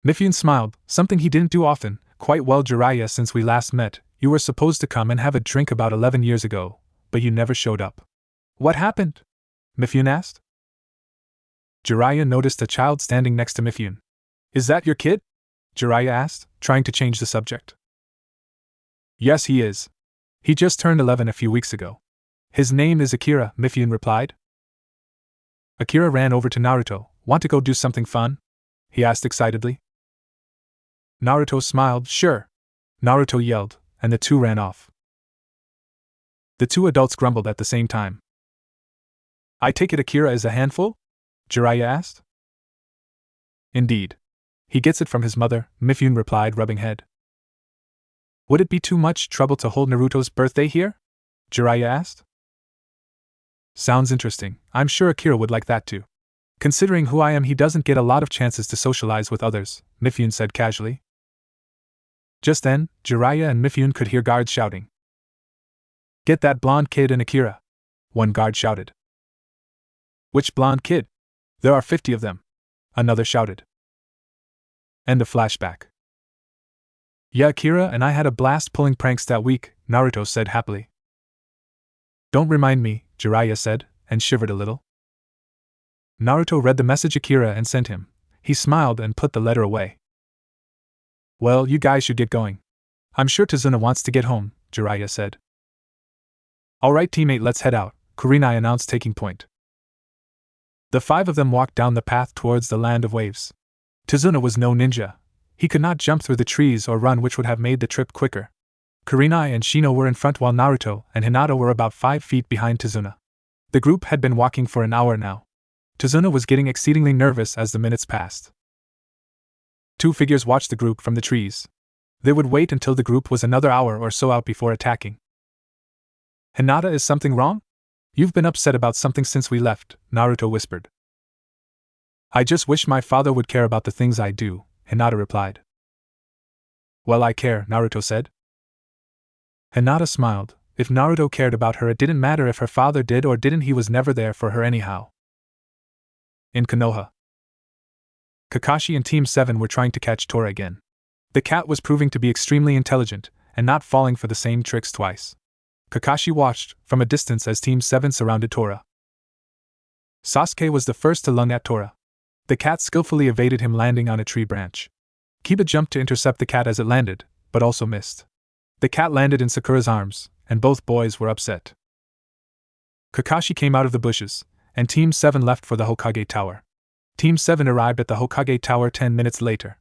Mifune smiled, something he didn't do often. Quite well, Jiraiya, since we last met. You were supposed to come and have a drink about 11 years ago, but you never showed up. What happened? Mifune asked. Jiraiya noticed a child standing next to Mifune. Is that your kid? Jiraiya asked, trying to change the subject. Yes, he is. He just turned 11 a few weeks ago. His name is Akira, Mifune replied. Akira ran over to Naruto. Want to go do something fun? He asked excitedly. Naruto smiled. Sure. Naruto yelled, and the two ran off. The 2 adults grumbled at the same time. I take it Akira is a handful? Jiraiya asked. Indeed. He gets it from his mother, Mifune replied, rubbing head. Would it be too much trouble to hold Naruto's birthday here? Jiraiya asked. Sounds interesting. I'm sure Akira would like that too. Considering who I am, he doesn't get a lot of chances to socialize with others, Mifune said casually. Just then, Jiraiya and Mifune could hear guards shouting. Get that blonde kid and Akira, one guard shouted. Which blonde kid? There are 50 of them, another shouted. End of flashback. Yeah, Akira and I had a blast pulling pranks that week, Naruto said happily. Don't remind me, Jiraiya said, and shivered a little. Naruto read the message Akira and sent him. He smiled and put the letter away. Well, you guys should get going. I'm sure Tazuna wants to get home, Jiraiya said. Alright teammate, let's head out, Kurenai announced, taking point. The 5 of them walked down the path towards the land of waves. Tazuna was no ninja. He could not jump through the trees or run, which would have made the trip quicker. Kurenai and Shino were in front while Naruto and Hinata were about 5 feet behind Tazuna. The group had been walking for an hour now. Tazuna was getting exceedingly nervous as the minutes passed. 2 figures watched the group from the trees. They would wait until the group was another hour or so out before attacking. Hinata, is something wrong? You've been upset about something since we left, Naruto whispered. I just wish my father would care about the things I do, Hinata replied. Well, I care, Naruto said. Hinata smiled. If Naruto cared about her, it didn't matter if her father did or didn't, he was never there for her anyhow. In Konoha, Kakashi and Team 7 were trying to catch Tora again. The cat was proving to be extremely intelligent, and not falling for the same tricks twice. Kakashi watched, from a distance, as Team 7 surrounded Tora. Sasuke was the first to lunge at Tora. The cat skillfully evaded him, landing on a tree branch. Kiba jumped to intercept the cat as it landed, but also missed. The cat landed in Sakura's arms, and both boys were upset. Kakashi came out of the bushes, and Team 7 left for the Hokage Tower. Team 7 arrived at the Hokage Tower 10 minutes later.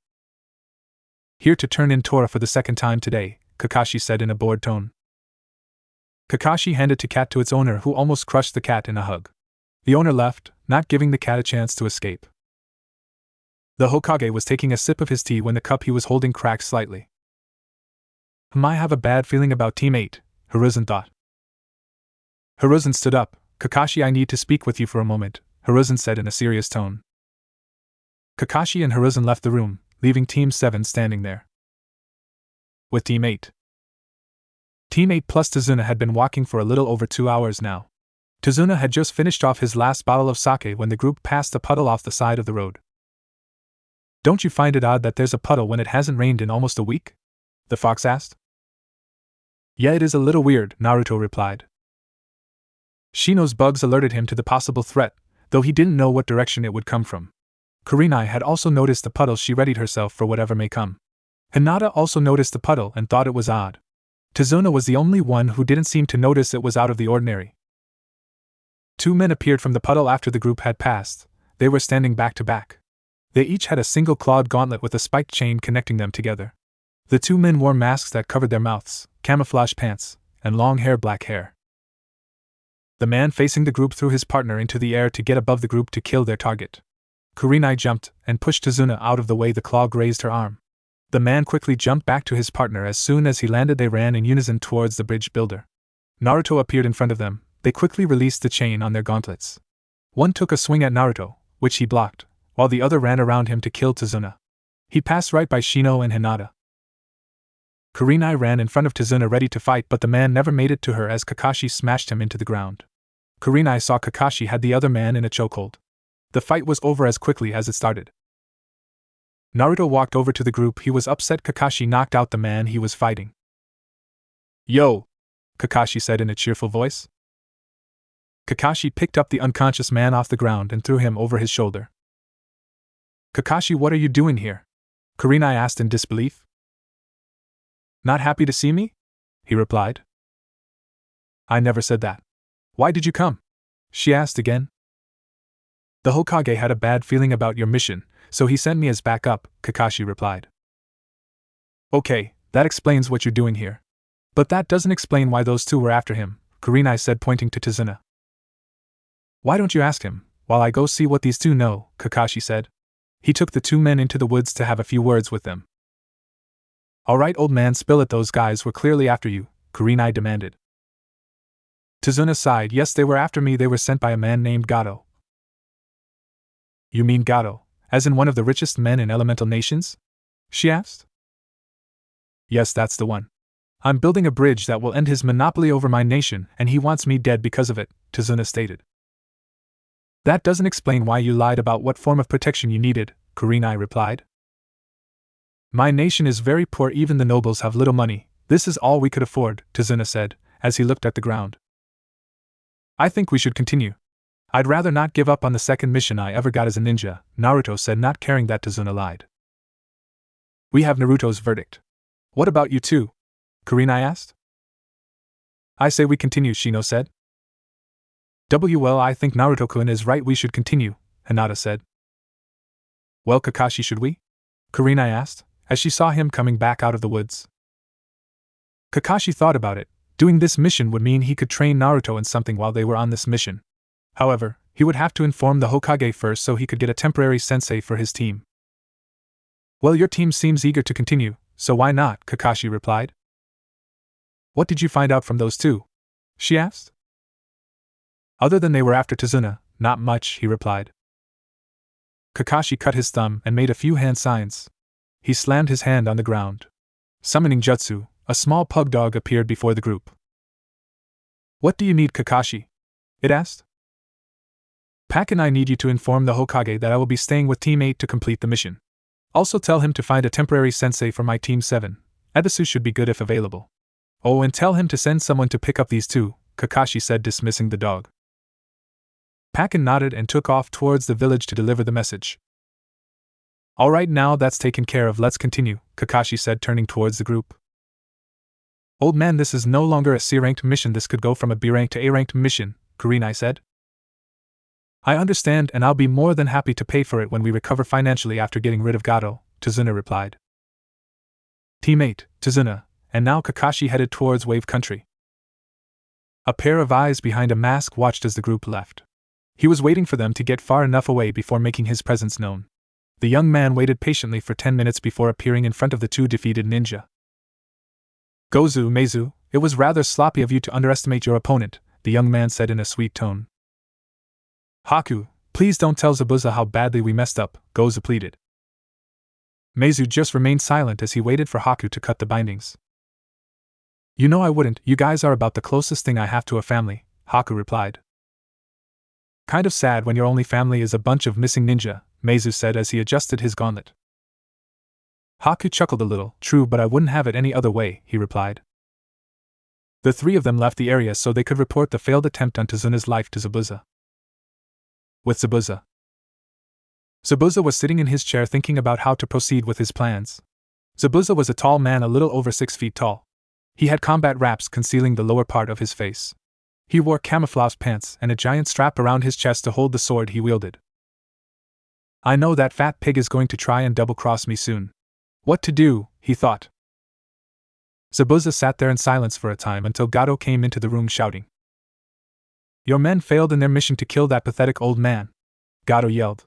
Here to turn in Tora for the second time today, Kakashi said in a bored tone. Kakashi handed the cat to its owner, who almost crushed the cat in a hug. The owner left, not giving the cat a chance to escape. The Hokage was taking a sip of his tea when the cup he was holding cracked slightly. I have a bad feeling about Team 8, Hiruzen thought. Hiruzen stood up. Kakashi, I need to speak with you for a moment, Hiruzen said in a serious tone. Kakashi and Hiruzen left the room, leaving Team 7 standing there. With Team 8. Team 8 plus Tazuna had been walking for a little over 2 hours now. Tazuna had just finished off his last bottle of sake when the group passed a puddle off the side of the road. Don't you find it odd that there's a puddle when it hasn't rained in almost a week? The fox asked. Yeah, it is a little weird, Naruto replied. Shino's bugs alerted him to the possible threat, though he didn't know what direction it would come from. Kurenai had also noticed the puddle. She readied herself for whatever may come. Hinata also noticed the puddle and thought it was odd. Tazuna was the only one who didn't seem to notice it was out of the ordinary. 2 men appeared from the puddle after the group had passed. They were standing back to back. They each had a single clawed gauntlet with a spiked chain connecting them together. The 2 men wore masks that covered their mouths, camouflage pants, and long black hair. The man facing the group threw his partner into the air to get above the group to kill their target. Kurenai jumped and pushed Tazuna out of the way. The claw grazed her arm. The man quickly jumped back to his partner. As soon as he landed, they ran in unison towards the bridge builder. Naruto appeared in front of them. They quickly released the chain on their gauntlets. One took a swing at Naruto, which he blocked, while the other ran around him to kill Tazuna. He passed right by Shino and Hinata. Kurenai ran in front of Tazuna ready to fight, but the man never made it to her as Kakashi smashed him into the ground. Kurenai saw Kakashi had the other man in a chokehold. The fight was over as quickly as it started. Naruto walked over to the group. He was upset Kakashi knocked out the man he was fighting. "Yo!" Kakashi said in a cheerful voice. Kakashi picked up the unconscious man off the ground and threw him over his shoulder. "Kakashi, what are you doing here?" Kurenai asked in disbelief. "Not happy to see me?" he replied. "I never said that. Why did you come?" she asked again. "The Hokage had a bad feeling about your mission, so he sent me as backup," Kakashi replied. "Okay, that explains what you're doing here. But that doesn't explain why those two were after him," Kurenai said, pointing to Tazuna. "Why don't you ask him, while I go see what these two know?" Kakashi said. He took the two men into the woods to have a few words with them. "Alright, old man, spill it. Those guys were clearly after you," Kurenai demanded. Tazuna sighed. "Yes, they were after me. They were sent by a man named Gateau." "You mean Gateau, as in one of the richest men in elemental nations?" she asked. "Yes, that's the one. I'm building a bridge that will end his monopoly over my nation, and he wants me dead because of it," Tazuna stated. "That doesn't explain why you lied about what form of protection you needed," Kurenai replied. "My nation is very poor. Even the nobles have little money. This is all we could afford," Tazuna said, as he looked at the ground. "I think we should continue. I'd rather not give up on the second mission I ever got as a ninja," Naruto said, not caring that Tazuna lied. "We have Naruto's verdict. What about you two?" Kurenai asked. "I say we continue," Shino said. "Well, I think Naruto-kun is right. We should continue," Hinata said. "Well, Kakashi, should we?" Kurenai asked, as she saw him coming back out of the woods. Kakashi thought about it. Doing this mission would mean he could train Naruto in something while they were on this mission. However, he would have to inform the Hokage first so he could get a temporary sensei for his team. "Well, your team seems eager to continue, so why not?" Kakashi replied. "What did you find out from those two?" she asked. "Other than they were after Tazuna, not much," he replied. Kakashi cut his thumb and made a few hand signs. He slammed his hand on the ground. Summoning Jutsu, a small pug dog appeared before the group. "What do you need, Kakashi?" it asked. "Pack and I need you to inform the Hokage that I will be staying with Team 8 to complete the mission. Also tell him to find a temporary sensei for my Team 7. Ebisu should be good if available. Oh, and tell him to send someone to pick up these two," Kakashi said, dismissing the dog. Packen nodded and took off towards the village to deliver the message. "Alright, now that's taken care of, let's continue," Kakashi said, turning towards the group. "Old man, this is no longer a C-ranked mission. This could go from a B-ranked to A-ranked mission," Kurenai said. "I understand, and I'll be more than happy to pay for it when we recover financially after getting rid of Gateau," Tazuna replied. Team 8, Tazuna, and now Kakashi headed towards Wave Country. A pair of eyes behind a mask watched as the group left. He was waiting for them to get far enough away before making his presence known. The young man waited patiently for 10 minutes before appearing in front of the two defeated ninja. "Gozu, Meizu, it was rather sloppy of you to underestimate your opponent," the young man said in a sweet tone. "Haku, please don't tell Zabuza how badly we messed up," Gozu pleaded. Meizu just remained silent as he waited for Haku to cut the bindings. "You know I wouldn't. You guys are about the closest thing I have to a family," Haku replied. "Kind of sad when your only family is a bunch of missing ninja," Meizu said as he adjusted his gauntlet. Haku chuckled a little. "True, but I wouldn't have it any other way," he replied. The three of them left the area so they could report the failed attempt on Tazuna's life to Zabuza. With Zabuza. Zabuza was sitting in his chair thinking about how to proceed with his plans. Zabuza was a tall man, a little over 6 feet tall. He had combat wraps concealing the lower part of his face. He wore camouflage pants and a giant strap around his chest to hold the sword he wielded. "I know that fat pig is going to try and double-cross me soon. What to do?" he thought. Zabuza sat there in silence for a time until Gateau came into the room shouting. "Your men failed in their mission to kill that pathetic old man," Gateau yelled.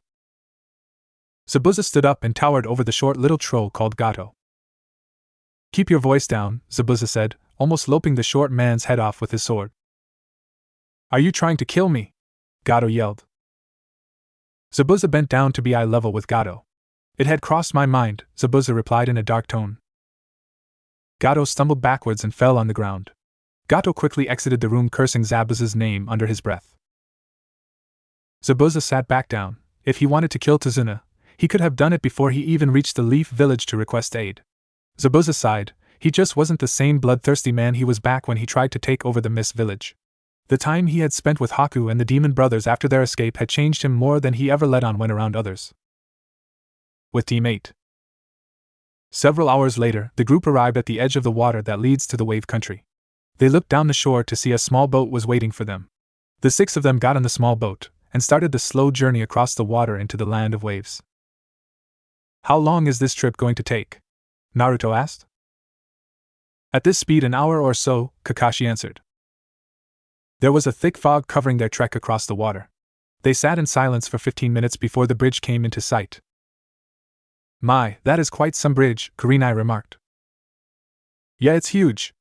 Zabuza stood up and towered over the short little troll called Gateau. "Keep your voice down," Zabuza said, almost loping the short man's head off with his sword. "Are you trying to kill me?" Gateau yelled. Zabuza bent down to be eye level with Gateau. "It had crossed my mind," Zabuza replied in a dark tone. Gateau stumbled backwards and fell on the ground. Gateau quickly exited the room, cursing Zabuza's name under his breath. Zabuza sat back down. If he wanted to kill Tazuna, he could have done it before he even reached the Leaf Village to request aid. Zabuza sighed. He just wasn't the same bloodthirsty man he was back when he tried to take over the Mist Village. The time he had spent with Haku and the demon brothers after their escape had changed him more than he ever let on when around others. With Team 8. Several hours later, the group arrived at the edge of the water that leads to the wave country. They looked down the shore to see a small boat was waiting for them. The 6 of them got on the small boat and started the slow journey across the water into the land of waves. How long is this trip going to take? Naruto asked. At this speed, an hour or so, Kakashi answered. There was a thick fog covering their trek across the water. They sat in silence for 15 minutes before the bridge came into sight. My, that is quite some bridge, Kurenai remarked. Yeah, it's huge,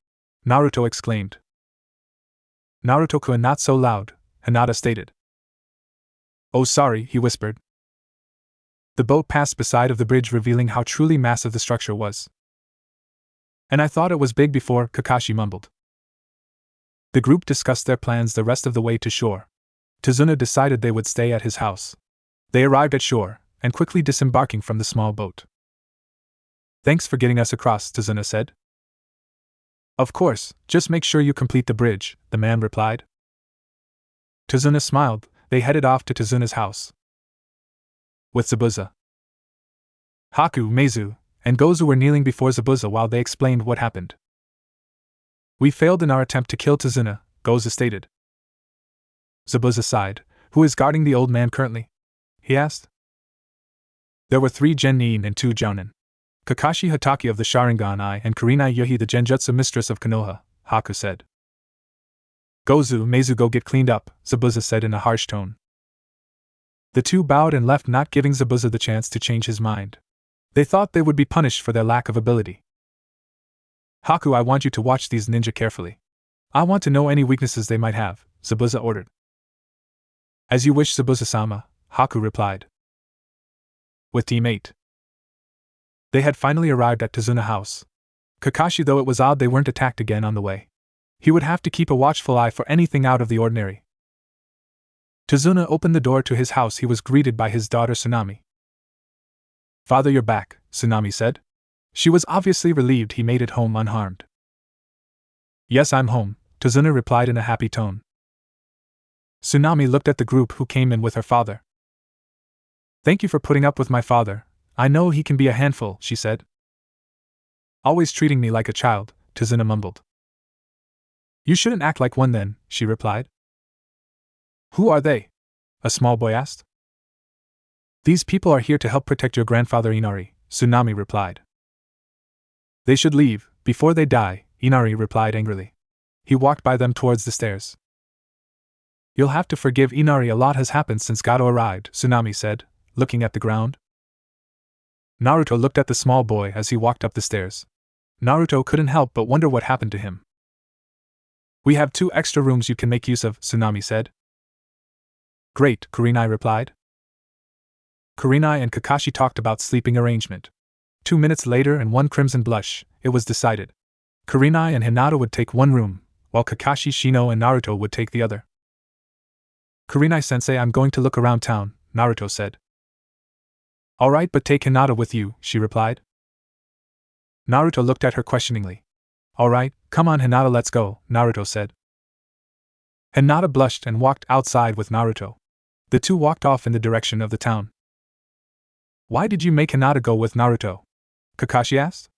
Naruto exclaimed. Naruto-kun, not so loud, Hinata stated. Oh, sorry, he whispered. The boat passed beside of the bridge, revealing how truly massive the structure was. And I thought it was big before, Kakashi mumbled. The group discussed their plans the rest of the way to shore. Tazuna decided they would stay at his house. They arrived at shore, and quickly disembarking from the small boat. Thanks for getting us across, Tazuna said. Of course, just make sure you complete the bridge, the man replied. Tazuna smiled. They headed off to Tazuna's house. With Zabuza, Haku, Meizu, and Gozu were kneeling before Zabuza while they explained what happened. We failed in our attempt to kill Tazuna, Gozu stated. Zabuza sighed. Who is guarding the old man currently? He asked. There were 3 Genin and 2 Jounin. Kakashi Hatake of the Sharingan Eye and Kurenai Yuhi the Genjutsu mistress of Konoha, Haku said. Gozu, Meizu, go get cleaned up, Zabuza said in a harsh tone. The 2 bowed and left, not giving Zabuza the chance to change his mind. They thought they would be punished for their lack of ability. Haku, I want you to watch these ninja carefully. I want to know any weaknesses they might have, Zabuza ordered. As you wish, Zabuza-sama, Haku replied. With Team 8. They had finally arrived at Tazuna House. Kakashi, though it was odd they weren't attacked again on the way. He would have to keep a watchful eye for anything out of the ordinary. Tazuna opened the door to his house. He was greeted by his daughter Tsunami. Father, you're back, Tsunami said. She was obviously relieved he made it home unharmed. Yes, I'm home, Tazuna replied in a happy tone. Tsunami looked at the group who came in with her father. Thank you for putting up with my father. I know he can be a handful, she said. Always treating me like a child, Tazuna mumbled. You shouldn't act like one then, she replied. Who are they? A small boy asked. These people are here to help protect your grandfather Inari, Tsunami replied. They should leave, before they die, Inari replied angrily. He walked by them towards the stairs. You'll have to forgive Inari, a lot has happened since Gateau arrived, Tsunami said, looking at the ground. Naruto looked at the small boy as he walked up the stairs. Naruto couldn't help but wonder what happened to him. We have 2 extra rooms you can make use of, Tsunami said. Great, Kurenai replied. Kurenai and Kakashi talked about sleeping arrangement. 2 minutes later and one crimson blush, it was decided. Kurenai and Hinata would take one room, while Kakashi, Shino, and Naruto would take the other. Kurenai-sensei, I'm going to look around town, Naruto said. Alright, but take Hinata with you, she replied. Naruto looked at her questioningly. Alright, come on Hinata, let's go, Naruto said. Hinata blushed and walked outside with Naruto. The 2 walked off in the direction of the town. Why did you make Hinata go with Naruto? Kakashi asked.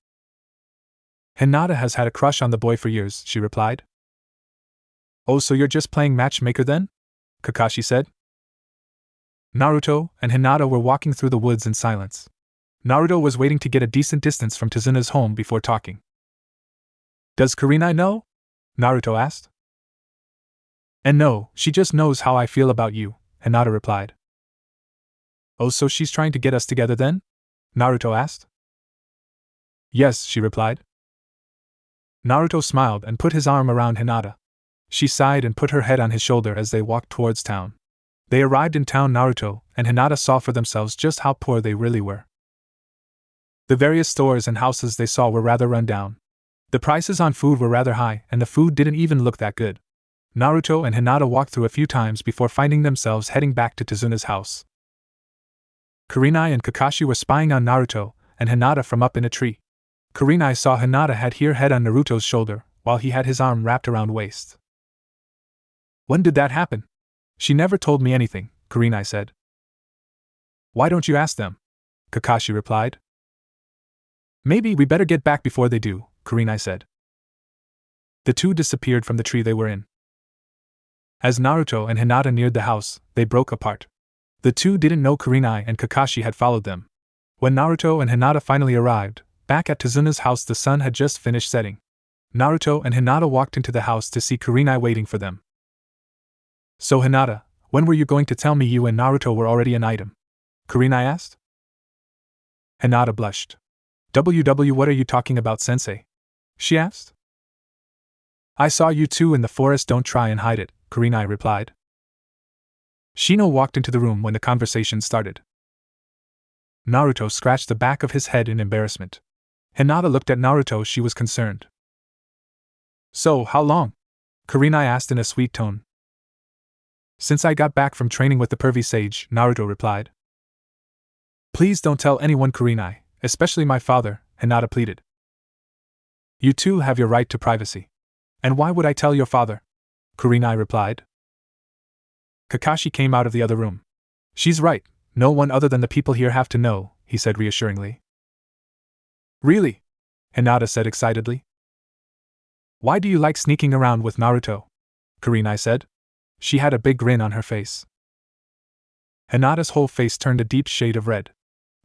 Hinata has had a crush on the boy for years, she replied. Oh, so you're just playing matchmaker then? Kakashi said. Naruto and Hinata were walking through the woods in silence. Naruto was waiting to get a decent distance from Tazuna's home before talking. Does Kurenai know? Naruto asked. And no, she just knows how I feel about you, Hinata replied. Oh, so she's trying to get us together then? Naruto asked. Yes, she replied. Naruto smiled and put his arm around Hinata. She sighed and put her head on his shoulder as they walked towards town. They arrived in town. Naruto and Hinata saw for themselves just how poor they really were. The various stores and houses they saw were rather run down. The prices on food were rather high, and the food didn't even look that good. Naruto and Hinata walked through a few times before finding themselves heading back to Tazuna's house. Kurenai and Kakashi were spying on Naruto and Hinata from up in a tree. Kurenai saw Hinata had her head on Naruto's shoulder, while he had his arm wrapped around waist. When did that happen? She never told me anything, Kurenai said. Why don't you ask them? Kakashi replied. Maybe we better get back before they do, Kurenai said. The two disappeared from the tree they were in. As Naruto and Hinata neared the house, they broke apart. The two didn't know Kurenai and Kakashi had followed them. When Naruto and Hinata finally arrived, back at Tazuna's house, the sun had just finished setting. Naruto and Hinata walked into the house to see Kurenai waiting for them. So Hinata, when were you going to tell me you and Naruto were already an item? Kurenai asked. Hinata blushed. What are you talking about, Sensei? She asked. I saw you two in the forest, don't try and hide it, Kurenai replied. Shino walked into the room when the conversation started. Naruto scratched the back of his head in embarrassment. Hinata looked at Naruto, she was concerned. So, how long? Kurenai asked in a sweet tone. Since I got back from training with the pervy sage, Naruto replied. Please don't tell anyone, Kurenai, especially my father, Hinata pleaded. You two have your right to privacy. And why would I tell your father? Kurenai replied. Kakashi came out of the other room. She's right, no one other than the people here have to know, he said reassuringly. Really? Hinata said excitedly. Why do you like sneaking around with Naruto? Kurenai said. She had a big grin on her face. Hinata's whole face turned a deep shade of red.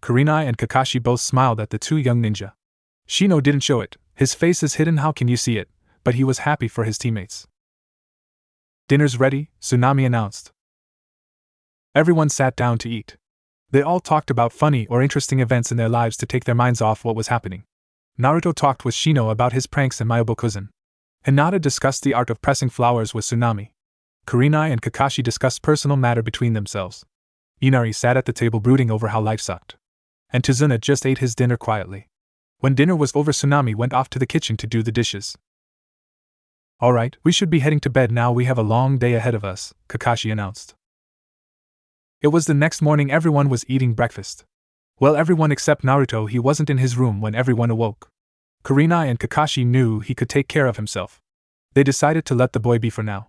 Kurenai and Kakashi both smiled at the two young ninja. Shino didn't show it, his face is hidden, how can you see it, but he was happy for his teammates. Dinner's ready, Tsunami announced. Everyone sat down to eat. They all talked about funny or interesting events in their lives to take their minds off what was happening. Naruto talked with Shino about his pranks and Myoboku. Hinata discussed the art of pressing flowers with Tsunami. Kurenai and Kakashi discussed personal matter between themselves. Inari sat at the table brooding over how life sucked. And Tazuna just ate his dinner quietly. When dinner was over, Tsunami went off to the kitchen to do the dishes. Alright, we should be heading to bed now, we have a long day ahead of us, Kakashi announced. It was the next morning, everyone was eating breakfast. Well, everyone except Naruto, he wasn't in his room when everyone awoke. Kurenai and Kakashi knew he could take care of himself. They decided to let the boy be for now.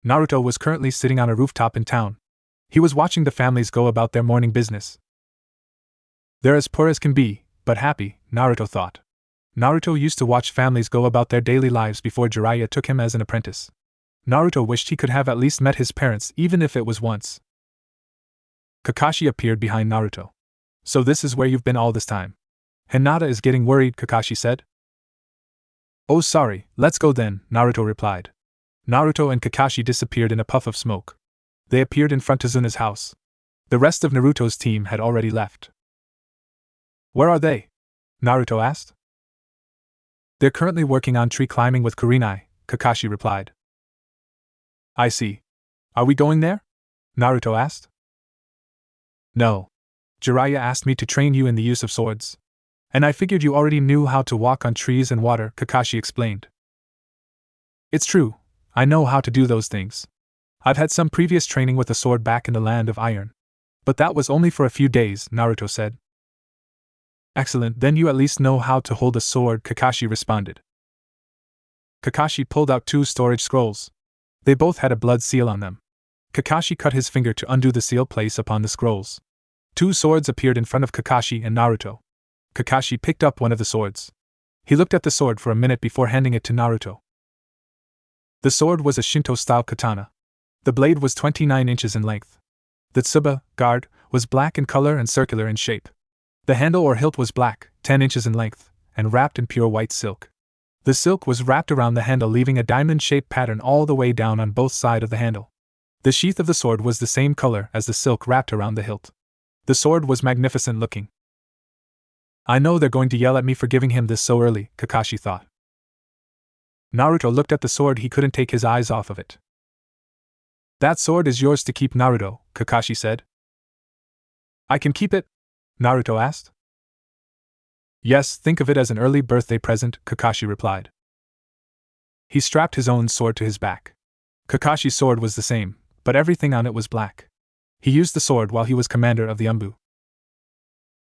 Naruto was currently sitting on a rooftop in town. He was watching the families go about their morning business. They're as poor as can be, but happy, Naruto thought. Naruto used to watch families go about their daily lives before Jiraiya took him as an apprentice. Naruto wished he could have at least met his parents, even if it was once. Kakashi appeared behind Naruto. So this is where you've been all this time. Hinata is getting worried, Kakashi said. Oh sorry, let's go then, Naruto replied. Naruto and Kakashi disappeared in a puff of smoke. They appeared in front of Tazuna's house. The rest of Naruto's team had already left. Where are they? Naruto asked. They're currently working on tree climbing with Kurenai, Kakashi replied. I see. Are we going there? Naruto asked. No. Jiraiya asked me to train you in the use of swords. And I figured you already knew how to walk on trees and water, Kakashi explained. It's true, I know how to do those things. I've had some previous training with a sword back in the land of iron. But that was only for a few days, Naruto said. Excellent, then you at least know how to hold a sword, Kakashi responded. Kakashi pulled out 2 storage scrolls. They both had a blood seal on them. Kakashi cut his finger to undo the seal placed upon the scrolls. 2 swords appeared in front of Kakashi and Naruto. Kakashi picked up one of the swords. He looked at the sword for a minute before handing it to Naruto. The sword was a Shinto-style katana. The blade was 29 inches in length. The tsuba, guard, was black in color and circular in shape. The handle or hilt was black, 10 inches in length, and wrapped in pure white silk. The silk was wrapped around the handle, leaving a diamond-shaped pattern all the way down on both sides of the handle. The sheath of the sword was the same color as the silk wrapped around the hilt. The sword was magnificent looking. I know they're going to yell at me for giving him this so early, Kakashi thought. Naruto looked at the sword, he couldn't take his eyes off of it. That sword is yours to keep, Naruto, Kakashi said. I can keep it? Naruto asked. Yes, think of it as an early birthday present, Kakashi replied. He strapped his own sword to his back. Kakashi's sword was the same, but everything on it was black. He used the sword while he was commander of the Umbu.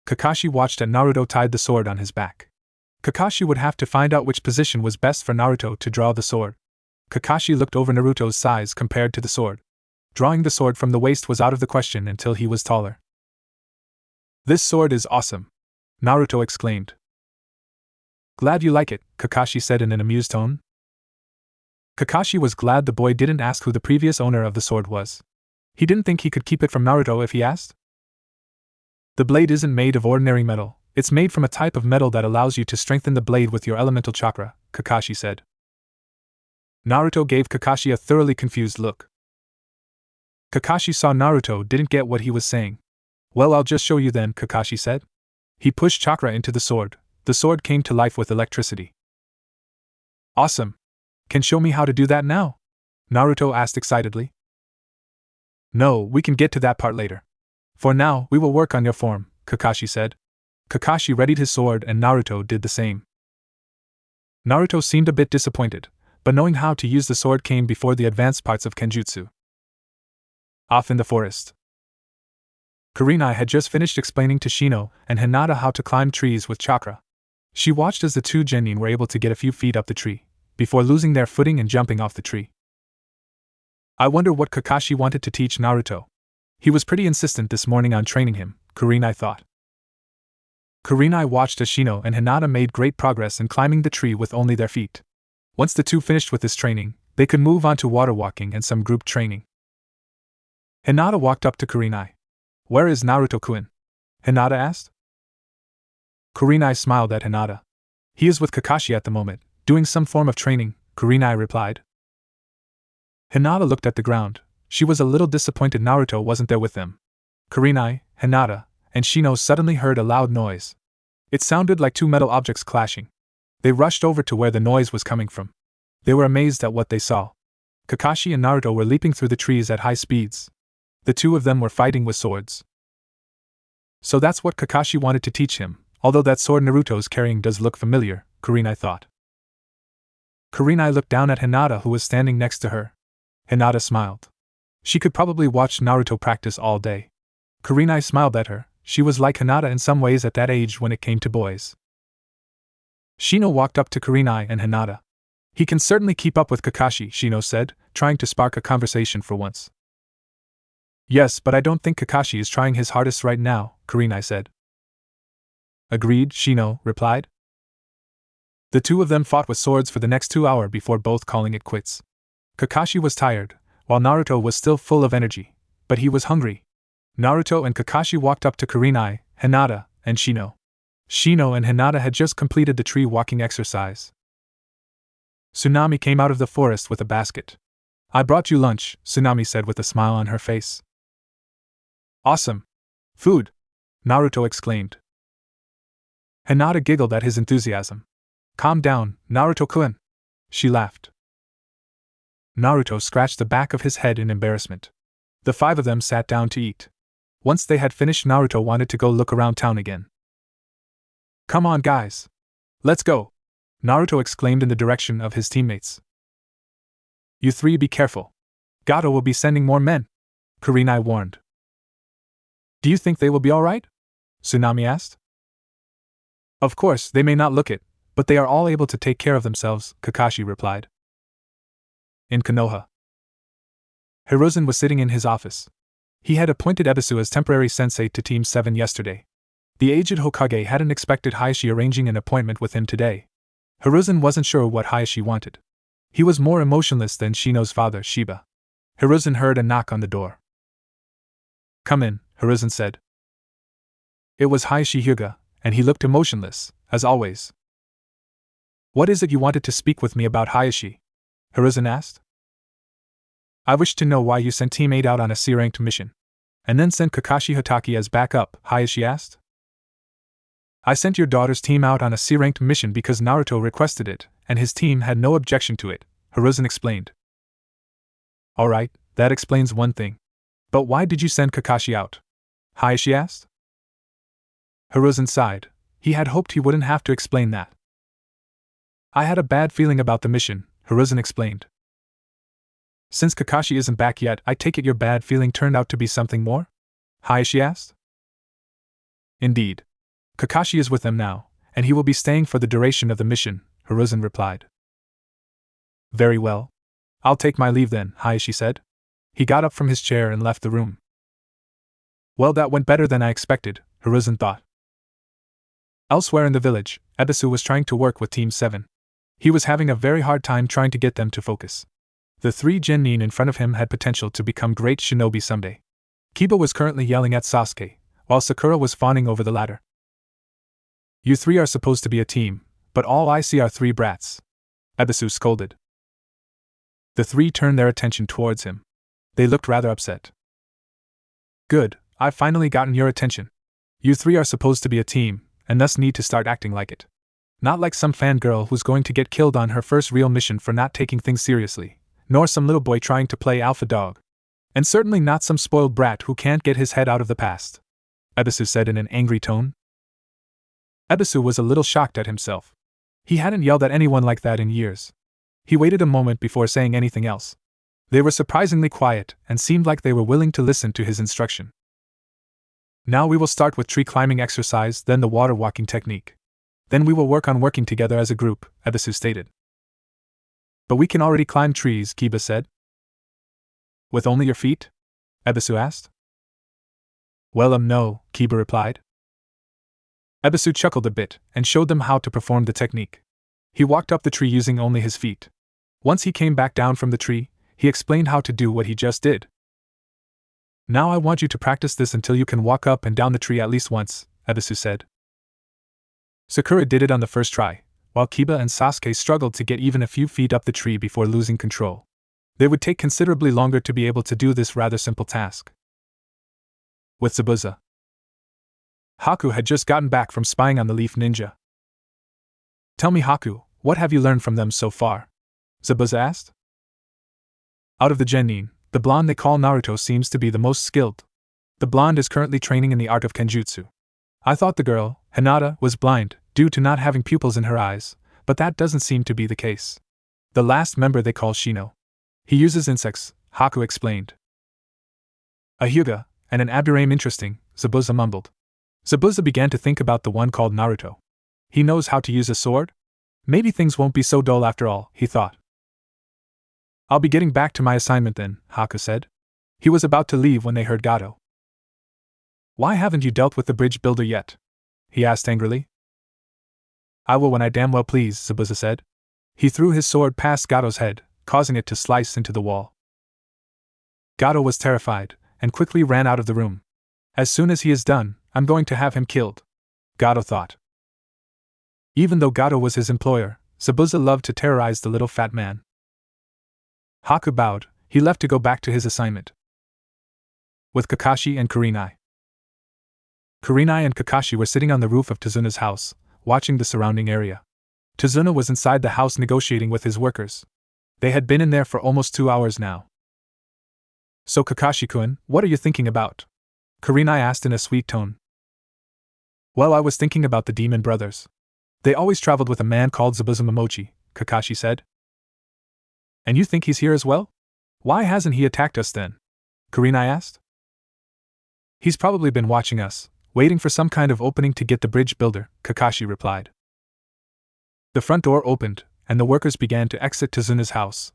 Kakashi watched as Naruto tied the sword on his back. Kakashi would have to find out which position was best for Naruto to draw the sword. Kakashi looked over Naruto's size compared to the sword. Drawing the sword from the waist was out of the question until he was taller. This sword is awesome, Naruto exclaimed. Glad you like it, Kakashi said in an amused tone. Kakashi was glad the boy didn't ask who the previous owner of the sword was. He didn't think he could keep it from Naruto if he asked. The blade isn't made of ordinary metal, it's made from a type of metal that allows you to strengthen the blade with your elemental chakra, Kakashi said. Naruto gave Kakashi a thoroughly confused look. Kakashi saw Naruto didn't get what he was saying. Well, I'll just show you then, Kakashi said. He pushed chakra into the sword. The sword came to life with electricity. Awesome! Can show me how to do that now? Naruto asked excitedly. No, we can get to that part later. For now, we will work on your form, Kakashi said. Kakashi readied his sword and Naruto did the same. Naruto seemed a bit disappointed, but knowing how to use the sword came before the advanced parts of Kenjutsu. Off in the forest. Kurenai had just finished explaining to Shino and Hinata how to climb trees with chakra. She watched as the two genin were able to get a few feet up the tree, before losing their footing and jumping off the tree. I wonder what Kakashi wanted to teach Naruto. He was pretty insistent this morning on training him, Kurenai thought. Kurenai watched as Shino and Hinata made great progress in climbing the tree with only their feet. Once the two finished with this training, they could move on to water walking and some group training. Hinata walked up to Kurenai. Where is Naruto-kun? Hinata asked. Kurenai smiled at Hinata. He is with Kakashi at the moment, doing some form of training, Kurenai replied. Hinata looked at the ground. She was a little disappointed Naruto wasn't there with them. Kurenai, Hinata, and Shino suddenly heard a loud noise. It sounded like two metal objects clashing. They rushed over to where the noise was coming from. They were amazed at what they saw. Kakashi and Naruto were leaping through the trees at high speeds. The two of them were fighting with swords. So that's what Kakashi wanted to teach him, although that sword Naruto's carrying does look familiar, Kurenai thought. Kurenai looked down at Hinata who was standing next to her. Hinata smiled. She could probably watch Naruto practice all day. Kurenai smiled at her. She was like Hinata in some ways at that age when it came to boys. Shino walked up to Kurenai and Hinata. He can certainly keep up with Kakashi, Shino said, trying to spark a conversation for once. Yes, but I don't think Kakashi is trying his hardest right now, Kurenai said. Agreed, Shino replied. The two of them fought with swords for the next 2 hours before both calling it quits. Kakashi was tired, while Naruto was still full of energy, but he was hungry. Naruto and Kakashi walked up to Kurenai, Hinata, and Shino. Shino and Hinata had just completed the tree walking exercise. Tsunami came out of the forest with a basket. I brought you lunch, Tsunami said with a smile on her face. Awesome! Food! Naruto exclaimed. Hinata giggled at his enthusiasm. Calm down, Naruto-kun! She laughed. Naruto scratched the back of his head in embarrassment. The five of them sat down to eat. Once they had finished, Naruto wanted to go look around town again. Come on, guys! Let's go! Naruto exclaimed in the direction of his teammates. You three be careful. Gateau will be sending more men, Kurenai warned. Do you think they will be alright? Tsunami asked. Of course, they may not look it, but they are all able to take care of themselves, Kakashi replied. In Konoha, Hiruzen was sitting in his office. He had appointed Ebisu as temporary sensei to Team 7 yesterday. The aged Hokage hadn't expected Hayashi arranging an appointment with him today. Hiruzen wasn't sure what Hayashi wanted. He was more emotionless than Shino's father, Shiba. Hiruzen heard a knock on the door. Come in, Hiruzen said. It was Hayashi Hyuga, and he looked emotionless, as always. What is it you wanted to speak with me about, Hayashi? Hiruzen asked. I wish to know why you sent Team 8 out on a C-ranked mission, and then sent Kakashi Hatake as backup, Hayashi asked. I sent your daughter's team out on a C-ranked mission because Naruto requested it, and his team had no objection to it, Hiruzen explained. Alright, that explains one thing. But why did you send Kakashi out? Hayashi asked. Hiruzen sighed. He had hoped he wouldn't have to explain that. I had a bad feeling about the mission, Hiruzen explained. Since Kakashi isn't back yet, I take it your bad feeling turned out to be something more? Hayashi asked. Indeed. Kakashi is with them now, and he will be staying for the duration of the mission, Hiruzen replied. Very well. I'll take my leave then, Hayashi said. He got up from his chair and left the room. Well, that went better than I expected, Hiruzen thought. Elsewhere in the village, Ebisu was trying to work with Team 7. He was having a very hard time trying to get them to focus. The 3 genin in front of him had potential to become great shinobi someday. Kiba was currently yelling at Sasuke, while Sakura was fawning over the latter. You 3 are supposed to be a team, but all I see are 3 brats, Ebisu scolded. The 3 turned their attention towards him. They looked rather upset. Good, I've finally gotten your attention. You 3 are supposed to be a team, and thus need to start acting like it. Not like some fangirl who's going to get killed on her first real mission for not taking things seriously, nor some little boy trying to play alpha dog. And certainly not some spoiled brat who can't get his head out of the past, Ebisu said in an angry tone. Ebisu was a little shocked at himself. He hadn't yelled at anyone like that in years. He waited a moment before saying anything else. They were surprisingly quiet and seemed like they were willing to listen to his instruction. Now we will start with tree climbing exercise, then the water walking technique. Then we will work on working together as a group, Ebisu stated. But we can already climb trees, Kiba said. With only your feet? Ebisu asked. Well, no, Kiba replied. Ebisu chuckled a bit and showed them how to perform the technique. He walked up the tree using only his feet. Once he came back down from the tree, he explained how to do what he just did. Now I want you to practice this until you can walk up and down the tree at least once, Ebisu said. Sakura did it on the first try, while Kiba and Sasuke struggled to get even a few feet up the tree before losing control. They would take considerably longer to be able to do this rather simple task. With Zabuza. Haku had just gotten back from spying on the Leaf Ninja. Tell me, Haku, what have you learned from them so far? Zabuza asked. Out of the genin, the blonde they call Naruto seems to be the most skilled. The blonde is currently training in the art of kenjutsu. I thought the girl, Hinata, was blind, due to not having pupils in her eyes, but that doesn't seem to be the case. The last member they call Shino. He uses insects, Haku explained. A Hyuga, and an Abdurrahim interesting, Zabuza mumbled. Zabuza began to think about the one called Naruto. He knows how to use a sword? Maybe things won't be so dull after all, he thought. I'll be getting back to my assignment then, Haku said. He was about to leave when they heard Gateau. Why haven't you dealt with the bridge builder yet? He asked angrily. I will when I damn well please, Zabuza said. He threw his sword past Gateau's head, causing it to slice into the wall. Gateau was terrified, and quickly ran out of the room. As soon as he is done, I'm going to have him killed, Gateau thought. Even though Gateau was his employer, Zabuza loved to terrorize the little fat man. Haku bowed. He left to go back to his assignment. With Kakashi and Kurenai. Kurenai and Kakashi were sitting on the roof of Tazuna's house, watching the surrounding area. Tazuna was inside the house negotiating with his workers. They had been in there for almost 2 hours now. So Kakashi-kun, what are you thinking about? Kurenai asked in a sweet tone. Well, I was thinking about the demon brothers. They always traveled with a man called Zabuza Momochi, Kakashi said. And you think he's here as well? Why hasn't he attacked us then? Kurenai asked. He's probably been watching us, waiting for some kind of opening to get the bridge builder, Kakashi replied. The front door opened, and the workers began to exit Tazuna's house.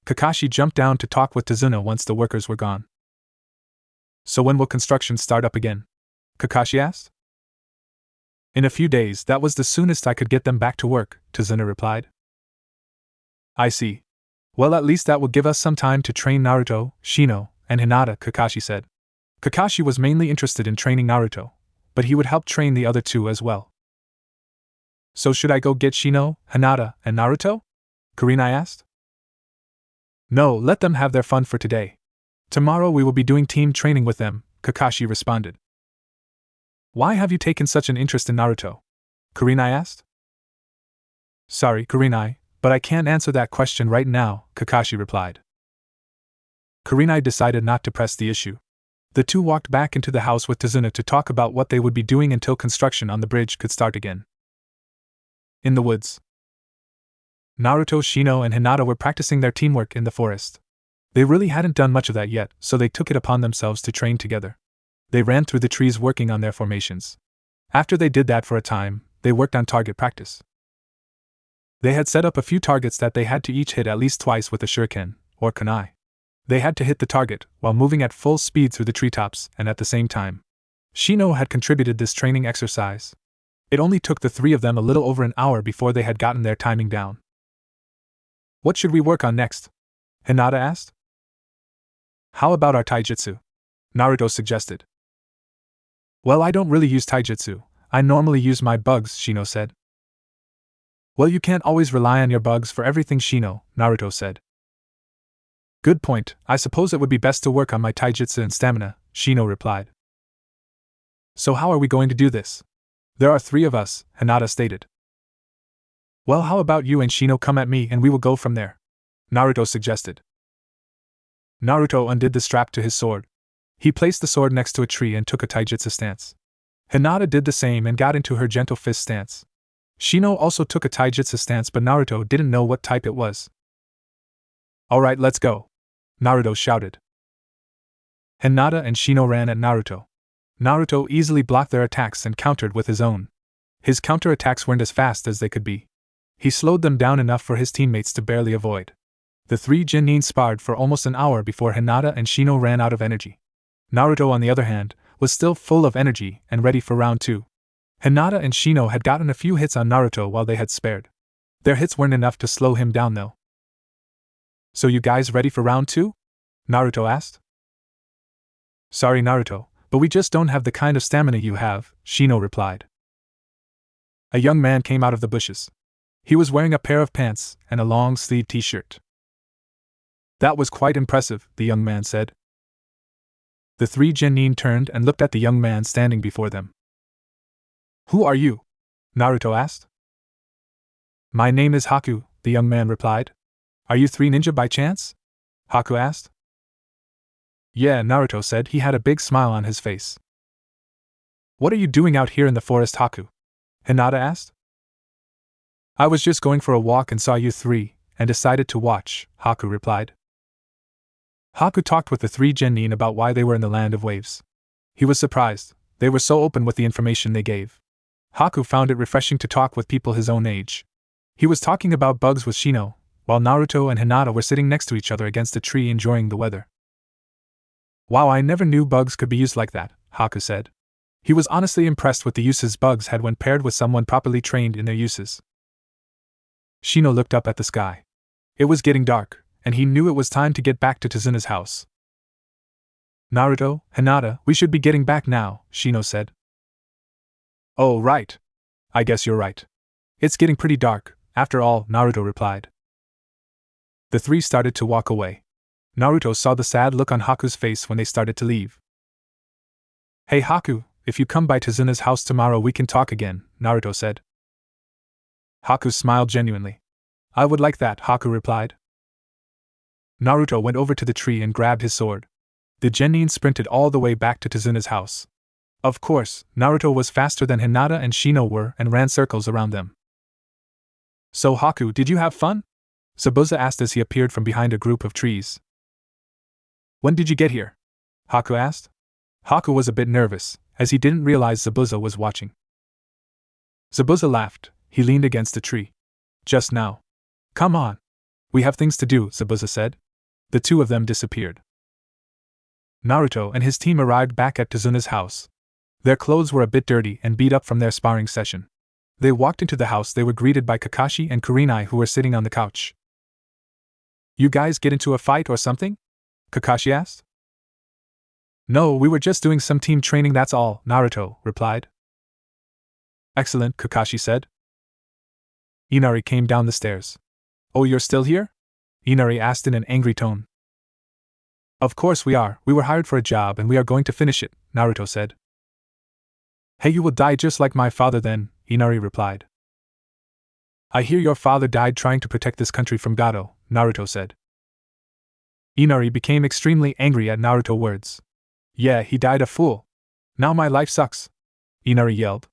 Kakashi jumped down to talk with Tazuna once the workers were gone. So when will construction start up again? Kakashi asked. In a few days, that was the soonest I could get them back to work, Tazuna replied. I see. Well, at least that will give us some time to train Naruto, Shino, and Hinata, Kakashi said. Kakashi was mainly interested in training Naruto, but he would help train the other 2 as well. So should I go get Shino, Hinata, and Naruto? Kurenai asked. No, let them have their fun for today. Tomorrow we will be doing team training with them, Kakashi responded. Why have you taken such an interest in Naruto? Kurenai asked. Sorry, Kurenai, but I can't answer that question right now, Kakashi replied. Kurenai decided not to press the issue. The two walked back into the house with Tazuna to talk about what they would be doing until construction on the bridge could start again. In the woods, Naruto, Shino, and Hinata were practicing their teamwork in the forest. They really hadn't done much of that yet, so they took it upon themselves to train together. They ran through the trees working on their formations. After they did that for a time, they worked on target practice. They had set up a few targets that they had to each hit at least twice with a shuriken, or kunai. They had to hit the target while moving at full speed through the treetops and at the same time. Shino had contributed this training exercise. It only took the three of them a little over an hour before they had gotten their timing down. What should we work on next? Hinata asked. How about our taijutsu? Naruto suggested. Well, I don't really use taijutsu. I normally use my bugs, Shino said. Well, you can't always rely on your bugs for everything, Shino, Naruto said. Good point. I suppose it would be best to work on my taijutsu and stamina, Shino replied. So how are we going to do this? There are three of us, Hinata stated. Well, how about you and Shino come at me and we will go from there? Naruto suggested. Naruto undid the strap to his sword. He placed the sword next to a tree and took a taijutsu stance. Hinata did the same and got into her gentle fist stance. Shino also took a taijutsu stance, but Naruto didn't know what type it was. Alright, let's go, Naruto shouted. Hinata and Shino ran at Naruto. Naruto easily blocked their attacks and countered with his own. His counterattacks weren't as fast as they could be. He slowed them down enough for his teammates to barely avoid. The three genin sparred for almost an hour before Hinata and Shino ran out of energy. Naruto, on the other hand, was still full of energy and ready for round 2. Hinata and Shino had gotten a few hits on Naruto while they had spared. Their hits weren't enough to slow him down though. So you guys ready for round 2? Naruto asked. Sorry, Naruto, but we just don't have the kind of stamina you have, Shino replied. A young man came out of the bushes. He was wearing a pair of pants and a long-sleeved t-shirt. That was quite impressive, the young man said. The three genin turned and looked at the young man standing before them. Who are you? Naruto asked. My name is Haku, the young man replied. Are you three ninja by chance? Haku asked. Yeah, Naruto said. He had a big smile on his face. What are you doing out here in the forest, Haku? Hinata asked. I was just going for a walk and saw you three, and decided to watch, Haku replied. Haku talked with the three genin about why they were in the land of waves. He was surprised. They were so open with the information they gave. Haku found it refreshing to talk with people his own age. He was talking about bugs with Shino, while Naruto and Hinata were sitting next to each other against a tree enjoying the weather. Wow, I never knew bugs could be used like that, Haku said. He was honestly impressed with the uses bugs had when paired with someone properly trained in their uses. Shino looked up at the sky. It was getting dark, and he knew it was time to get back to Tazuna's house. Naruto, Hinata, we should be getting back now, Shino said. Oh, right. I guess you're right. It's getting pretty dark, after all, Naruto replied. The three started to walk away. Naruto saw the sad look on Haku's face when they started to leave. Hey Haku, if you come by Tazuna's house tomorrow we can talk again, Naruto said. Haku smiled genuinely. I would like that, Haku replied. Naruto went over to the tree and grabbed his sword. The genin sprinted all the way back to Tazuna's house. Of course, Naruto was faster than Hinata and Shino were and ran circles around them. So Haku, did you have fun? Zabuza asked as he appeared from behind a group of trees. When did you get here? Haku asked. Haku was a bit nervous, as he didn't realize Zabuza was watching. Zabuza laughed. He leaned against a tree. Just now. Come on. We have things to do, Zabuza said. The two of them disappeared. Naruto and his team arrived back at Tazuna's house. Their clothes were a bit dirty and beat up from their sparring session. They walked into the house. They were greeted by Kakashi and Kurenai, who were sitting on the couch. You guys get into a fight or something? Kakashi asked. No, we were just doing some team training, that's all, Naruto replied. Excellent, Kakashi said. Inari came down the stairs. Oh, you're still here? Inari asked in an angry tone. Of course we are. We were hired for a job and we are going to finish it, Naruto said. Hey, you will die just like my father then, Inari replied. I hear your father died trying to protect this country from Gateau, Naruto said. Inari became extremely angry at Naruto's words. Yeah, he died a fool. Now my life sucks, Inari yelled.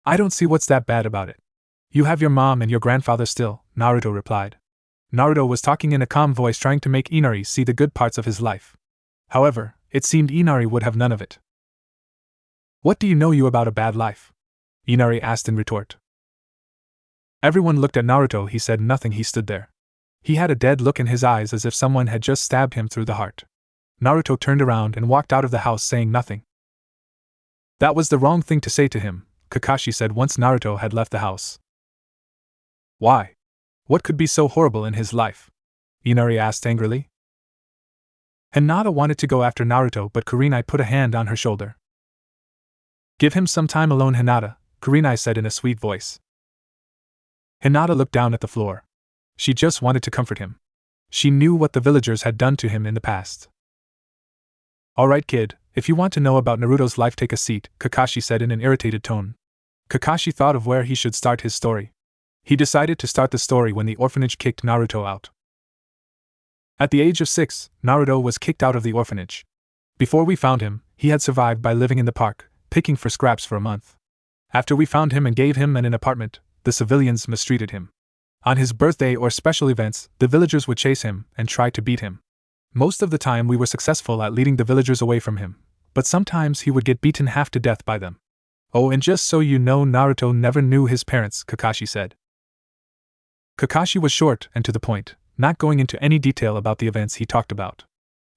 I don't see what's that bad about it. You have your mom and your grandfather still, Naruto replied. Naruto was talking in a calm voice, trying to make Inari see the good parts of his life. However, it seemed Inari would have none of it. What do you know about a bad life? Inari asked in retort. Everyone looked at Naruto. He said nothing. He stood there. He had a dead look in his eyes, as if someone had just stabbed him through the heart. Naruto turned around and walked out of the house, saying nothing. That was the wrong thing to say to him, Kakashi said once Naruto had left the house. Why? What could be so horrible in his life? Inari asked angrily. Hinata wanted to go after Naruto, but Kurenai put a hand on her shoulder. Give him some time alone, Hinata, Kurenai said in a sweet voice. Hinata looked down at the floor. She just wanted to comfort him. She knew what the villagers had done to him in the past. Alright kid, if you want to know about Naruto's life, take a seat, Kakashi said in an irritated tone. Kakashi thought of where he should start his story. He decided to start the story when the orphanage kicked Naruto out. At the age of 6, Naruto was kicked out of the orphanage. Before we found him, he had survived by living in the park, picking for scraps for a month. After we found him and gave him an apartment, the civilians mistreated him. On his birthday or special events, the villagers would chase him and try to beat him. Most of the time we were successful at leading the villagers away from him, but sometimes he would get beaten half to death by them. Oh, and just so you know, Naruto never knew his parents, Kakashi said. Kakashi was short and to the point, not going into any detail about the events he talked about.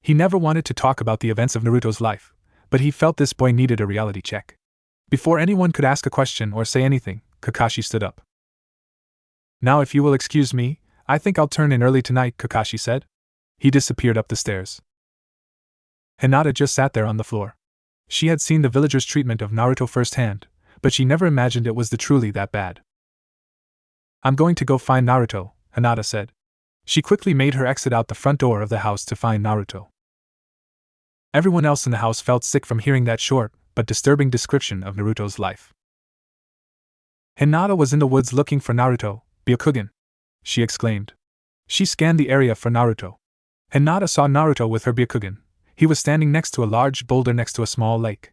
He never wanted to talk about the events of Naruto's life, but he felt this boy needed a reality check. Before anyone could ask a question or say anything, Kakashi stood up. Now if you will excuse me, I think I'll turn in early tonight, Kakashi said. He disappeared up the stairs. Hinata just sat there on the floor. She had seen the villagers' treatment of Naruto firsthand, but she never imagined it was truly that bad. I'm going to go find Naruto, Hinata said. She quickly made her exit out the front door of the house to find Naruto. Everyone else in the house felt sick from hearing that short but disturbing description of Naruto's life. Hinata was in the woods looking for Naruto, Byakugan, she exclaimed. She scanned the area for Naruto. Hinata saw Naruto with her Byakugan. He was standing next to a large boulder next to a small lake.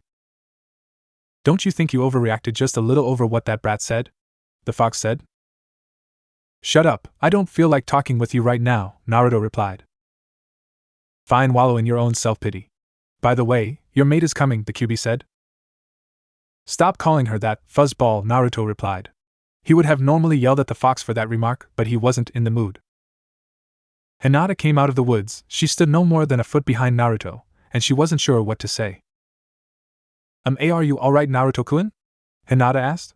Don't you think you overreacted just a little over what that brat said? The fox said. Shut up, I don't feel like talking with you right now, Naruto replied. Fine, wallow in your own self-pity. By the way, your mate is coming, the Kyuubi said. Stop calling her that, fuzzball, Naruto replied. He would have normally yelled at the fox for that remark, but he wasn't in the mood. Hinata came out of the woods. She stood no more than a foot behind Naruto, and she wasn't sure what to say. Are you alright, Naruto-kun? Hinata asked.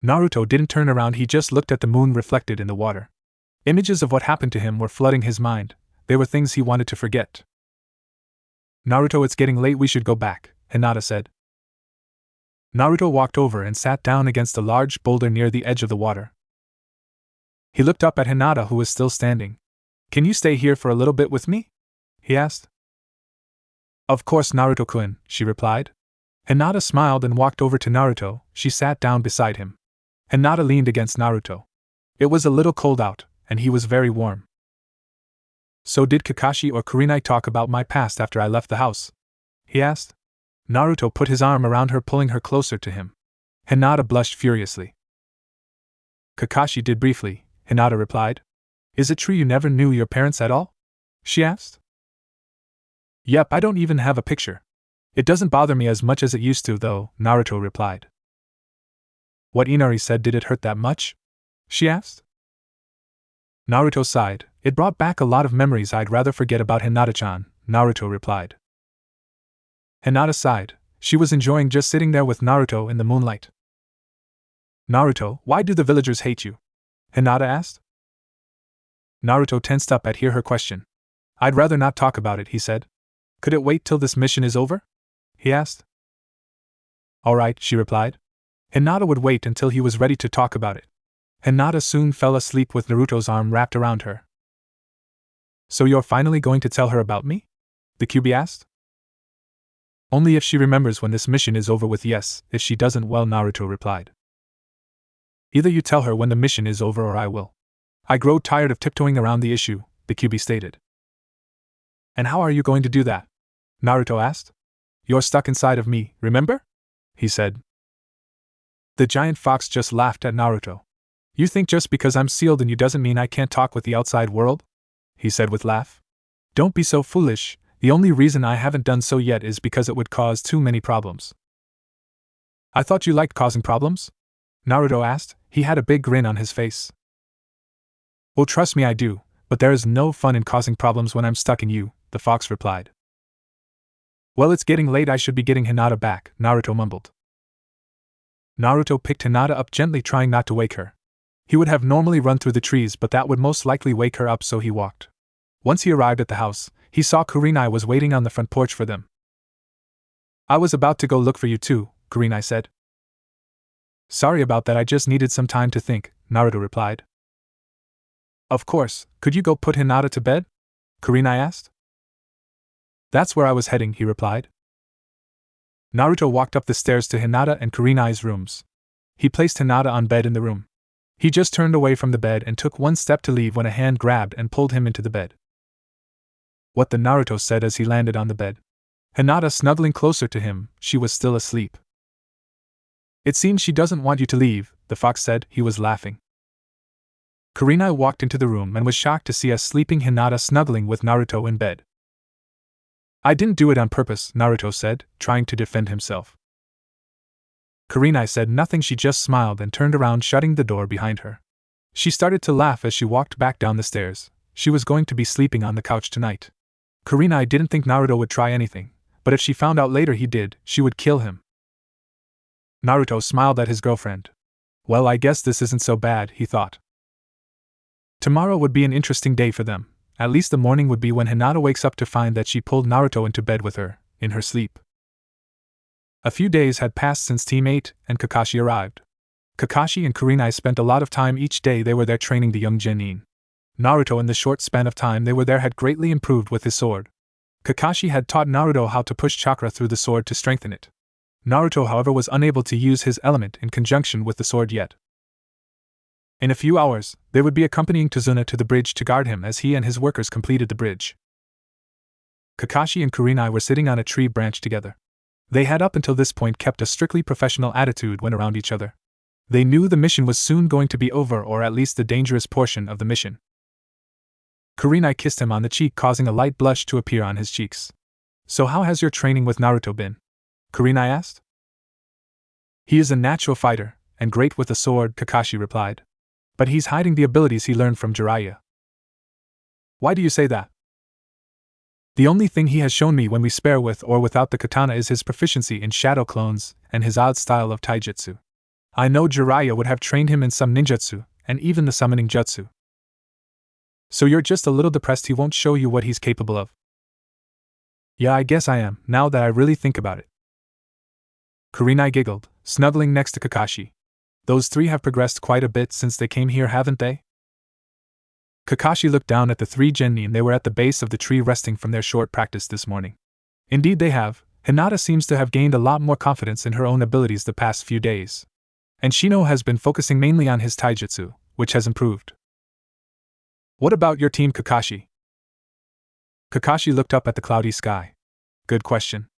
Naruto didn't turn around, he just looked at the moon reflected in the water. Images of what happened to him were flooding his mind. They were things he wanted to forget. Naruto, it's getting late, we should go back, Hinata said. Naruto walked over and sat down against a large boulder near the edge of the water. He looked up at Hinata, who was still standing. Can you stay here for a little bit with me? He asked. Of course, Naruto-kun, she replied. Hinata smiled and walked over to Naruto. She sat down beside him. Hinata leaned against Naruto. It was a little cold out, and he was very warm. So did Kakashi or Kurenai talk about my past after I left the house? He asked. Naruto put his arm around her, pulling her closer to him. Hinata blushed furiously. Kakashi did briefly, Hinata replied. Is it true you never knew your parents at all? She asked. Yep, I don't even have a picture. It doesn't bother me as much as it used to, though, Naruto replied. What Inari said, did it hurt that much? She asked. Naruto sighed. It brought back a lot of memories I'd rather forget about Hinata-chan, Naruto replied. Hinata sighed. She was enjoying just sitting there with Naruto in the moonlight. Naruto, why do the villagers hate you? Hinata asked. Naruto tensed up at hear her question. I'd rather not talk about it, he said. Could it wait till this mission is over? He asked. Alright, she replied. Hinata would wait until he was ready to talk about it. Hinata soon fell asleep with Naruto's arm wrapped around her. So you're finally going to tell her about me? The Kyuubi asked. Only if she remembers when this mission is over with. Yes, if she doesn't, well, Naruto replied. Either you tell her when the mission is over or I will. I grow tired of tiptoeing around the issue, the Kyuubi stated. And how are you going to do that? Naruto asked. You're stuck inside of me, remember? He said. The giant fox just laughed at Naruto. You think just because I'm sealed in you doesn't mean I can't talk with the outside world? He said with laugh. Don't be so foolish, the only reason I haven't done so yet is because it would cause too many problems. I thought you liked causing problems? Naruto asked. He had a big grin on his face. Well, trust me, I do, but there is no fun in causing problems when I'm stuck in you, the fox replied. Well, it's getting late, I should be getting Hinata back, Naruto mumbled. Naruto picked Hinata up gently, trying not to wake her. He would have normally run through the trees, but that would most likely wake her up, so he walked. Once he arrived at the house, he saw Kurenai was waiting on the front porch for them. I was about to go look for you too, Kurenai said. Sorry about that, I just needed some time to think, Naruto replied. Of course, could you go put Hinata to bed? Kurenai asked. That's where I was heading, he replied. Naruto walked up the stairs to Hinata and Kurenai's rooms. He placed Hinata on bed in the room. He just turned away from the bed and took one step to leave when a hand grabbed and pulled him into the bed. What the Naruto said as he landed on the bed. Hinata snuggling closer to him, she was still asleep. It seems she doesn't want you to leave, the fox said. He was laughing. Kurenai walked into the room and was shocked to see a sleeping Hinata snuggling with Naruto in bed. I didn't do it on purpose, Naruto said, trying to defend himself. Kurenai said nothing, she just smiled and turned around, shutting the door behind her. She started to laugh as she walked back down the stairs. She was going to be sleeping on the couch tonight. Kurenai didn't think Naruto would try anything, but if she found out later he did, she would kill him. Naruto smiled at his girlfriend. Well, I guess this isn't so bad, he thought. Tomorrow would be an interesting day for them. At least the morning would be when Hinata wakes up to find that she pulled Naruto into bed with her, in her sleep. A few days had passed since Team 8 and Kakashi arrived. Kakashi and Kurenai spent a lot of time each day they were there training the young genin. Naruto, in the short span of time they were there, had greatly improved with his sword. Kakashi had taught Naruto how to push chakra through the sword to strengthen it. Naruto, however, was unable to use his element in conjunction with the sword yet. In a few hours, they would be accompanying Tazuna to the bridge to guard him as he and his workers completed the bridge. Kakashi and Kurenai were sitting on a tree branch together. They had up until this point kept a strictly professional attitude when around each other. They knew the mission was soon going to be over, or at least the dangerous portion of the mission. Kurenai kissed him on the cheek, causing a light blush to appear on his cheeks. So how has your training with Naruto been? Kurenai asked. He is a natural fighter, and great with a sword, Kakashi replied. But he's hiding the abilities he learned from Jiraiya. Why do you say that? The only thing he has shown me when we spare with or without the katana is his proficiency in shadow clones and his odd style of taijutsu. I know Jiraiya would have trained him in some ninjutsu, and even the summoning jutsu. So you're just a little depressed he won't show you what he's capable of? Yeah, I guess I am, now that I really think about it. Kurenai giggled, snuggling next to Kakashi. Those three have progressed quite a bit since they came here, haven't they? Kakashi looked down at the three genin. They were at the base of the tree resting from their short practice this morning. Indeed they have. Hinata seems to have gained a lot more confidence in her own abilities the past few days. And Shino has been focusing mainly on his taijutsu, which has improved. What about your team, Kakashi? Kakashi looked up at the cloudy sky. Good question.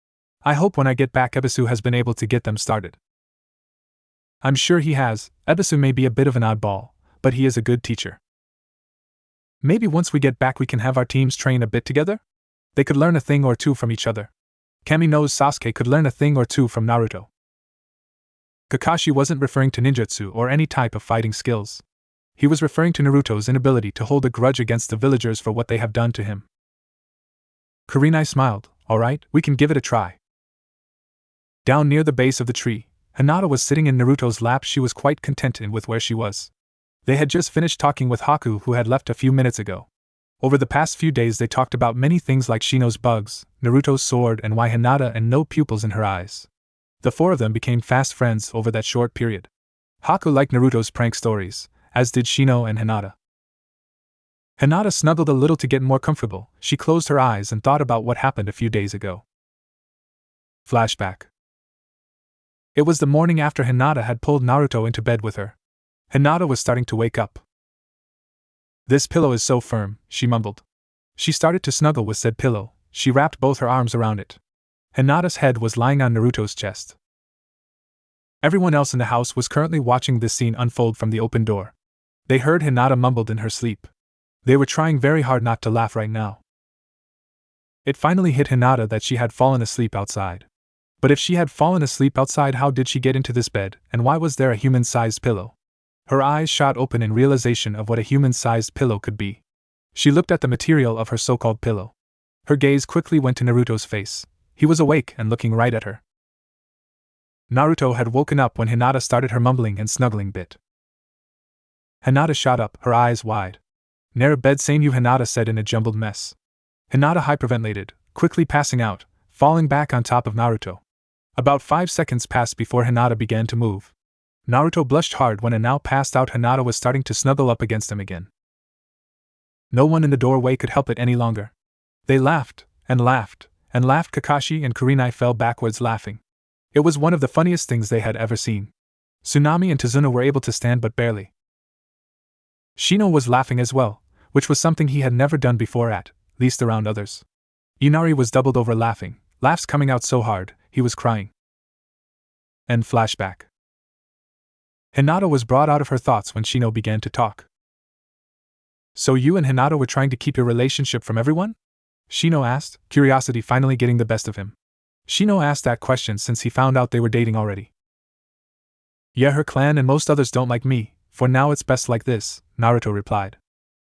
I hope when I get back Ebisu has been able to get them started. I'm sure he has. Ebisu may be a bit of an oddball, but he is a good teacher. Maybe once we get back we can have our teams train a bit together? They could learn a thing or two from each other. Kami knows Sasuke could learn a thing or two from Naruto. Kakashi wasn't referring to ninjutsu or any type of fighting skills. He was referring to Naruto's inability to hold a grudge against the villagers for what they have done to him. Kurenai smiled. Alright, we can give it a try. Down near the base of the tree, Hinata was sitting in Naruto's lap. She was quite contented with where she was. They had just finished talking with Haku, who had left a few minutes ago. Over the past few days they talked about many things like Shino's bugs, Naruto's sword, and why Hinata and no pupils in her eyes. The four of them became fast friends over that short period. Haku liked Naruto's prank stories, as did Shino and Hinata. Hinata snuggled a little to get more comfortable. She closed her eyes and thought about what happened a few days ago. Flashback. It was the morning after Hinata had pulled Naruto into bed with her. Hinata was starting to wake up. This pillow is so firm, she mumbled. She started to snuggle with said pillow, she wrapped both her arms around it. Hinata's head was lying on Naruto's chest. Everyone else in the house was currently watching this scene unfold from the open door. They heard Hinata mumbled in her sleep. They were trying very hard not to laugh right now. It finally hit Hinata that she had fallen asleep outside. But if she had fallen asleep outside, how did she get into this bed, and why was there a human-sized pillow? Her eyes shot open in realization of what a human-sized pillow could be. She looked at the material of her so-called pillow. Her gaze quickly went to Naruto's face. He was awake and looking right at her. Naruto had woken up when Hinata started her mumbling and snuggling bit. Hinata shot up, her eyes wide. "Nare bed same you," Hinata said in a jumbled mess. Hinata hyperventilated, quickly passing out, falling back on top of Naruto. About 5 seconds passed before Hinata began to move. Naruto blushed hard when a now passed out Hinata was starting to snuggle up against him again. No one in the doorway could help it any longer. They laughed, and laughed, and laughed. Kakashi and Kurenai fell backwards laughing. It was one of the funniest things they had ever seen. Tsunami and Tazuna were able to stand but barely. Shino was laughing as well, which was something he had never done before at least around others. Inari was doubled over laughing, laughs coming out so hard, he was crying. End flashback. Hinata was brought out of her thoughts when Shino began to talk. "So you and Hinata were trying to keep your relationship from everyone?" Shino asked, curiosity finally getting the best of him. Shino asked that question since he found out they were dating already. "Yeah, her clan and most others don't like me, for now it's best like this," Naruto replied.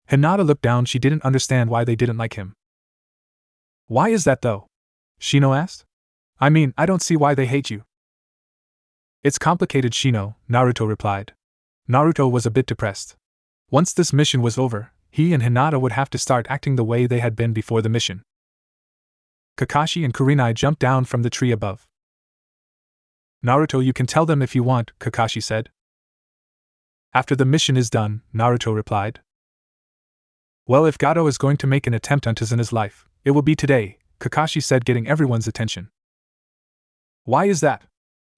Hinata looked down. She didn't understand why they didn't like him. "Why is that though?" Shino asked. "I mean, I don't see why they hate you." "It's complicated, Shino," Naruto replied. Naruto was a bit depressed. Once this mission was over, he and Hinata would have to start acting the way they had been before the mission. Kakashi and Kurenai jumped down from the tree above. "Naruto, you can tell them if you want," Kakashi said. "After the mission is done," Naruto replied. "Well, if Gateau is going to make an attempt on Tazuna's life, it will be today," Kakashi said, getting everyone's attention. "Why is that?"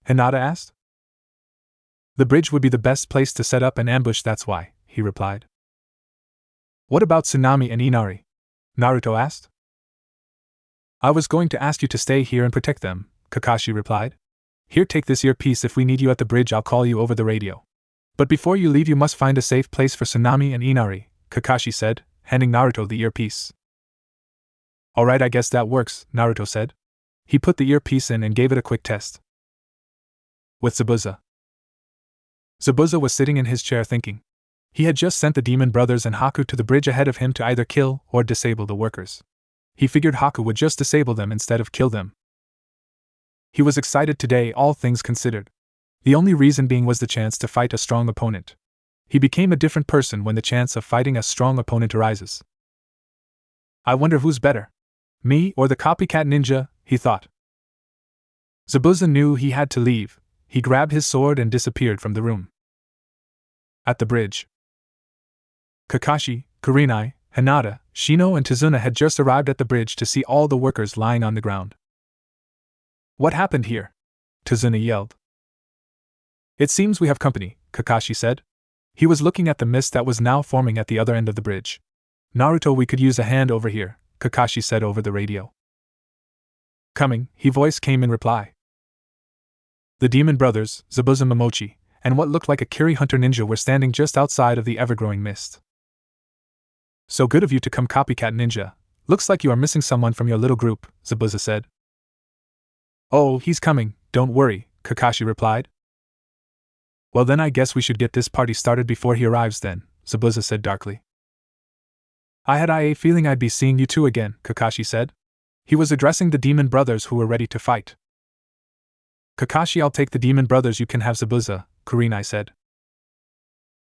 Hinata asked. "The bridge would be the best place to set up an ambush, that's why," he replied. "What about Tsunami and Inari?" Naruto asked. "I was going to ask you to stay here and protect them," Kakashi replied. "Here, take this earpiece. If we need you at the bridge, I'll call you over the radio. But before you leave, you must find a safe place for Tsunami and Inari," Kakashi said, handing Naruto the earpiece. "Alright, I guess that works," Naruto said. He put the earpiece in and gave it a quick test. With Zabuza. Zabuza was sitting in his chair thinking. He had just sent the Demon Brothers and Haku to the bridge ahead of him to either kill or disable the workers. He figured Haku would just disable them instead of kill them. He was excited today, all things considered. The only reason being was the chance to fight a strong opponent. He became a different person when the chance of fighting a strong opponent arises. "I wonder who's better, me or the copycat ninja," he thought. Zabuza knew he had to leave. He grabbed his sword and disappeared from the room. At the bridge, Kakashi, Kurenai, Hinata, Shino and Tazuna had just arrived at the bridge to see all the workers lying on the ground. "What happened here?" Tazuna yelled. "It seems we have company," Kakashi said. He was looking at the mist that was now forming at the other end of the bridge. "Naruto, we could use a hand over here," Kakashi said over the radio. "Coming," his voice came in reply. The Demon Brothers, Zabuza, Momochi, and what looked like a Kiri Hunter ninja were standing just outside of the ever-growing mist. "So good of you to come, copycat ninja. Looks like you are missing someone from your little group," Zabuza said. "Oh, he's coming, don't worry," Kakashi replied. "Well then, I guess we should get this party started before he arrives then," Zabuza said darkly. "I had a feeling I'd be seeing you two again," Kakashi said. He was addressing the Demon Brothers who were ready to fight. "Kakashi, I'll take the Demon Brothers, you can have Zabuza," Kurenai said.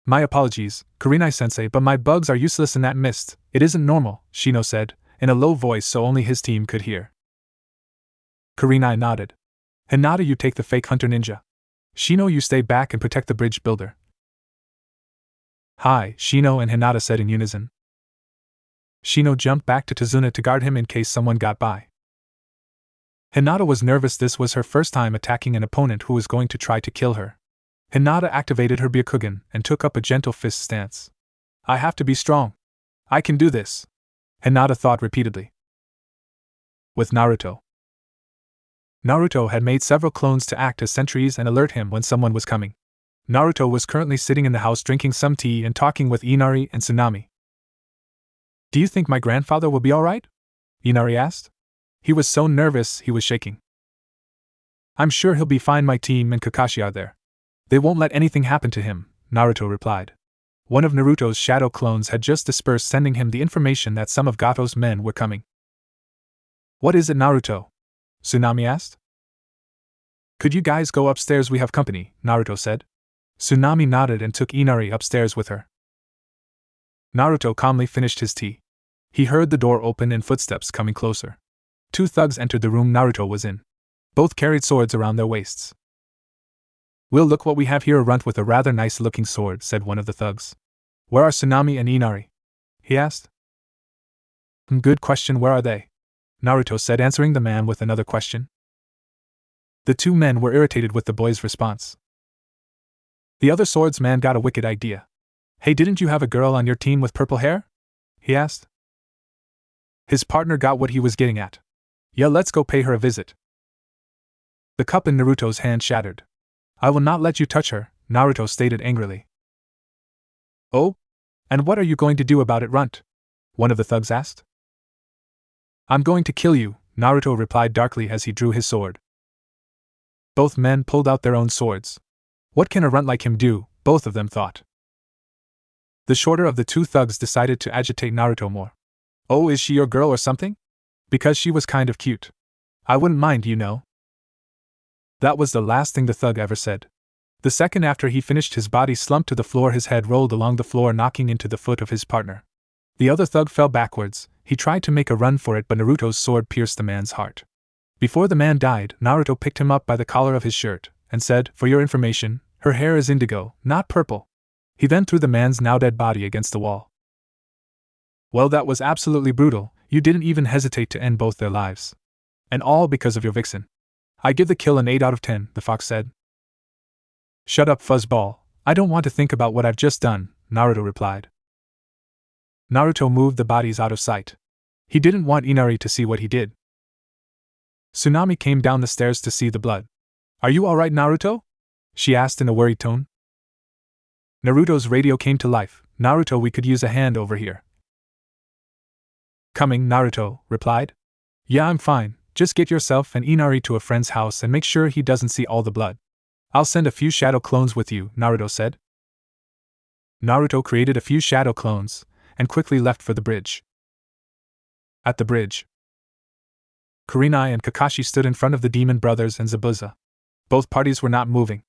"My apologies, Kurenai-sensei, but my bugs are useless in that mist. It isn't normal," Shino said, in a low voice so only his team could hear. Kurenai nodded. "Hinata, you take the fake hunter ninja. Shino, you stay back and protect the bridge builder." "Hi," Shino and Hinata said in unison. Shino jumped back to Tazuna to guard him in case someone got by. Hinata was nervous. This was her first time attacking an opponent who was going to try to kill her. Hinata activated her Byakugan and took up a gentle fist stance. "I have to be strong. I can do this," Hinata thought repeatedly. with Naruto. Naruto had made several clones to act as sentries and alert him when someone was coming. Naruto was currently sitting in the house drinking some tea and talking with Inari and Tsunami. Do you think my grandfather will be alright? Inari asked. He was so nervous he was shaking. I'm sure he'll be fine. My team and Kakashi are there. They won't let anything happen to him, Naruto replied. One of Naruto's shadow clones had just dispersed, sending him the information that some of Gato's men were coming. What is it, Naruto? Tsunami asked. Could you guys go upstairs? We have company, Naruto said. Tsunami nodded and took Inari upstairs with her. Naruto calmly finished his tea. He heard the door open and footsteps coming closer. 2 thugs entered the room Naruto was in. Both carried swords around their waists. Well, look what we have here. A runt with a rather nice-looking sword, said one of the thugs. Where are Tsunami and Inari? He asked. Good question, where are they? Naruto said, answering the man with another question. The 2 men were irritated with the boy's response. The other swordsman got a wicked idea. Hey, didn't you have a girl on your team with purple hair? He asked. His partner got what he was getting at. Yeah, let's go pay her a visit. The cup in Naruto's hand shattered. I will not let you touch her, Naruto stated angrily. Oh? And what are you going to do about it, runt? One of the thugs asked. I'm going to kill you, Naruto replied darkly as he drew his sword. Both men pulled out their own swords. What can a runt like him do, both of them thought. The shorter of the 2 thugs decided to agitate Naruto more. Oh, is she your girl or something? Because she was kind of cute. I wouldn't mind, you know. That was the last thing the thug ever said. The second after he finished, his body slumped to the floor, his head rolled along the floor, knocking into the foot of his partner. The other thug fell backwards. He tried to make a run for it, but Naruto's sword pierced the man's heart. Before the man died, Naruto picked him up by the collar of his shirt and said, for your information, her hair is indigo, not purple. He then threw the man's now dead body against the wall. Well, that was absolutely brutal. You didn't even hesitate to end both their lives. And all because of your vixen. I give the kill an 8 out of 10, the fox said. Shut up, fuzzball. I don't want to think about what I've just done, Naruto replied. Naruto moved the bodies out of sight. He didn't want Inari to see what he did. Tsunami came down the stairs to see the blood. Are you alright, Naruto? She asked in a worried tone. Naruto's radio came to life. Naruto, we could use a hand over here. Coming, Naruto replied. Yeah, I'm fine. Just get yourself and Inari to a friend's house and make sure he doesn't see all the blood. I'll send a few shadow clones with you, Naruto said. Naruto created a few shadow clones and quickly left for the bridge. At the bridge, Kurenai and Kakashi stood in front of the demon brothers and Zabuza. Both parties were not moving.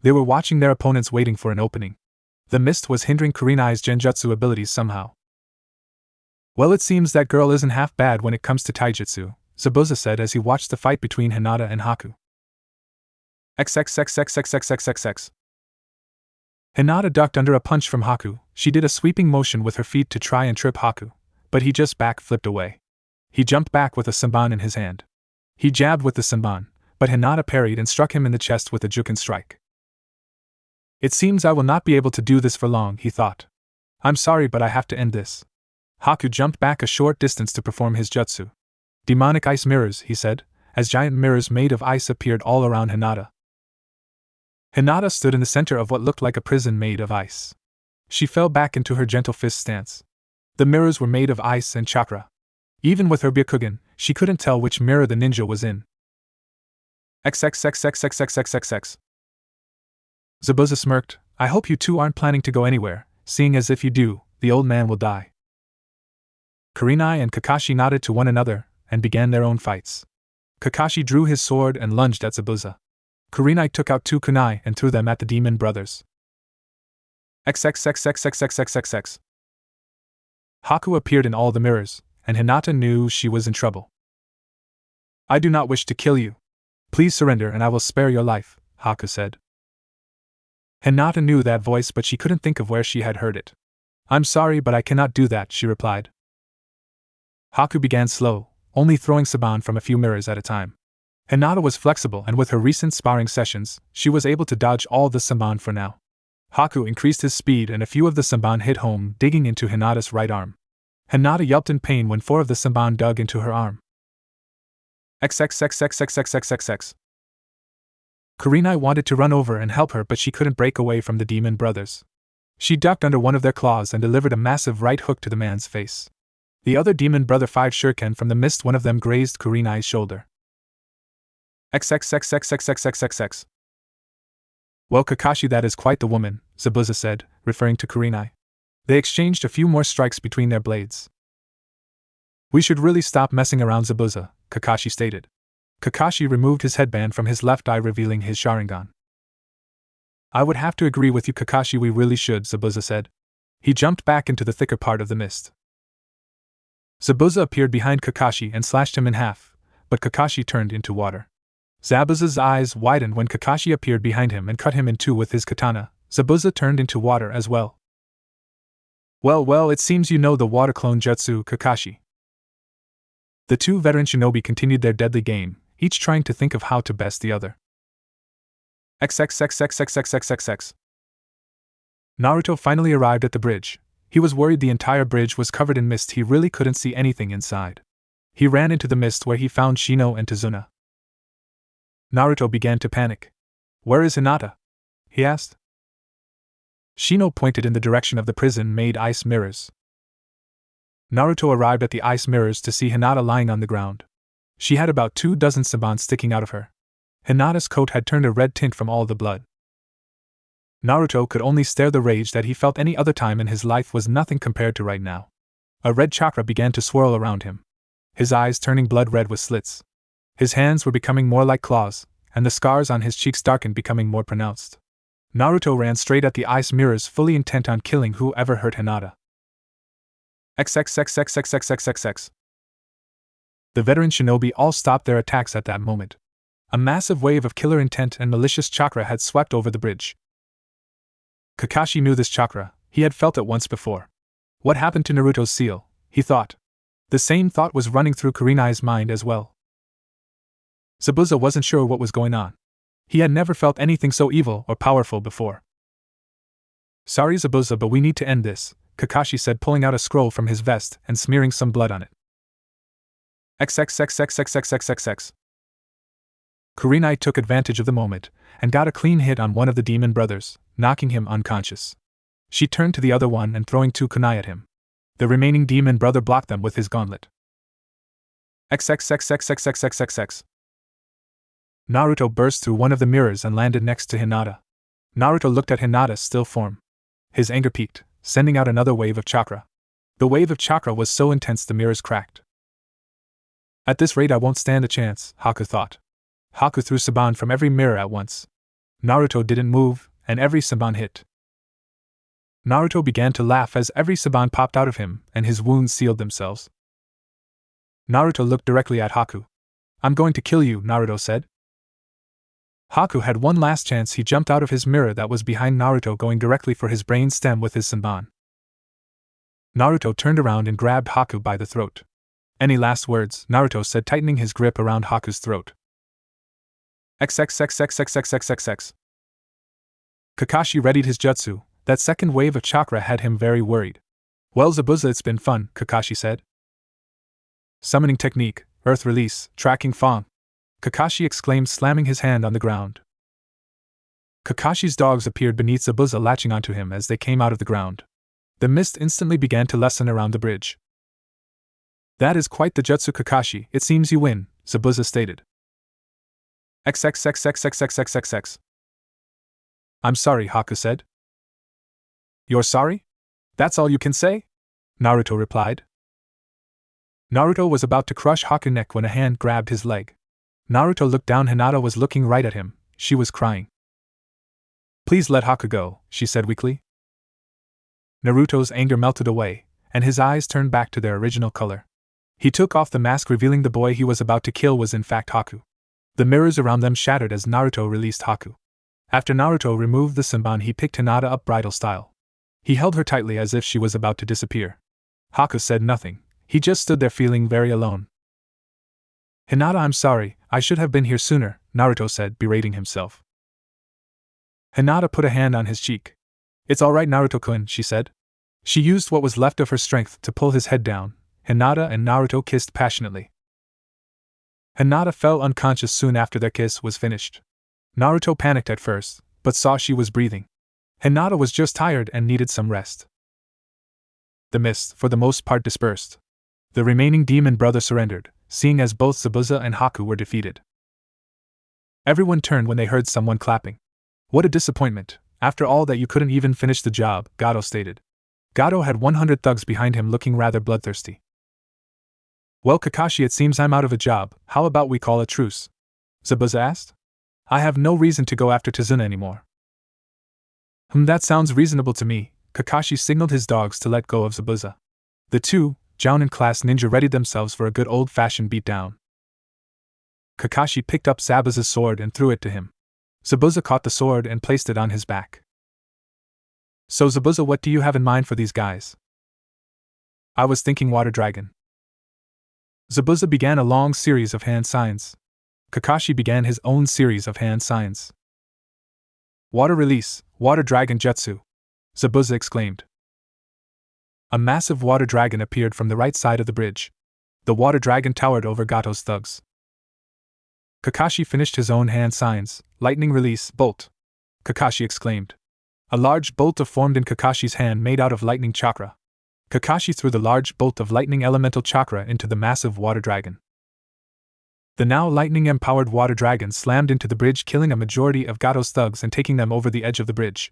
They were watching their opponents, waiting for an opening. The mist was hindering Kurenai's genjutsu abilities somehow. Well, it seems that girl isn't half bad when it comes to taijutsu, Zabuza said as he watched the fight between Hinata and Haku. XXXXXXXXX. Hinata ducked under a punch from Haku. She did a sweeping motion with her feet to try and trip Haku, but he just back-flipped away. He jumped back with a senbon in his hand. He jabbed with the senbon, but Hinata parried and struck him in the chest with a juken strike. It seems I will not be able to do this for long, he thought. I'm sorry, but I have to end this. Haku jumped back a short distance to perform his jutsu. Demonic ice mirrors, he said, as giant mirrors made of ice appeared all around Hinata. Hinata stood in the center of what looked like a prison made of ice. She fell back into her gentle fist stance. The mirrors were made of ice and chakra. Even with her Byakugan, she couldn't tell which mirror the ninja was in. XXXXXXXXX. Zabuza smirked. I hope you two aren't planning to go anywhere, seeing as if you do, the old man will die. Kurenai and Kakashi nodded to one another and began their own fights. Kakashi drew his sword and lunged at Zabuza. Kurenai took out 2 kunai and threw them at the demon brothers. XXXXXXXXX. Haku appeared in all the mirrors, and Hinata knew she was in trouble. I do not wish to kill you. Please surrender and I will spare your life, Haku said. Hinata knew that voice, but she couldn't think of where she had heard it. I'm sorry, but I cannot do that, she replied. Haku began slow, only throwing senbon from a few mirrors at a time. Hinata was flexible, and with her recent sparring sessions, she was able to dodge all the senbon for now. Haku increased his speed and a few of the senbon hit home, digging into Hinata's right arm. Hinata yelped in pain when 4 of the senbon dug into her arm. XXXXXXXXX. Kurenai wanted to run over and help her, but she couldn't break away from the demon brothers. She ducked under one of their claws and delivered a massive right hook to the man's face. The other demon brother fired shuriken from the mist. One of them grazed Kurenai's shoulder. XXXXXXXXX. Well, Kakashi, that is quite the woman, Zabuza said, referring to Kurenai. They exchanged a few more strikes between their blades. We should really stop messing around, Zabuza, Kakashi stated. Kakashi removed his headband from his left eye, revealing his Sharingan. I would have to agree with you, Kakashi, we really should, Zabuza said. He jumped back into the thicker part of the mist. Zabuza appeared behind Kakashi and slashed him in half, but Kakashi turned into water. Zabuza's eyes widened when Kakashi appeared behind him and cut him in two with his katana. Zabuza turned into water as well. Well, it seems you know the water clone jutsu, Kakashi. The two veteran shinobi continued their deadly game, each trying to think of how to best the other. XXXXXXXXX. Naruto finally arrived at the bridge. He was worried the entire bridge was covered in mist. He really couldn't see anything inside. He ran into the mist where he found Shino and Tazuna. Naruto began to panic. Where is Hinata? He asked. Shino pointed in the direction of the prison-made ice mirrors. Naruto arrived at the ice mirrors to see Hinata lying on the ground. She had about 24 senbon sticking out of her. Hinata's coat had turned a red tint from all the blood. Naruto could only stare. The rage that he felt any other time in his life was nothing compared to right now. A red chakra began to swirl around him, his eyes turning blood red with slits. His hands were becoming more like claws, and the scars on his cheeks darkened, becoming more pronounced. Naruto ran straight at the ice mirrors, fully intent on killing whoever hurt Hinata. XXXXXXXXX. The veteran shinobi all stopped their attacks at that moment. A massive wave of killer intent and malicious chakra had swept over the bridge. Kakashi knew this chakra. He had felt it once before. What happened to Naruto's seal? He thought. The same thought was running through Kurenai's mind as well. Zabuza wasn't sure what was going on. He had never felt anything so evil or powerful before. Sorry, Zabuza, but we need to end this, Kakashi said, pulling out a scroll from his vest and smearing some blood on it. XXXXXXXXX. Kurenai took advantage of the moment and got a clean hit on one of the demon brothers, knocking him unconscious. She turned to the other one and throwing two kunai at him. The remaining demon brother blocked them with his gauntlet. XXXXXXXXX. Naruto burst through one of the mirrors and landed next to Hinata. Naruto looked at Hinata's still form. His anger peaked, sending out another wave of chakra. The wave of chakra was so intense the mirrors cracked. At this rate I won't stand a chance, Haku thought. Haku threw senbon from every mirror at once. Naruto didn't move, and every senbon hit. Naruto began to laugh as every senbon popped out of him, and his wounds sealed themselves. Naruto looked directly at Haku. I'm going to kill you, Naruto said. Haku had one last chance. He jumped out of his mirror that was behind Naruto, going directly for his brain stem with his senbon. Naruto turned around and grabbed Haku by the throat. Any last words? Naruto said, tightening his grip around Haku's throat. XXXXXXXX. Kakashi readied his jutsu. That second wave of chakra had him very worried. Well, Zabuza, it's been fun, Kakashi said. Summoning technique, earth release, tracking Fong. Kakashi exclaimed, slamming his hand on the ground. Kakashi's dogs appeared beneath Zabuza, latching onto him as they came out of the ground. The mist instantly began to lessen around the bridge. That is quite the jutsu, Kakashi. It seems you win, Zabuza stated. XXXXXXXXX. I'm sorry, Haku said. You're sorry? That's all you can say? Naruto replied. Naruto was about to crush Haku's neck when a hand grabbed his leg. Naruto looked down. Hinata was looking right at him. She was crying. Please let Haku go, she said weakly. Naruto's anger melted away, and his eyes turned back to their original color. He took off the mask, revealing the boy he was about to kill was in fact Haku. The mirrors around them shattered as Naruto released Haku. After Naruto removed the senbon, he picked Hinata up bridal style. He held her tightly as if she was about to disappear. Haku said nothing. He just stood there feeling very alone. Hinata, I'm sorry, I should have been here sooner, Naruto said, berating himself. Hinata put a hand on his cheek. It's all right, Naruto-kun, she said. She used what was left of her strength to pull his head down. Hinata and Naruto kissed passionately. Hinata fell unconscious soon after their kiss was finished. Naruto panicked at first, but saw she was breathing. Hinata was just tired and needed some rest. The mist, for the most part, dispersed. The remaining demon brother surrendered, seeing as both Zabuza and Haku were defeated. Everyone turned when they heard someone clapping. What a disappointment. After all that, you couldn't even finish the job, Gateau stated. Gateau had 100 thugs behind him looking rather bloodthirsty. Well, Kakashi, it seems I'm out of a job. How about we call a truce? Zabuza asked. I have no reason to go after Tazuna anymore. That sounds reasonable to me. Kakashi signaled his dogs to let go of Zabuza. The two, Jounin class ninja, readied themselves for a good old-fashioned beatdown. Kakashi picked up Zabuza's sword and threw it to him. Zabuza caught the sword and placed it on his back. So Zabuza, what do you have in mind for these guys? I was thinking water dragon. Zabuza began a long series of hand signs. Kakashi began his own series of hand signs. Water release, water dragon jutsu, Zabuza exclaimed. A massive water dragon appeared from the right side of the bridge. The water dragon towered over Gato's thugs. Kakashi finished his own hand signs. Lightning release, bolt, Kakashi exclaimed. A large bolt formed in Kakashi's hand made out of lightning chakra. Kakashi threw the large bolt of lightning elemental chakra into the massive water dragon. The now lightning-empowered water dragon slammed into the bridge, killing a majority of Gato's thugs and taking them over the edge of the bridge.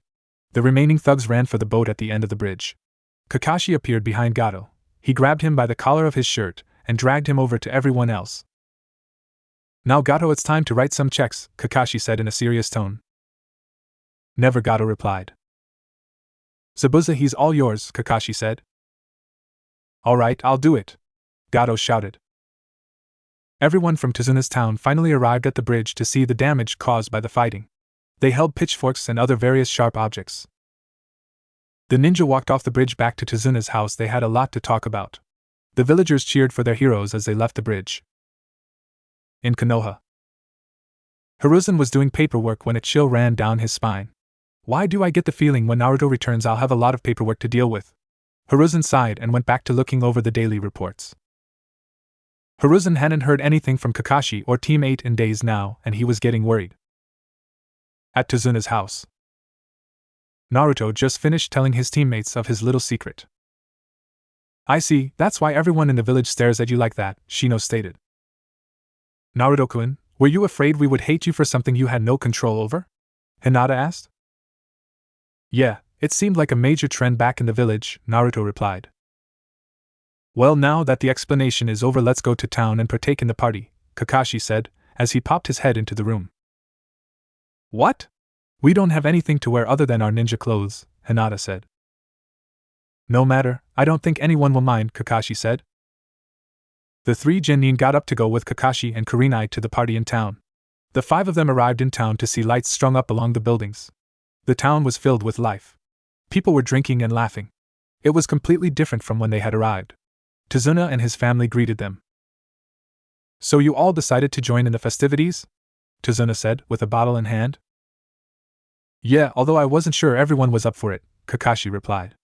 The remaining thugs ran for the boat at the end of the bridge. Kakashi appeared behind Gateau. He grabbed him by the collar of his shirt and dragged him over to everyone else. Now Gateau, it's time to write some checks, Kakashi said in a serious tone. Never, Gateau replied. Zabuza, he's all yours, Kakashi said. All right, I'll do it, Gateau shouted. Everyone from Tazuna's town finally arrived at the bridge to see the damage caused by the fighting. They held pitchforks and other various sharp objects. The ninja walked off the bridge back to Tazuna's house. They had a lot to talk about. The villagers cheered for their heroes as they left the bridge. In Konoha, Hiruzen was doing paperwork when a chill ran down his spine. Why do I get the feeling when Naruto returns I'll have a lot of paperwork to deal with? Hiruzen sighed and went back to looking over the daily reports. Hiruzen hadn't heard anything from Kakashi or Team 8 in days now, and he was getting worried. At Tazuna's house, Naruto just finished telling his teammates of his little secret. I see, that's why everyone in the village stares at you like that, Shino stated. Naruto-kun, were you afraid we would hate you for something you had no control over? Hinata asked. Yeah, it seemed like a major trend back in the village, Naruto replied. Well, now that the explanation is over, let's go to town and partake in the party, Kakashi said, as he popped his head into the room. What? We don't have anything to wear other than our ninja clothes, Hinata said. No matter, I don't think anyone will mind, Kakashi said. The three genin got up to go with Kakashi and Kurenai to the party in town. The five of them arrived in town to see lights strung up along the buildings. The town was filled with life. People were drinking and laughing. It was completely different from when they had arrived. Tazuna and his family greeted them. So you all decided to join in the festivities? Tazuna said, with a bottle in hand. Yeah, although I wasn't sure everyone was up for it, Kakashi replied.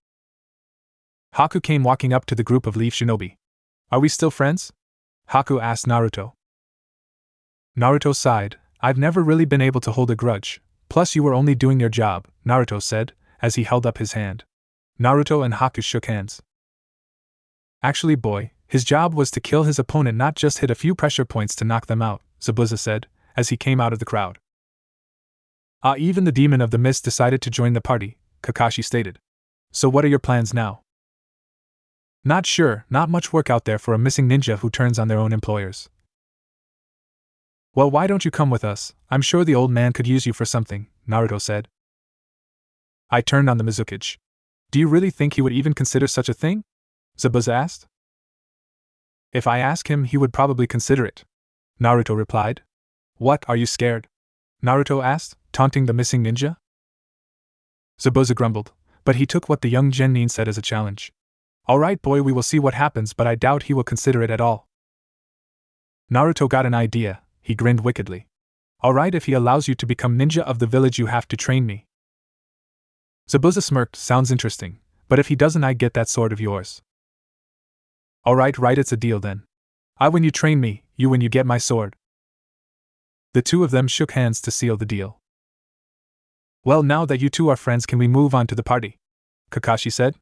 Haku came walking up to the group of Leaf Shinobi. Are we still friends? Haku asked Naruto. Naruto sighed. I've never really been able to hold a grudge, plus you were only doing your job, Naruto said, as he held up his hand. Naruto and Haku shook hands. Actually, boy, his job was to kill his opponent, not just hit a few pressure points to knock them out, Zabuza said, as he came out of the crowd. Even the demon of the mist decided to join the party, Kakashi stated. So what are your plans now? Not sure, not much work out there for a missing ninja who turns on their own employers. Well, why don't you come with us? I'm sure the old man could use you for something, Naruto said. I turned on the Mizukage. Do you really think he would even consider such a thing? Zabuza asked. If I ask him, he would probably consider it, Naruto replied. What, are you scared? Naruto asked, taunting the missing ninja. Zabuza grumbled, but he took what the young genin said as a challenge. Alright, boy, we will see what happens, but I doubt he will consider it at all. Naruto got an idea. He grinned wickedly. Alright, if he allows you to become ninja of the village, you have to train me. Zabuza smirked. Sounds interesting, but if he doesn't, I get that sword of yours. Alright, right, it's a deal then. When you train me, You when you get my sword. The two of them shook hands to seal the deal. Well, now that you two are friends, can we move on to the party? Kakashi said.